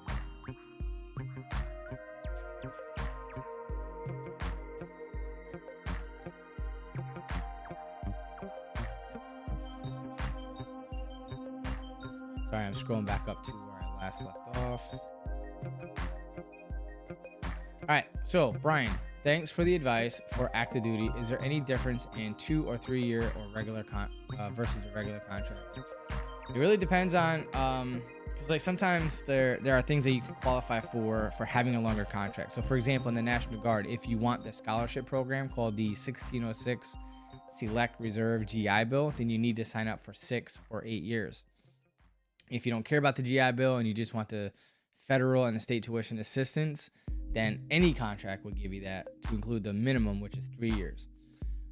Sorry, I'm scrolling back up to where I last left off. All right, so Brian, thanks for the advice for active duty. Is there any difference in 2 or 3 year or regular versus a regular contract? It really depends on, because like sometimes there are things that you can qualify for having a longer contract. So for example, in the National Guard, if you want the scholarship program called the 1606 Select Reserve GI Bill, then you need to sign up for 6 or 8 years. If you don't care about the GI Bill and you just want the federal and the state tuition assistance, then any contract will give you that, to include the minimum, which is 3 years.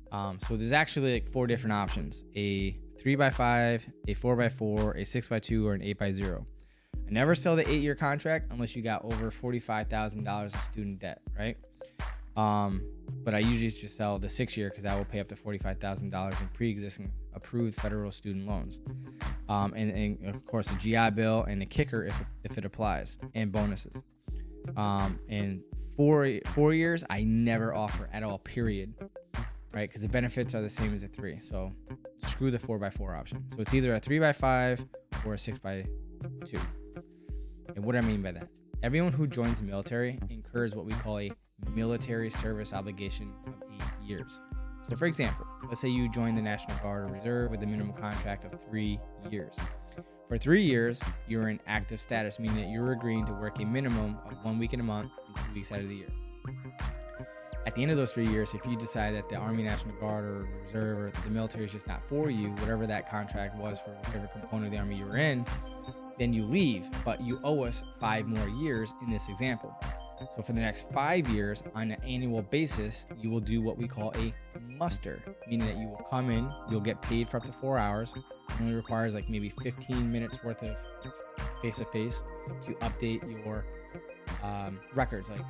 So there's actually like 4 different options: a 3x5, a 4x4, a 6x2, or an 8x0. I never sell the 8-year contract unless you got over $45,000 in student debt, right? But I usually just sell the 6-year because that will pay up to $45,000 in pre-existing approved federal student loans. And of course the GI Bill and the kicker if it applies, and bonuses. And 4 years I never offer at all, period, right? Because the benefits are the same as a 3. So screw the 4x4 option. So it's either a 3x5 or a 6x2. And what do I mean by that? Everyone who joins the military incurs what we call a military service obligation of 8 years. So for example, let's say you join the National Guard or Reserve with a minimum contract of 3 years. For 3 years, you're in active status, meaning that you're agreeing to work a minimum of 1 week in a month and 2 weeks out of the year. At the end of those 3 years, if you decide that the Army National Guard or Reserve or the military is just not for you, whatever that contract was for whatever component of the Army you were in, then you leave, but you owe us 5 more years in this example. So for the next 5 years, on an annual basis, you will do what we call a muster, meaning that you will come in, you'll get paid for up to 4 hours. It only requires like maybe 15 minutes worth of face-to-face to update your records. Like,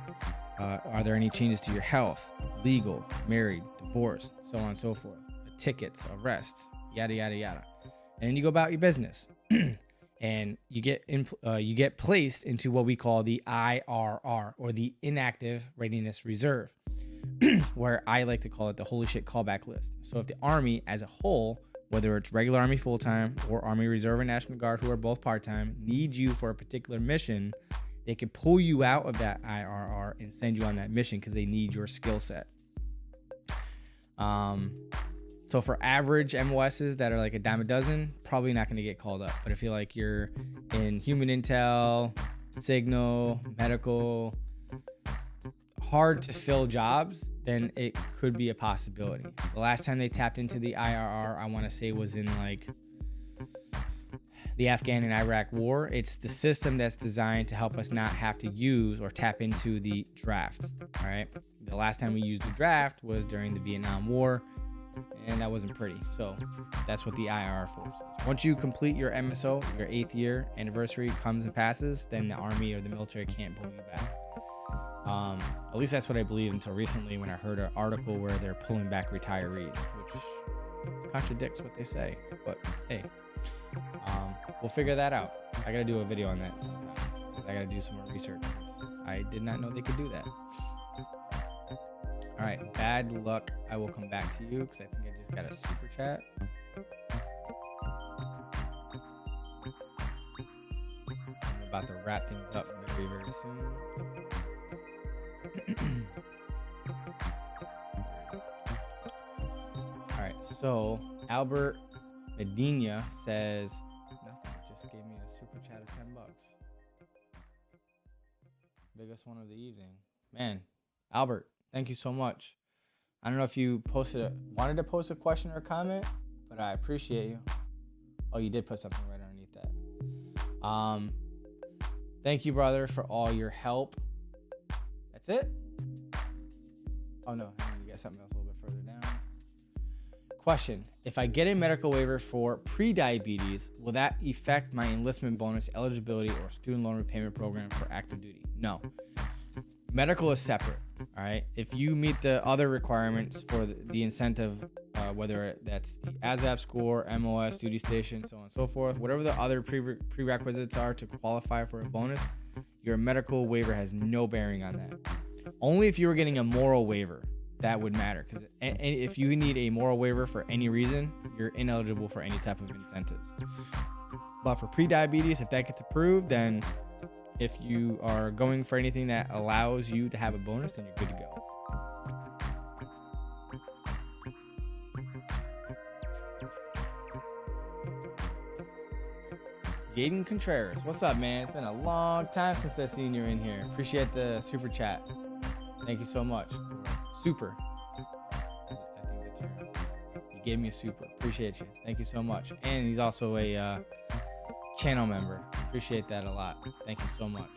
are there any changes to your health, legal, married, divorced, so on and so forth, tickets, arrests, yada, yada, yada. And then you go about your business. And you get placed into what we call the IRR, or the Inactive Readiness Reserve, where I like to call it the holy shit callback list. So if the Army as a whole, whether it's regular Army full-time or Army Reserve and National Guard, who are both part-time, need you for a particular mission, they can pull you out of that IRR and send you on that mission because they need your skill set. So for average MOSs that are like a dime a dozen, probably not going to get called up. But if you're like you're in human intel, signal, medical, hard to fill jobs, then it could be a possibility. The last time they tapped into the IRR, I want to say was in like the Afghan and Iraq war. It's the system that's designed to help us not have to use or tap into the draft. All right. The last time we used the draft was during the Vietnam War, and that wasn't pretty. So that's what the IRR force is. Once you complete your MSO, your 8th year anniversary comes and passes, then the Army or the military can't pull you back. At least that's what I believe until recently, when I heard an article where they're pulling back retirees, which contradicts what they say. But hey, we'll figure that out. I gotta do a video on that sometime. I gotta do some more research. I did not know they could do that. All right, bad luck. I will come back to you because I think I just got a super chat. I'm about to wrap things up very, very soon. All right, so Albert Medina says nothing. Just gave me a super chat of $10. Biggest one of the evening, man. Albert, thank you so much. I don't know if you wanted to post a question or a comment, but I appreciate you. Oh, you did put something right underneath that. Thank you, brother, for all your help. That's it? Oh, no. Hang on, you got something else a little bit further down. Question. If I get a medical waiver for pre-diabetes, will that affect my enlistment bonus eligibility or student loan repayment program for active duty? No. Medical is separate. All right. If you meet the other requirements for the incentive, whether that's the ASVAB score, MOS, duty station, so on and so forth, whatever the other prerequisites are to qualify for a bonus, your medical waiver has no bearing on that. Only if you were getting a moral waiver, that would matter. Because if you need a moral waiver for any reason, you're ineligible for any type of incentives. But for pre-diabetes, if that gets approved, then if you are going for anything that allows you to have a bonus, then you're good to go. Gaten Contreras, what's up, man? It's been a long time since I've seen you in here. Appreciate the super chat. Thank you so much. Super. I think the term. You gave me a super. Appreciate you. Thank you so much. And he's also a channel member. Appreciate that a lot. Thank you so much.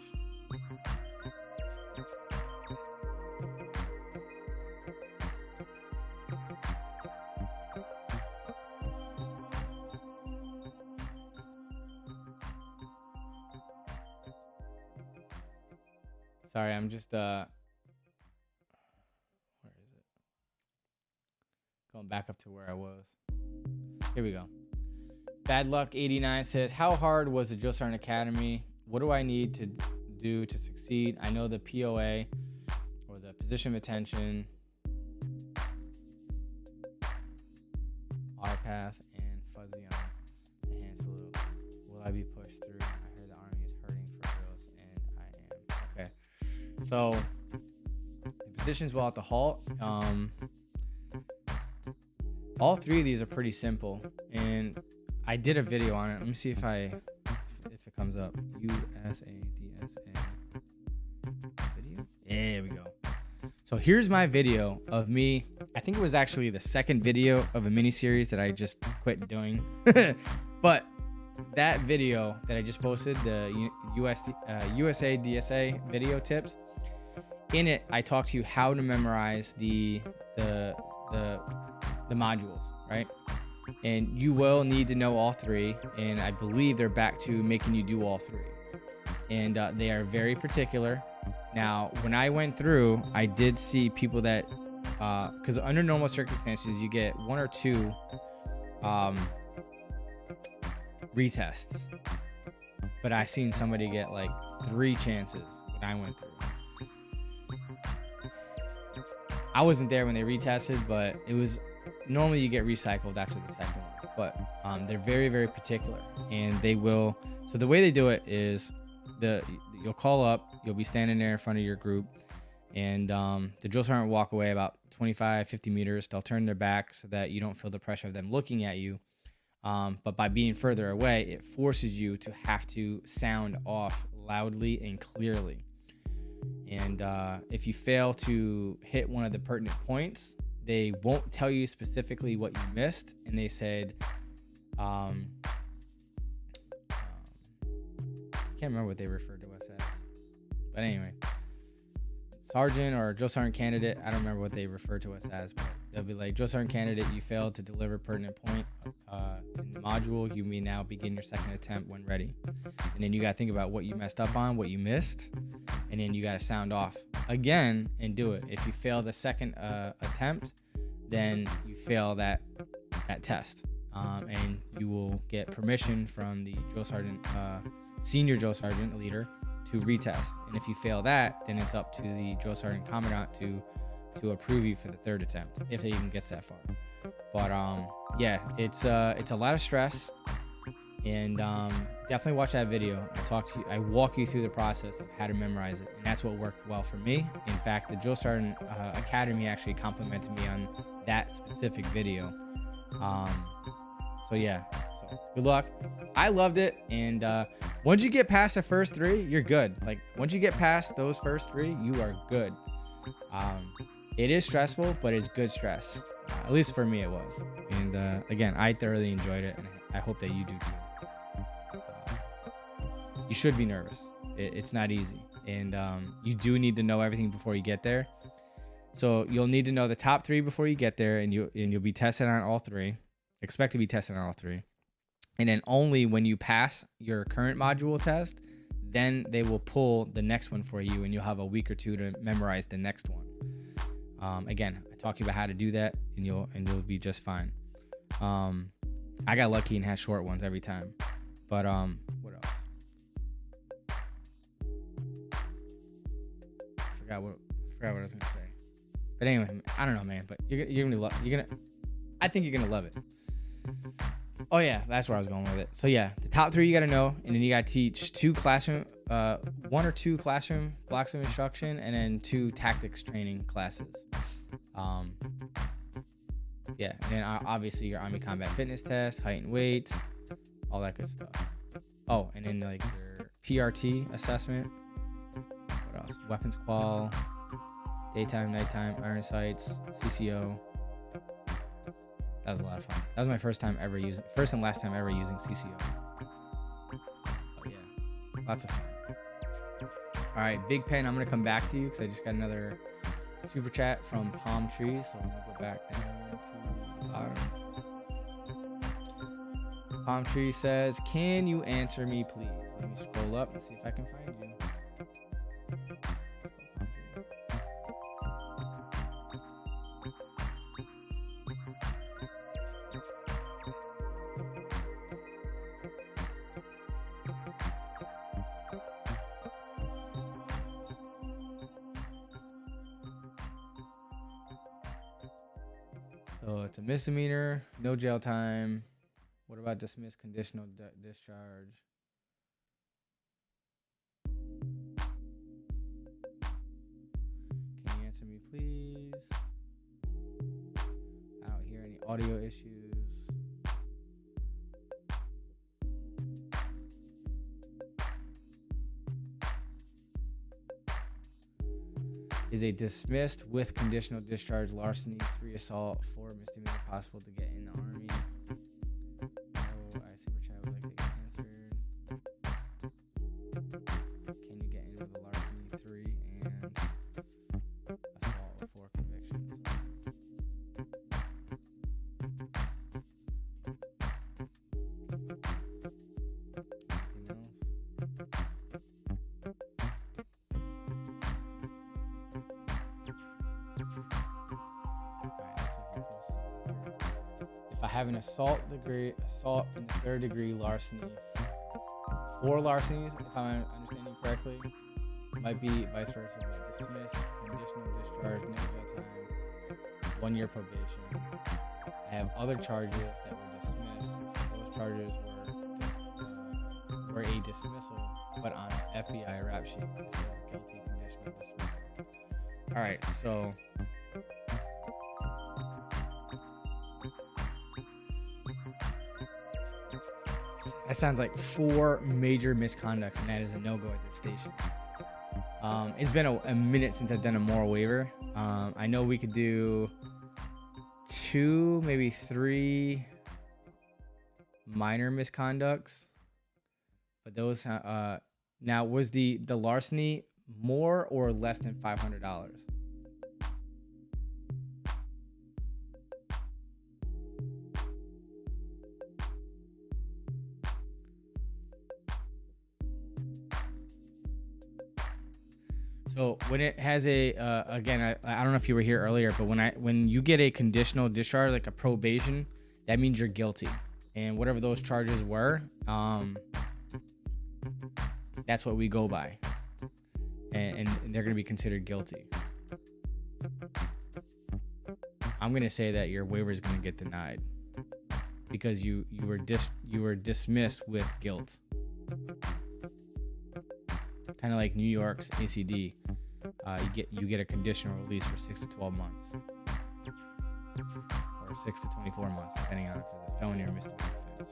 Sorry, I'm just where is it? Going back up to where I was. Here we go. Bad Luck 89 says, how hard was the Drill Sergeant Academy? What do I need to do to succeed? I know the POA or the position of attention, auto path, and fuzzy on the hand salute. Will I be pushed through? I heard the Army is hurting for drills, and I am. Okay. So the positions while at the halt. All three of these are pretty simple, and I did a video on it. Let me see if it comes up. USADSA video. There we go. So here's my video of me. I think it was actually the second video of a mini series that I just quit doing. But that video that I just posted, the USA DSA video tips, in it I talked to you how to memorize the modules, right? And you will need to know all three, and I believe they're back to making you do all three, and they are very particular. Now, when I went through, I did see people that because under normal circumstances you get one or two retests, but I seen somebody get like 3 chances when I went through. I wasn't there when they retested, but it was normally you get recycled after the second one. But they're very, very particular, and they will. So the way they do it is you'll call up, you'll be standing there in front of your group, and the drill sergeant will walk away about 25, 50 meters. They'll turn their back so that you don't feel the pressure of them looking at you. But by being further away, it forces you to have to sound off loudly and clearly. And if you fail to hit one of the pertinent points, they won't tell you specifically what you missed. And they said, I can't remember what they referred to us as. But anyway, sergeant or drill sergeant candidate, I don't remember what they refer to us as, but they'll be like, drill sergeant candidate, you failed to deliver pertinent point in the module. You may now begin your second attempt when ready. And then you got to think about what you messed up on, what you missed, and then you got to sound off again and do it. If you fail the second attempt, then you fail that test, and you will get permission from the drill sergeant, senior drill sergeant leader, to retest. And if you fail that, then it's up to the drill sergeant commandant to approve you for the third attempt, if it even gets that far. But yeah, it's a lot of stress, and definitely watch that video. I walk you through the process of how to memorize it, and that's what worked well for me. In fact, the Drill Sergeant Academy actually complimented me on that specific video. So yeah, so good luck. I loved it, and once you get past the first 3, you're good. Like once you get past those first 3, you are good. It is stressful, but it's good stress. At least for me, it was. And again, I thoroughly enjoyed it, and I hope that you do too. You should be nervous. It's not easy, and you do need to know everything before you get there. So you'll need to know the top 3 before you get there, and you'll be tested on all 3. Expect to be tested on all 3. And then only when you pass your current module test, then they will pull the next one for you, and you'll have a week or 2 to memorize the next one. Again, I talk to you about how to do that, and you'll be just fine. I got lucky and had short ones every time. But what else? Forgot what I was gonna say. But anyway, I don't know, man. But I think you're gonna love it. Oh yeah, that's where I was going with it. So yeah, the top 3 you gotta know, and then you gotta teach 1 or 2 classroom blocks of instruction, and then 2 tactics training classes. Yeah, and then obviously your Army Combat Fitness test, height and weight, all that good stuff. Oh, and then like your PRT assessment. What else? Weapons qual, daytime, nighttime, iron sights, CCO. That was a lot of fun. That was my first and last time ever using CCO. Oh yeah, lots of fun. All right, Big Pen, I'm gonna come back to you because I just got another super chat from Palm Trees. So I'm gonna go back down to the bottom. Palm Tree says, "Can you answer me, please?" Let me scroll up and see if I can find you. So it's a misdemeanor, no jail time. What about dismissed conditional discharge? Can you answer me, please? I don't hear any audio issues. Is a dismissed with conditional discharge larceny, 3 assault, 4 misdemeanor possible to get in the Army? No, I super chat would like to get answered. Can you get in with a larceny 3 and assault with 4 convictions? Anything else? If I have an assault in the 3rd degree larceny, 4 larcenies, if I'm understanding correctly, might be vice versa, but dismissed, conditional discharge, no jail time, 1 year probation. I have other charges that were dismissed. Those charges were a dismissal, but on an FBI rap sheet, it says guilty conditional dismissal. All right, so that sounds like 4 major misconducts, and that is a no-go at this station. It's been a minute since I've done a moral waiver. I know we could do 2, maybe 3 minor misconducts, but those now was the larceny more or less than $500? So when it has a again, I don't know if you were here earlier, but when you get a conditional discharge, like a probation, that means you're guilty, and whatever those charges were, that's what we go by, and they're gonna be considered guilty. I'm gonna say that your waiver is gonna get denied because you were dismissed with guilt. Kind of like New York's ACD, you get a conditional release for 6 to 12 months, or 6 to 24 months, depending on if it's a felony or misdemeanor offense.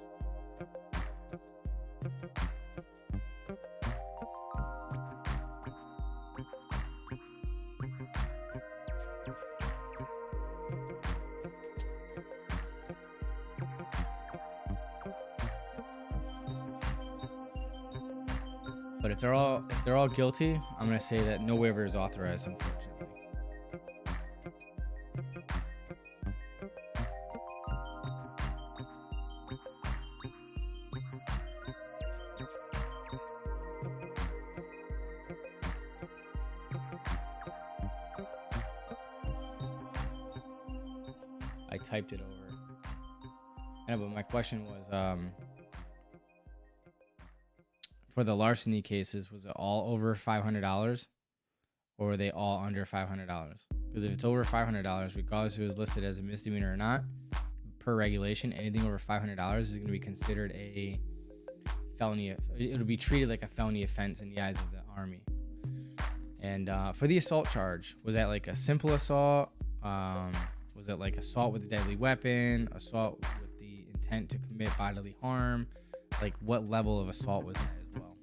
But if they're all guilty, I'm gonna say that no waiver is authorized, unfortunately. I typed it over. Yeah, but my question was, for the larceny cases, was it all over $500, or were they all under $500? Because if it's over $500, regardless if it was listed as a misdemeanor or not, per regulation, anything over $500 is going to be considered a felony. It'll be treated like a felony offense in the eyes of the Army. And for the assault charge, was that like a simple assault? Was it like assault with a deadly weapon, assault with the intent to commit bodily harm? Like, what level of assault was that as well?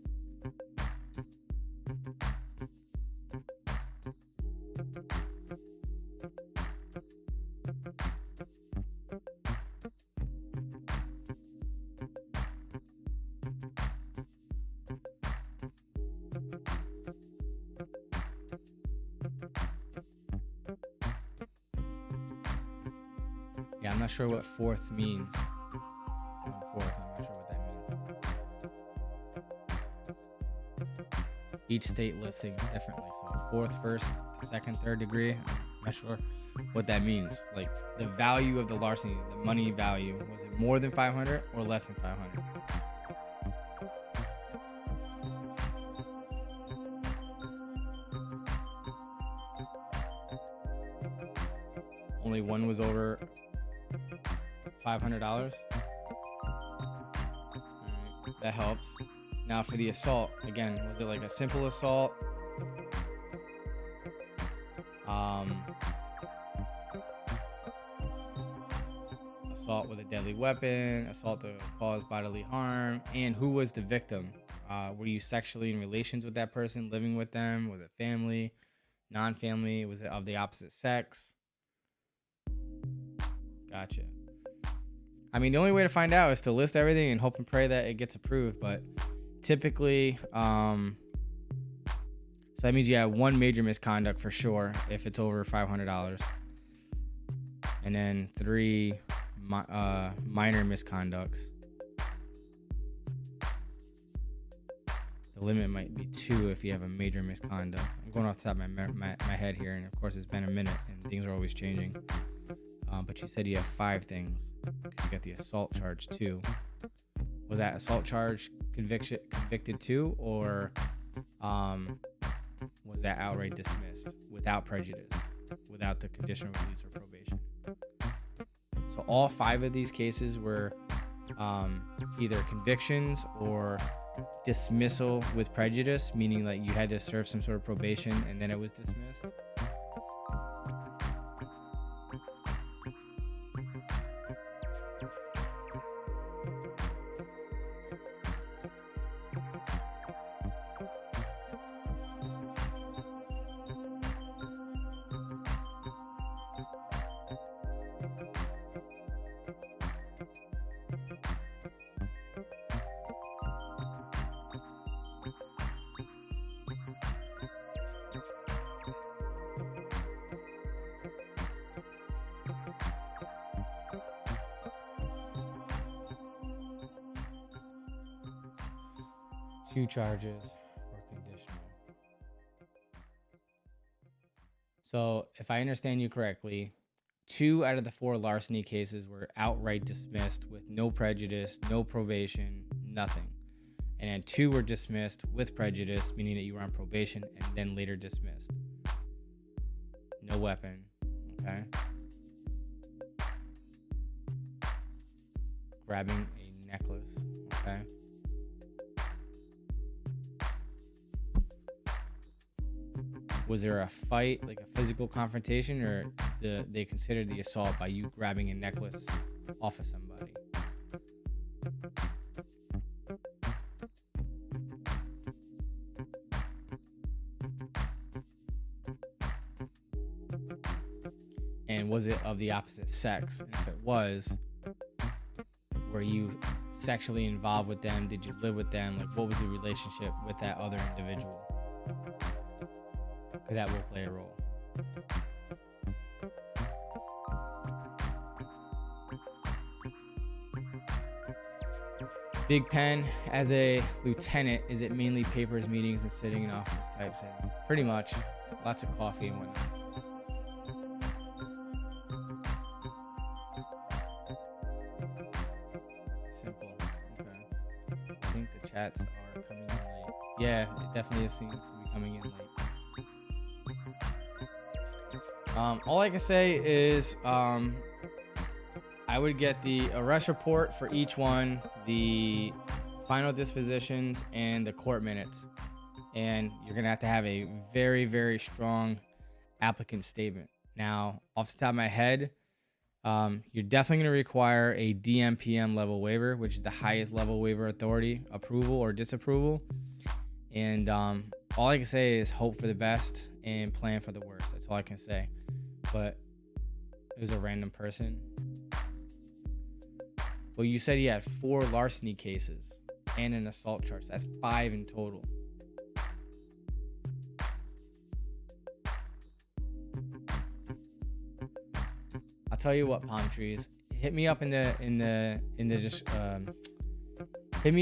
Yeah, I'm not sure what fourth means. Fourth, I'm not sure what that means. Each state listing is differently. So fourth, first, second, third degree, I'm not sure what that means. Like the value of the larceny, the money value, was it more than 500 or less than 500? Only one was over $500. Right, that helps. Now for the assault, again, was it like a simple assault? Assault with a deadly weapon, assault to cause bodily harm, and who was the victim? Were you sexually in relations with that person, living with them? Was it family, non-family? Was it of the opposite sex? Gotcha. I mean, the only way to find out is to list everything and hope and pray that it gets approved. But typically, so that means you have one major misconduct for sure if it's over $500, and then 3 minor misconducts. The limit might be 2 if you have a major misconduct. I'm going off the top of my head here, and of course it's been a minute and things are always changing. But you said you have 5 things. You got the assault charge too. Was that assault charge convicted too, or was that outright dismissed without prejudice, without the conditional release or probation? So all 5 of these cases were either convictions or dismissal with prejudice, meaning like you had to serve some sort of probation and then it was dismissed. Two charges or conditional. So if I understand you correctly, 2 out of the 4 larceny cases were outright dismissed with no prejudice, no probation, nothing. And then 2 were dismissed with prejudice, meaning that you were on probation and then later dismissed. No weapon, okay? Grabbing a necklace, okay? Was there a fight, like a physical confrontation, or they considered the assault by you grabbing a necklace off of somebody? And was it of the opposite sex? And if it was, were you sexually involved with them? Did you live with them? Like, what was the relationship with that other individual? Because that will play a role. Big Pen, as a lieutenant, is it mainly papers, meetings, and sitting in offices type setting? Pretty much. Lots of coffee and whatnot. Simple. Okay. I think the chats are coming in late. Yeah, it definitely seems to be coming in late. All I can say is I would get the arrest report for each one, the final dispositions, and the court minutes. And you're going to have a very, very strong applicant statement. Now, off the top of my head, you're definitely going to require a DMPM level waiver, which is the highest level waiver authority, approval or disapproval. And all I can say is hope for the best and plan for the worst. That's all I can say. But it was a random person. Well, you said he had 4 larceny cases and an assault charge. That's 5 in total. I'll tell you what, palm trees. Hit me up hit me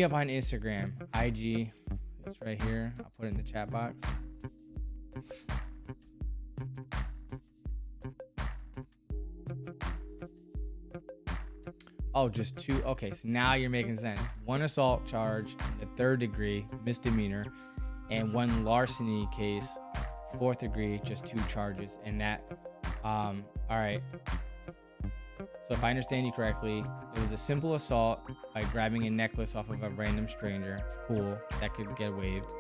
up on Instagram, IG. It's right here. I'll put it in the chat box. Oh, just 2. Okay, so now you're making sense. 1 assault charge in the 3rd degree, misdemeanor, and 1 larceny case, 4th degree, just 2 charges. And that, all right. So if I understand you correctly, it was a simple assault by grabbing a necklace off of a random stranger. Cool, that could get waived.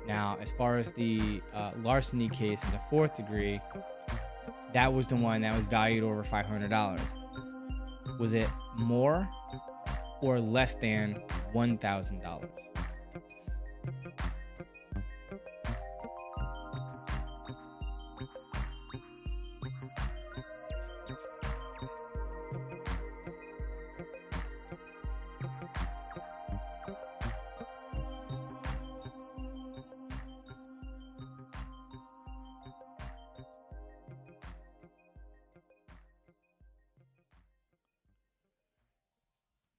Now, as far as the larceny case in the 4th degree, that was the one that was valued over $500. Was it more or less than $1,000?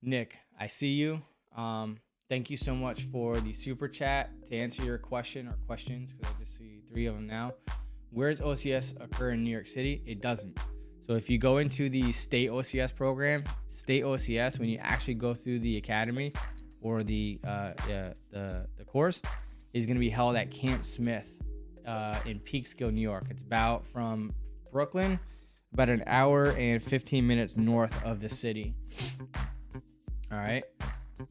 Nick, I see you. Thank you so much for the super chat. To answer your question or questions, because I just see 3 of them now. Where does OCS occur in New York City? It doesn't. So if you go into the state OCS program, state OCS, when you actually go through the academy or the course, is going to be held at Camp Smith in Peekskill, New York. It's about from Brooklyn, about an hour and 15 minutes north of the city. All right.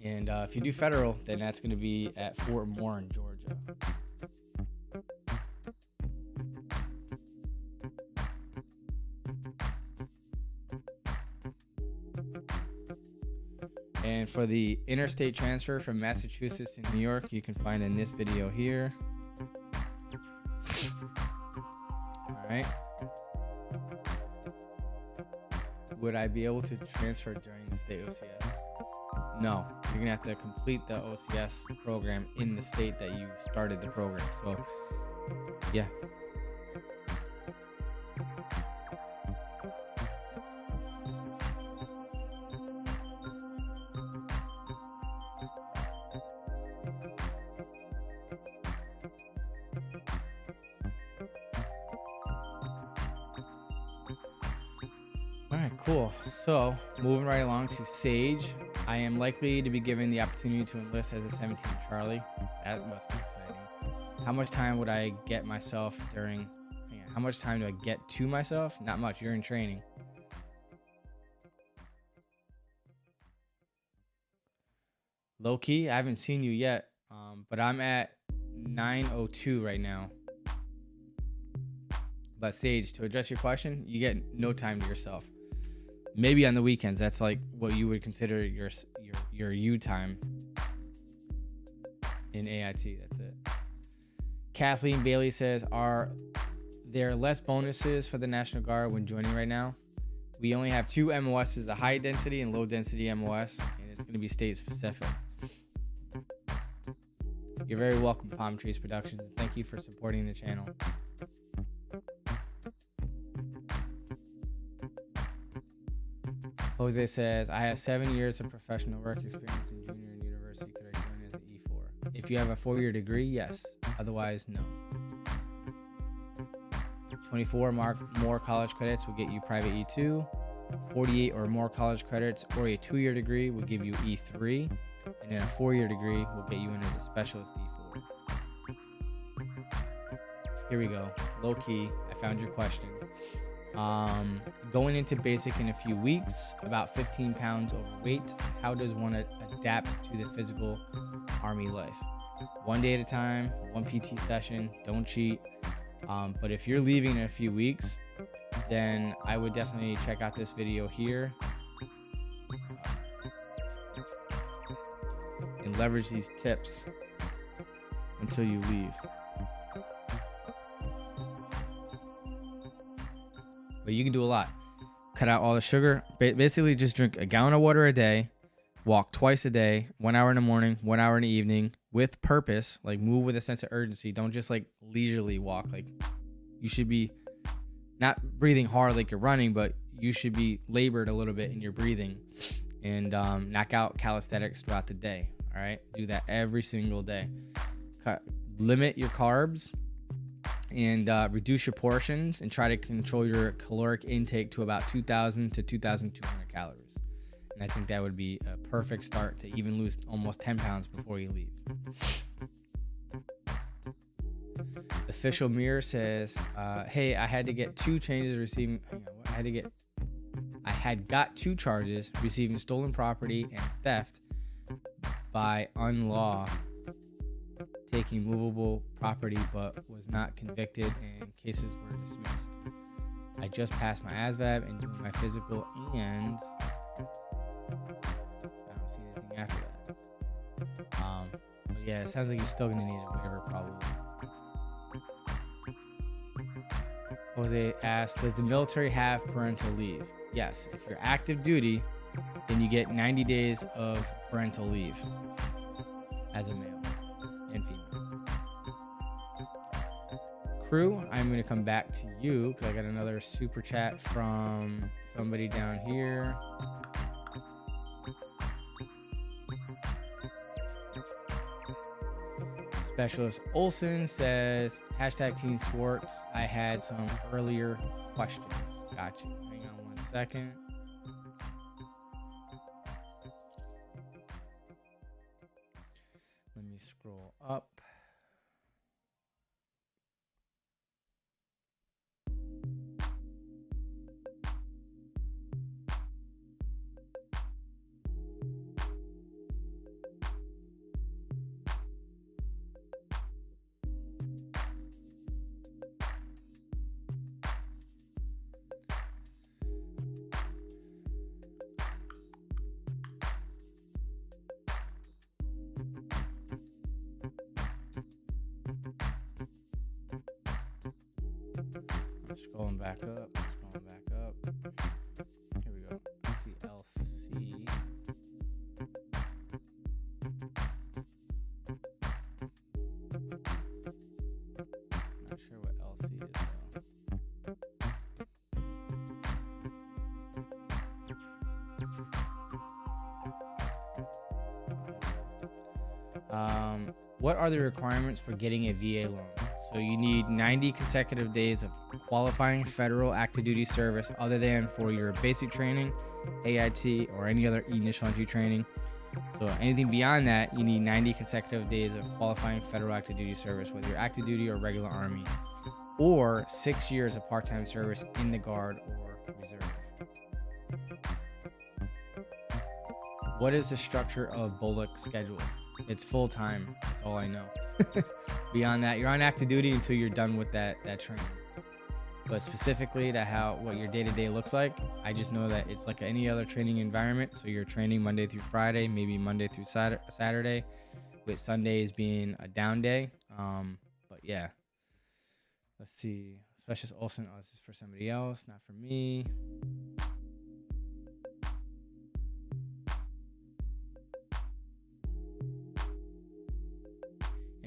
And if you do federal, then that's going to be at Fort Warren, Georgia. And for the interstate transfer from Massachusetts to New York, you can find in this video here. All right. Would I be able to transfer during the state OCS? No, you're gonna have to complete the OCS program in the state that you started the program. So, yeah. All right, cool. So, moving right along to Sage. I am likely to be given the opportunity to enlist as a 17 Charlie. That must be exciting. How much time would I get myself during... How much time do I get to myself? Not much. You're in training. Low key, I haven't seen you yet, but I'm at 9:02 right now. But Sage, to address your question, you get no time to yourself. Maybe on the weekends, that's like what you would consider your you time in AIT. That's it. Kathleen Bailey says, are there less bonuses for the National Guard when joining right now? We only have 2 MOSs, a high density and low density MOS, and It's going to be state specific. You're very welcome, Palm Trees Productions. Thank you for supporting the channel. Jose says, I have 7 years of professional work experience in junior and university. Could I join as an E4? If you have a 4-year degree, yes. Otherwise, no. 24 more college credits will get you private E2. 48 or more college credits or a 2-year degree will give you E3. And then a 4-year degree will get you in as a specialist E4. Here we go. Low key, I found your question. Going into basic in a few weeks, about 15 pounds overweight. How does one adapt to the physical Army life? 1 day at a time, 1 PT session, don't cheat. But if you're leaving in a few weeks, then I would definitely check out this video here and leverage these tips until you leave. But you can do a lot. Cut out all the sugar. Basically, just drink a gallon of water a day. Walk twice a day. 1 hour in the morning, 1 hour in the evening, with purpose. Like, move with a sense of urgency. Don't just like leisurely walk. Like, you should be not breathing hard like you're running, but you should be labored a little bit in your breathing, and knock out calisthenics throughout the day. All right, do that every single day. Limit your carbs and reduce your portions, and try to control your caloric intake to about 2,000 to 2,200 calories. And I think that would be a perfect start to even lose almost 10 pounds before you leave. Official Mirror says, hey, I had to get 2 changes receiving. I had got 2 charges receiving stolen property and theft by unlaw, taking movable property, but was not convicted and cases were dismissed. I just passed my ASVAB and doing my physical, and I don't see anything after that. But yeah, it sounds like you're still gonna need a waiver probably. Jose asked, does the military have parental leave? Yes. If you're active duty, then you get 90 days of parental leave as a male and female. Crew, I'm going to come back to you because I got another super chat from somebody down here. Specialist Olson says, hashtag Team SWARTZ. I had some earlier questions. Got you. Hang on 1 second. Let me scroll up. Scrolling back up. Here we go. CLC. Not sure what LC is though. What are the requirements for getting a VA loan? So you need 90 consecutive days of qualifying federal active duty service other than for your basic training, AIT, or any other initial entry training. So anything beyond that, you need 90 consecutive days of qualifying federal active duty service, whether you're active duty or regular Army, or 6 years of part-time service in the Guard or Reserve. What is the structure of BOLC schedule? It's full-time. That's all I know. Beyond that, you're on active duty until you're done with that training. But specifically to what your day-to-day looks like, I just know that it's like any other training environment. So you're training Monday through Friday, maybe Monday through Saturday, with Sundays being a down day. But yeah, let's see. Specialist Olson, oh, this is for somebody else, not for me.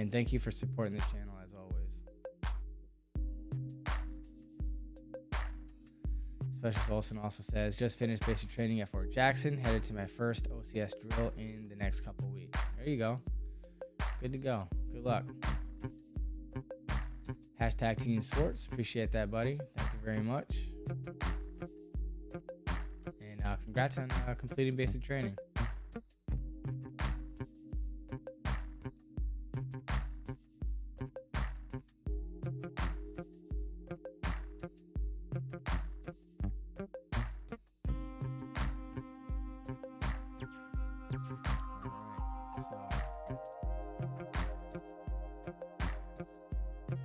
And thank you for supporting this channel as always. Specialist Olson also says, just finished basic training at Fort Jackson, headed to my first OCS drill in the next couple weeks. There you go. Good to go. Good luck. Hashtag Team SWARTZ. Appreciate that, buddy. Thank you very much. And congrats on completing basic training.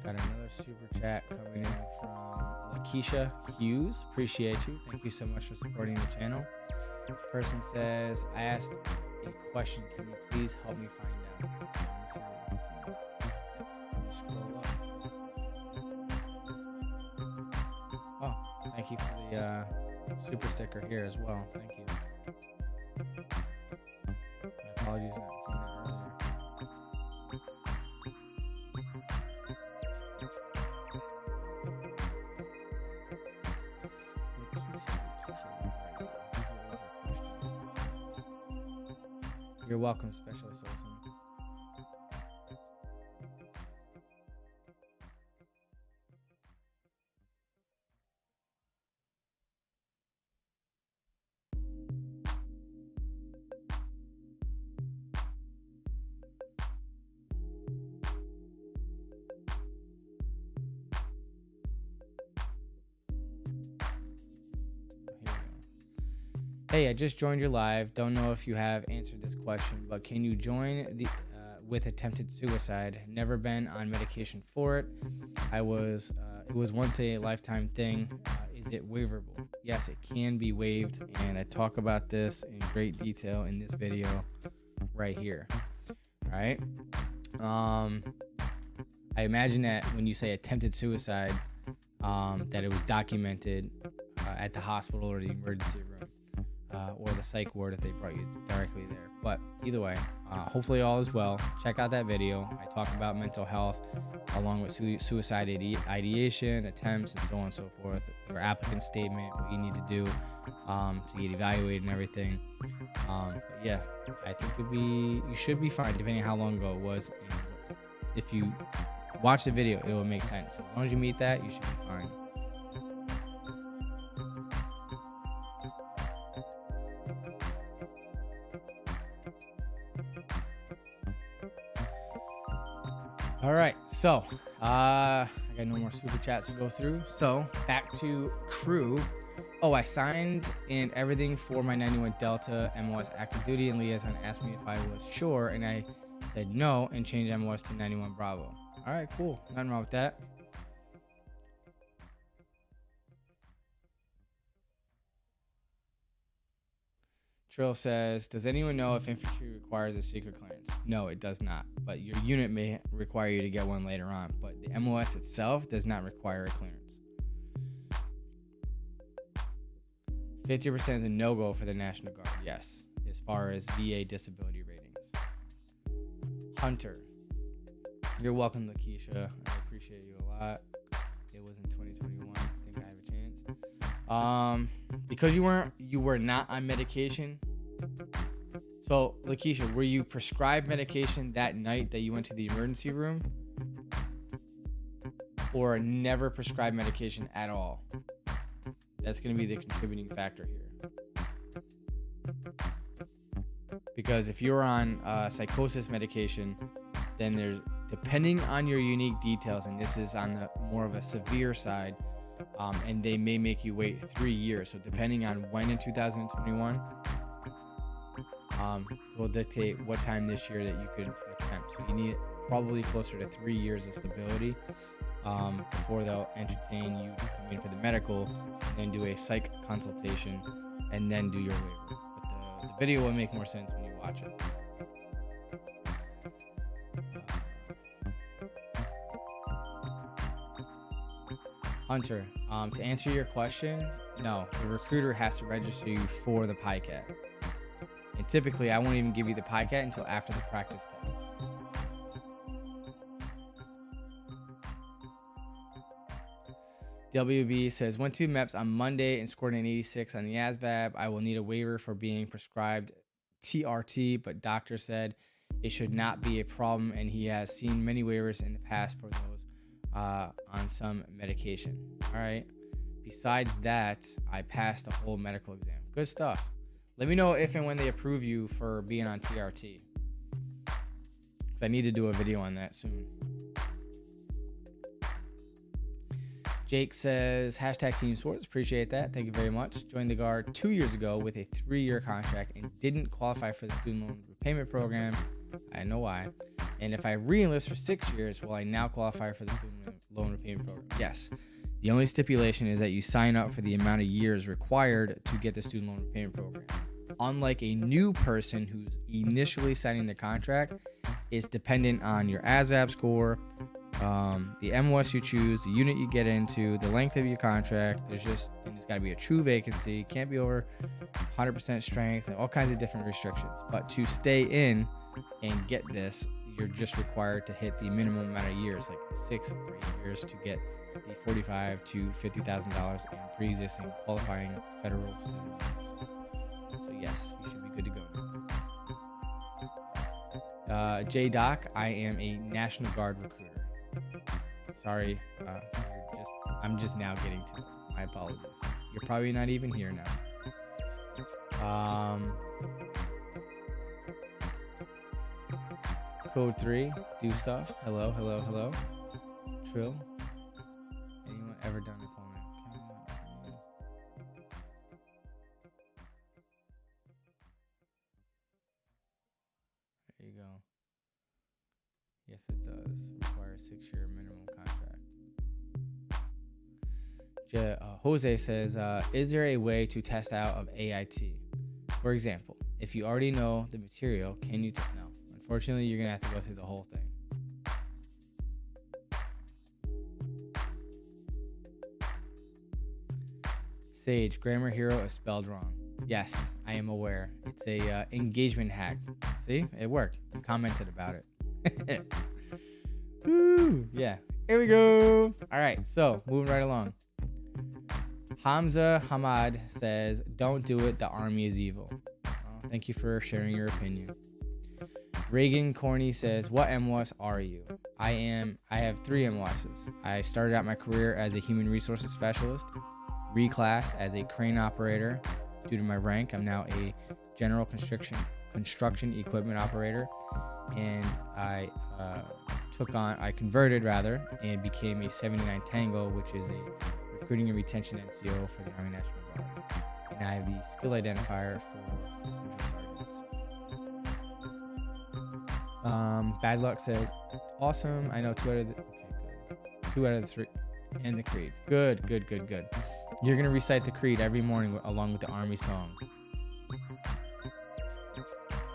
Got another super chat coming in from Lakeisha Hughes. Appreciate you. Thank you so much for supporting the channel. Person says, I asked a question. Can you please help me find out? Scroll up. Oh, thank you for the super sticker here as well. Thank you. My apologies for not seeing that earlier. You're welcome, Specialist Olson. Hey, I just joined your live. Don't know if you have answered this question, but can you join the with attempted suicide? Never been on medication for it. It was once a lifetime thing. Is it waiverable? Yes, it can be waived, and I talk about this in great detail in this video right here. All right. I imagine that when you say attempted suicide, that it was documented at the hospital or the emergency room. Or the psych ward if they brought you directly there. But either way, hopefully all is well. Check out that video. I talk about mental health along with suicide ideation, attempts, and so on and so forth. Your applicant statement, what you need to do to get evaluated and everything. But yeah, I think you should be fine depending on how long ago it was. And if you watch the video, it will make sense. So as long as you meet that, you should be fine. All right, so I got no more super chats to go through. So back to crew. Oh, I signed and everything for my 91 Delta MOS active duty, and Liaison asked me if I was sure, and I said no and changed MOS to 91 Bravo. All right, cool. Nothing wrong with that. Trill says, does anyone know if infantry requires a secret clearance? No, it does not, but your unit may require you to get one later on, but the MOS itself does not require a clearance. 50% is a no-go for the National Guard, yes, as far as VA disability ratings. Hunter, you're welcome, Lakeisha. I appreciate you a lot. It was in 2021. I think I have a chance. Because you were not on medication. So Lakeisha, were you prescribed medication that night that you went to the emergency room, or never prescribed medication at all? That's going to be the contributing factor here. Because if you're on psychosis medication, then there's, depending on your unique details, and this is on the more of a severe side, and they may make you wait 3 years. So depending on when in 2021, will dictate what time this year that you could attempt. So you need probably closer to 3 years of stability before they'll entertain you to come in for the medical, and then do a psych consultation, and then do your waiver. But the video will make more sense when you watch it. Hunter, to answer your question, no, the recruiter has to register you for the Piecat. And typically, I won't even give you the Piecat until after the practice test. WB says, went to MEPS on Monday and scored an 86 on the ASVAB. I will need a waiver for being prescribed TRT, but doctor said it should not be a problem, and he has seen many waivers in the past for those on some medication. All right. Besides that, I passed the whole medical exam. Good stuff. Let me know if and when they approve you for being on TRT, because I need to do a video on that soon. Jake says, hashtag Team SWARTZ. Appreciate that. Thank you very much. Joined the Guard 2 years ago with a 3-year contract and didn't qualify for the student loan repayment program. I know why. And if I re-enlist for 6 years, will I now qualify for the student loan repayment program? Yes. The only stipulation is that you sign up for the amount of years required to get the student loan repayment program. Unlike a new person who's initially signing the contract, it's dependent on your ASVAB score, the MOS you choose, the unit you get into, the length of your contract. It's got to be a true vacancy. Can't be over 100% strength, and all kinds of different restrictions. But to stay in and get this, you're just required to hit the minimum amount of years, like 6 or 8 years, to get the $45,000 to $50,000 in pre-existing qualifying federal student loans. So yes, you should be good to go now. J Doc, I am a National Guard recruiter. Sorry, I'm just now getting to it. My apologies. You're probably not even here now. Code 3, do stuff. Hello, hello, hello. Trill. Anyone ever done a comment? There you go. Yes, it does. Require a 6-year minimum contract. Jose says, is there a way to test out of AIT? For example, if you already know the material, can you no. Unfortunately, you're going to have to go through the whole thing. Sage, Grammar Hero is spelled wrong. Yes, I am aware. It's a engagement hack. See? It worked. You commented about it. Woo, yeah. Here we go. All right, so moving right along. Hamza Hamad says, don't do it. The army is evil. Well, thank you for sharing your opinion. Reagan Corney says, what MWAS are you? I have 3 MWASs. I started out my career as a human resources specialist, reclassed as a crane operator. Due to my rank, I'm now a general construction equipment operator, and I converted and became a 79 Tango, which is a recruiting and retention NCO for the Army National Guard. And I have the skill identifier for sergeants. Bad Luck says, awesome. I know 2 out of the 3 and the creed. Good. You're gonna recite the creed every morning along with the Army song.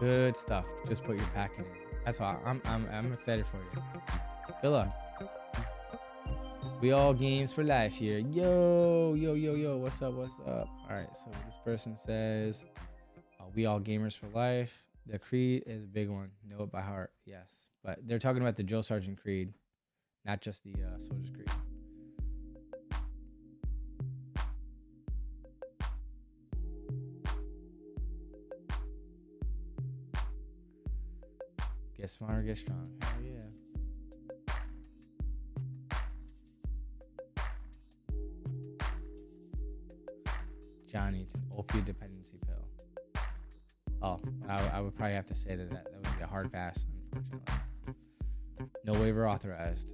Good stuff. Just put your pack in. That's all. I'm excited for you. Good luck. We all games for life here. Yo. What's up? All right. So this person says, we all gamers for life. The creed is a big one. Know it by heart. Yes. But they're talking about the Drill Sergeant creed, not just the Soldier's creed. Get smarter, get strong. Hell yeah. Johnny, it's an opiate dependency pill. Oh, I would probably have to say that would be a hard pass, unfortunately. No waiver authorized.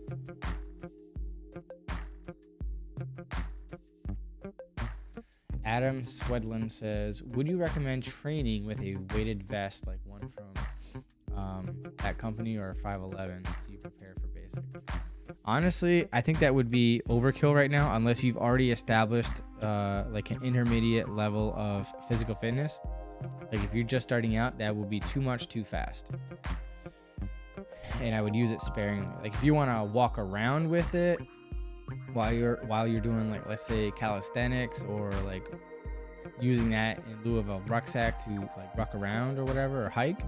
Adam Swedlin says, would you recommend training with a weighted vest like one from that company or 511? Do you prepare for basic? Honestly, I think that would be overkill right now unless you've already established like an intermediate level of physical fitness. Like if you're just starting out, that would be too much too fast. And I would use it sparingly. Like if you want to walk around with it while you're doing, like, let's say calisthenics, or like using that in lieu of a rucksack to like ruck around or whatever, or hike,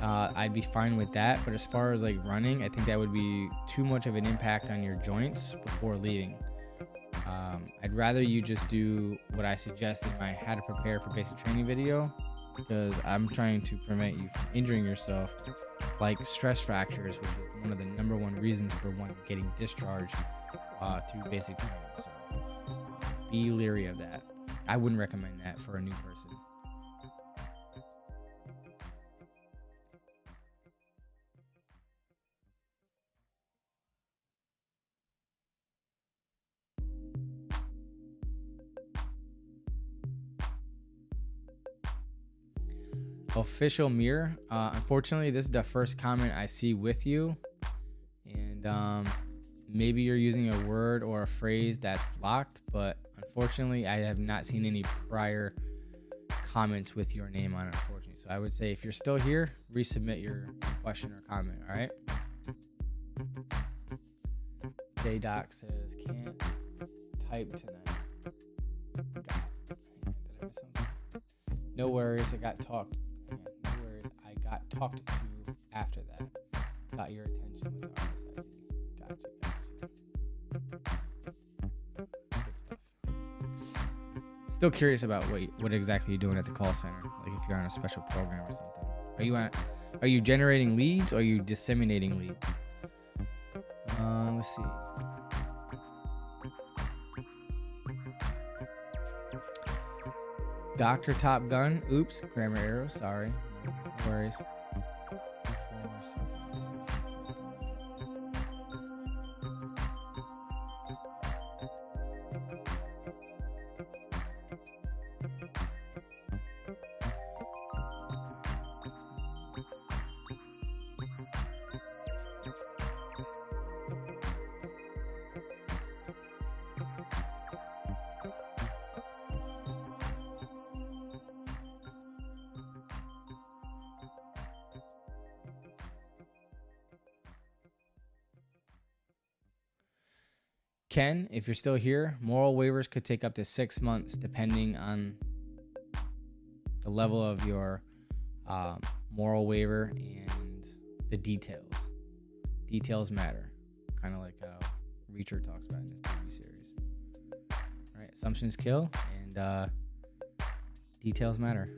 I'd be fine with that. But as far as like running, I think that would be too much of an impact on your joints before leaving. I'd rather you just do what I suggested in my how to prepare for basic training video, because I'm trying to prevent you from injuring yourself, like stress fractures, which is one of the #1 reasons for one getting discharged through basic training. So be leery of that. I wouldn't recommend that for a new person. Official mirror. Unfortunately, this is the first comment I see with you, and maybe you're using a word or a phrase that's blocked, but unfortunately I have not seen any prior comments with your name on it, unfortunately. So I would say if you're still here, resubmit your question or comment. All right. J-Doc says can't type tonight. Did I miss something? No worries, I got talked. No worries, I got talked to after that. Got your attention with RSS. Gotcha. Good stuff. Still curious about what exactly you're doing at the call center. Like if you're on a special program or something. Are you generating leads or are you disseminating leads? Let's see. Dr. Top Gun. Oops, grammar error. Sorry. No worries. 4, 6, Ken, if you're still here, moral waivers could take up to 6 months depending on the level of your moral waiver and the details. Details matter, kind of like how Reacher talks about in this TV series. All right, assumptions kill, and details matter.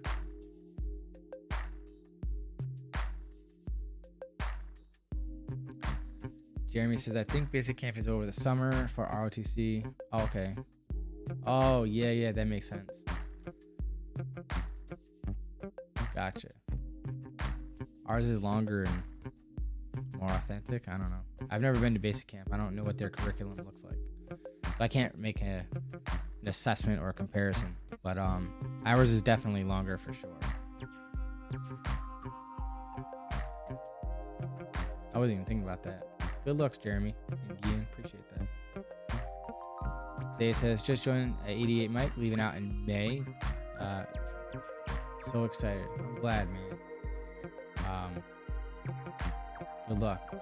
Jeremy says, I think basic camp is over the summer for ROTC. Oh, okay. Oh, yeah, that makes sense. Gotcha. Ours is longer and more authentic. I don't know. I've never been to basic camp. I don't know what their curriculum looks like. So I can't make an assessment or a comparison. But ours is definitely longer for sure. I wasn't even thinking about that. Good looks, Jeremy and Gian. Appreciate that. Zay says, just joined at 88 Mike, leaving out in May. So excited. I'm glad, man. Good luck.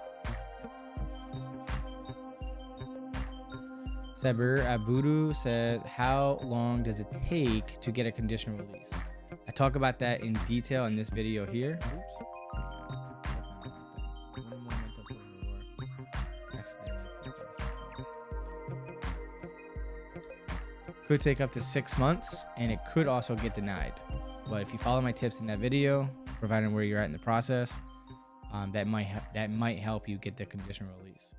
Sabir Abudu says, how long does it take to get a conditional release? I talk about that in detail in this video here. Oops. Could take up to 6 months, and it could also get denied. But if you follow my tips in that video, providing where you're at in the process, that might help you get the conditional release.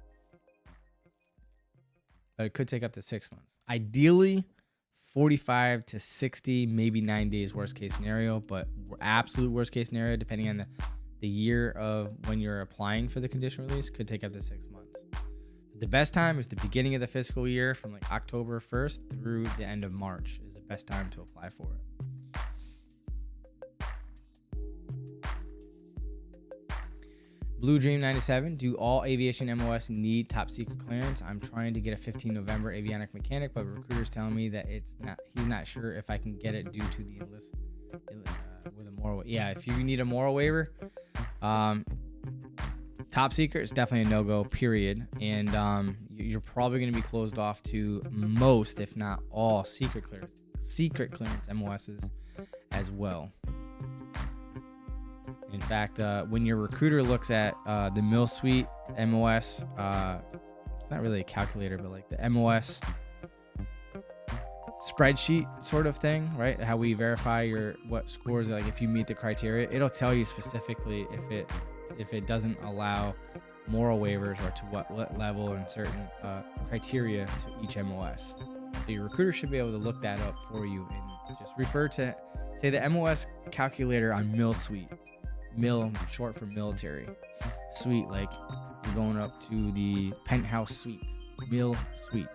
But it could take up to 6 months. Ideally, 45 to 60, maybe 9 days, worst case scenario. But absolute worst case scenario, depending on the year of when you're applying for the conditional release, could take up to 6 months. The best time is the beginning of the fiscal year, from like October 1st through the end of March is the best time to apply for it. Blue Dream 97, do all aviation MOS need top secret clearance? I'm trying to get a 15 November avionic mechanic, but recruiter's telling me that he's not sure if I can get it due to the enlist with a moral. Yeah, if you need a moral waiver, top secret is definitely a no-go, period. And you're probably going to be closed off to most, if not all, secret clearance MOSs as well. In fact, when your recruiter looks at the Mill Suite MOS, it's not really a calculator, but like the MOS spreadsheet sort of thing, right? How we verify what scores, like if you meet the criteria, it'll tell you specifically if it doesn't allow moral waivers or to what level and certain criteria to each MOS. So your recruiter should be able to look that up for you and just refer to, say, the MOS calculator on Mill Suite. Mill, short for military. Suite, like you're going up to the penthouse suite. Mill Suite.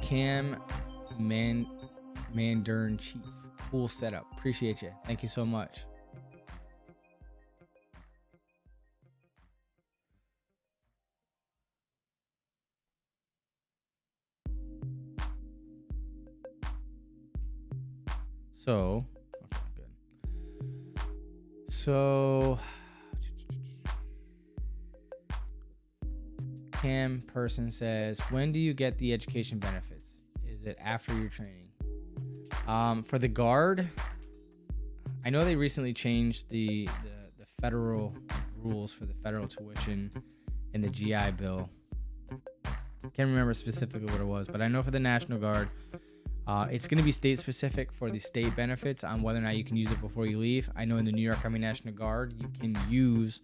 Cam Mandern Chief. Cool setup. Appreciate you. Thank you so much. So, okay, good. So, Cam person says, when do you get the education benefits? Is it after your training? For the guard, I know they recently changed the federal rules for the federal tuition in the GI Bill. Can't remember specifically what it was, but I know for the National Guard, it's going to be state specific for the state benefits on whether or not you can use it before you leave. I know in the New York Army National Guard, you can use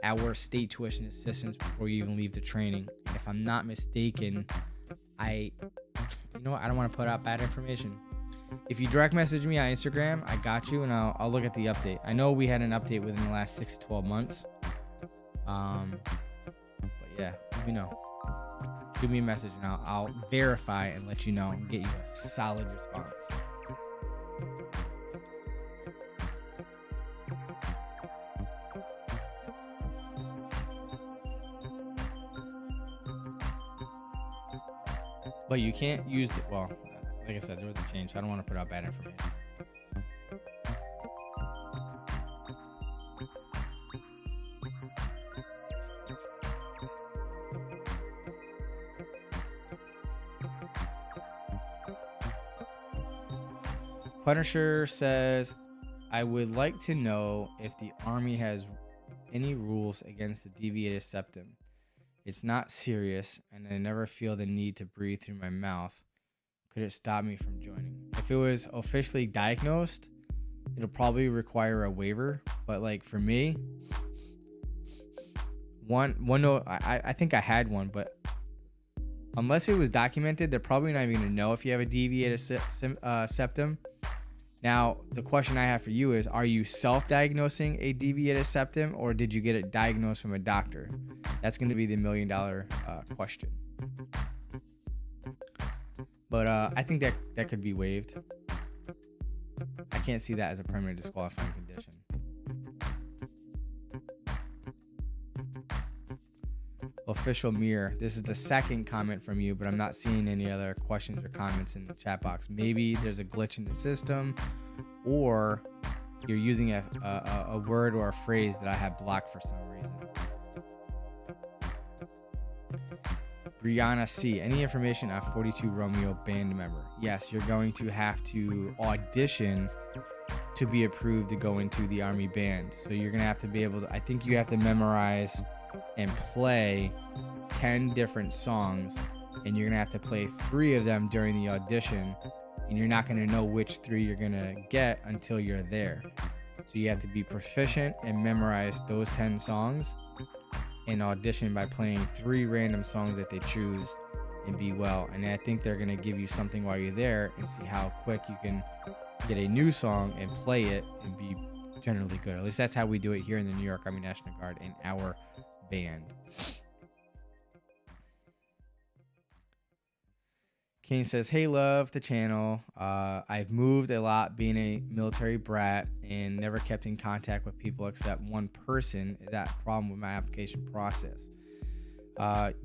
our state tuition assistance before you even leave the training. And if I'm not mistaken, you know what? I don't want to put out bad information. If you direct message me on Instagram, I got you, and I'll look at the update. I know we had an update within the last 6 to 12 months. But yeah, let me know. Shoot me a message, and I'll verify and let you know and get you a solid response. But you can't use the, well, like I said, there was a change, so I don't want to put out bad information. Punisher says, I would like to know if the Army has any rules against the deviated septum. It's not serious, and I never feel the need to breathe through my mouth. Could it stop me from joining? If it was officially diagnosed, it'll probably require a waiver. But like for me, I think I had one, but unless it was documented, they're probably not even going to know if you have a deviated septum. Now, the question I have for you is, are you self-diagnosing a deviated septum, or did you get it diagnosed from a doctor? That's going to be the $1 million question. But I think that could be waived. I can't see that as a permanent disqualifying condition. Official Mirror. This is the second comment from you, but I'm not seeing any other questions or comments in the chat box. Maybe there's a glitch in the system, or you're using a word or a phrase that I have blocked for some reason. Brianna C. Any information on 42 Romeo band member? Yes, you're going to have to audition to be approved to go into the Army band. So you're going to have to be able to, I think you have to memorize and play 10 different songs, and you're going to have to play 3 of them during the audition, and you're not going to know which 3 you're going to get until you're there. So you have to be proficient and memorize those 10 songs and audition by playing 3 random songs that they choose and be well. And I think they're going to give you something while you're there and see how quick you can get a new song and play it and be generally good. At least that's how we do it here in the New York Army National Guard in our band. Kane says, hey, love the channel. I've moved a lot being a military brat and never kept in contact with people except one person. That problem with my application process.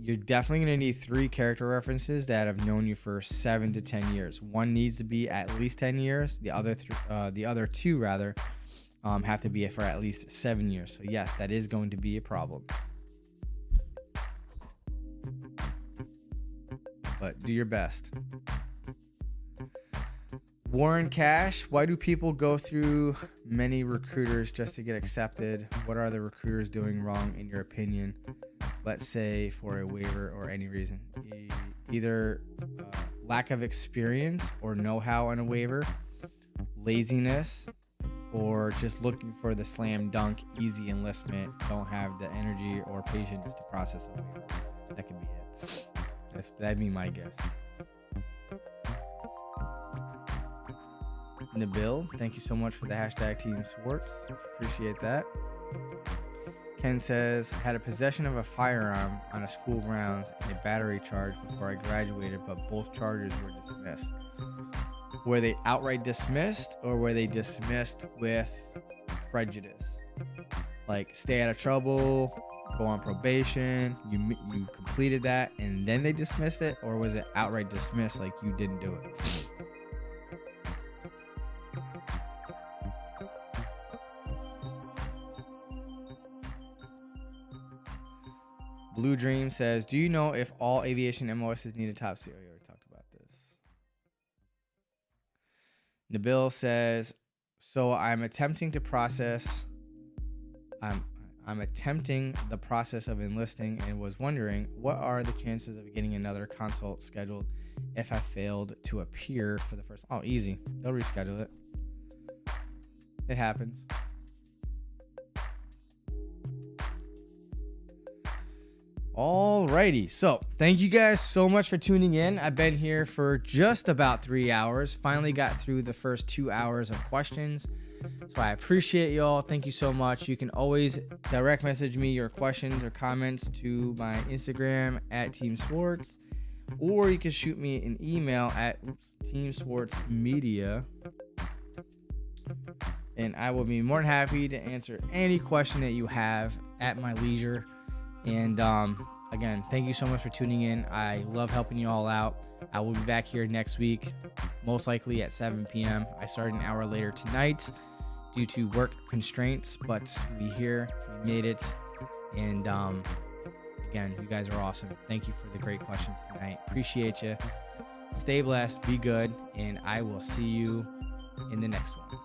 You're definitely going to need 3 character references that have known you for 7 to 10 years. One needs to be at least 10 years. The other 2 rather have to be for at least 7 years. So yes, that is going to be a problem. But do your best. Warren Cash, why do people go through many recruiters just to get accepted? What are the recruiters doing wrong in your opinion? let's say for a waiver or any reason, either lack of experience or know-how on a waiver, laziness, or just looking for the slam dunk easy enlistment, don't have the energy or patience to process a waiver. That could be it. That'd be my guess. Nabil, thank you so much for the hashtag Team SWARTZ. Appreciate that. Ken says, had a possession of a firearm on a school grounds and a battery charge before I graduated, but both charges were dismissed. Were they outright dismissed, or were they dismissed with prejudice? Like, stay out of trouble, go on probation, you completed that, and then they dismissed it? Or was it outright dismissed, like you didn't do it? Blue Dream says, do you know if all aviation MOSs need a top secret? We already talked about this. Nabil says, so I'm attempting the process of enlisting and was wondering, what are the chances of getting another consult scheduled if I failed to appear for the first? Oh, easy. They'll reschedule it. It happens. Alrighty, so thank you guys so much for tuning in. I've been here for just about 3 hours. Finally got through the first 2 hours of questions. So I appreciate y'all. Thank you so much. You can always direct message me your questions or comments to my Instagram at Team SWARTZ, or you can shoot me an email at Team SWARTZ Media, and I will be more than happy to answer any question that you have at my leisure. And again, thank you so much for tuning in. I love helping you all out. I will be back here next week, most likely at 7 p.m. I started an hour later tonight due to work constraints, but we made it. And again, you guys are awesome. Thank you for the great questions tonight. Appreciate you. Stay blessed, be good, and I will see you in the next one.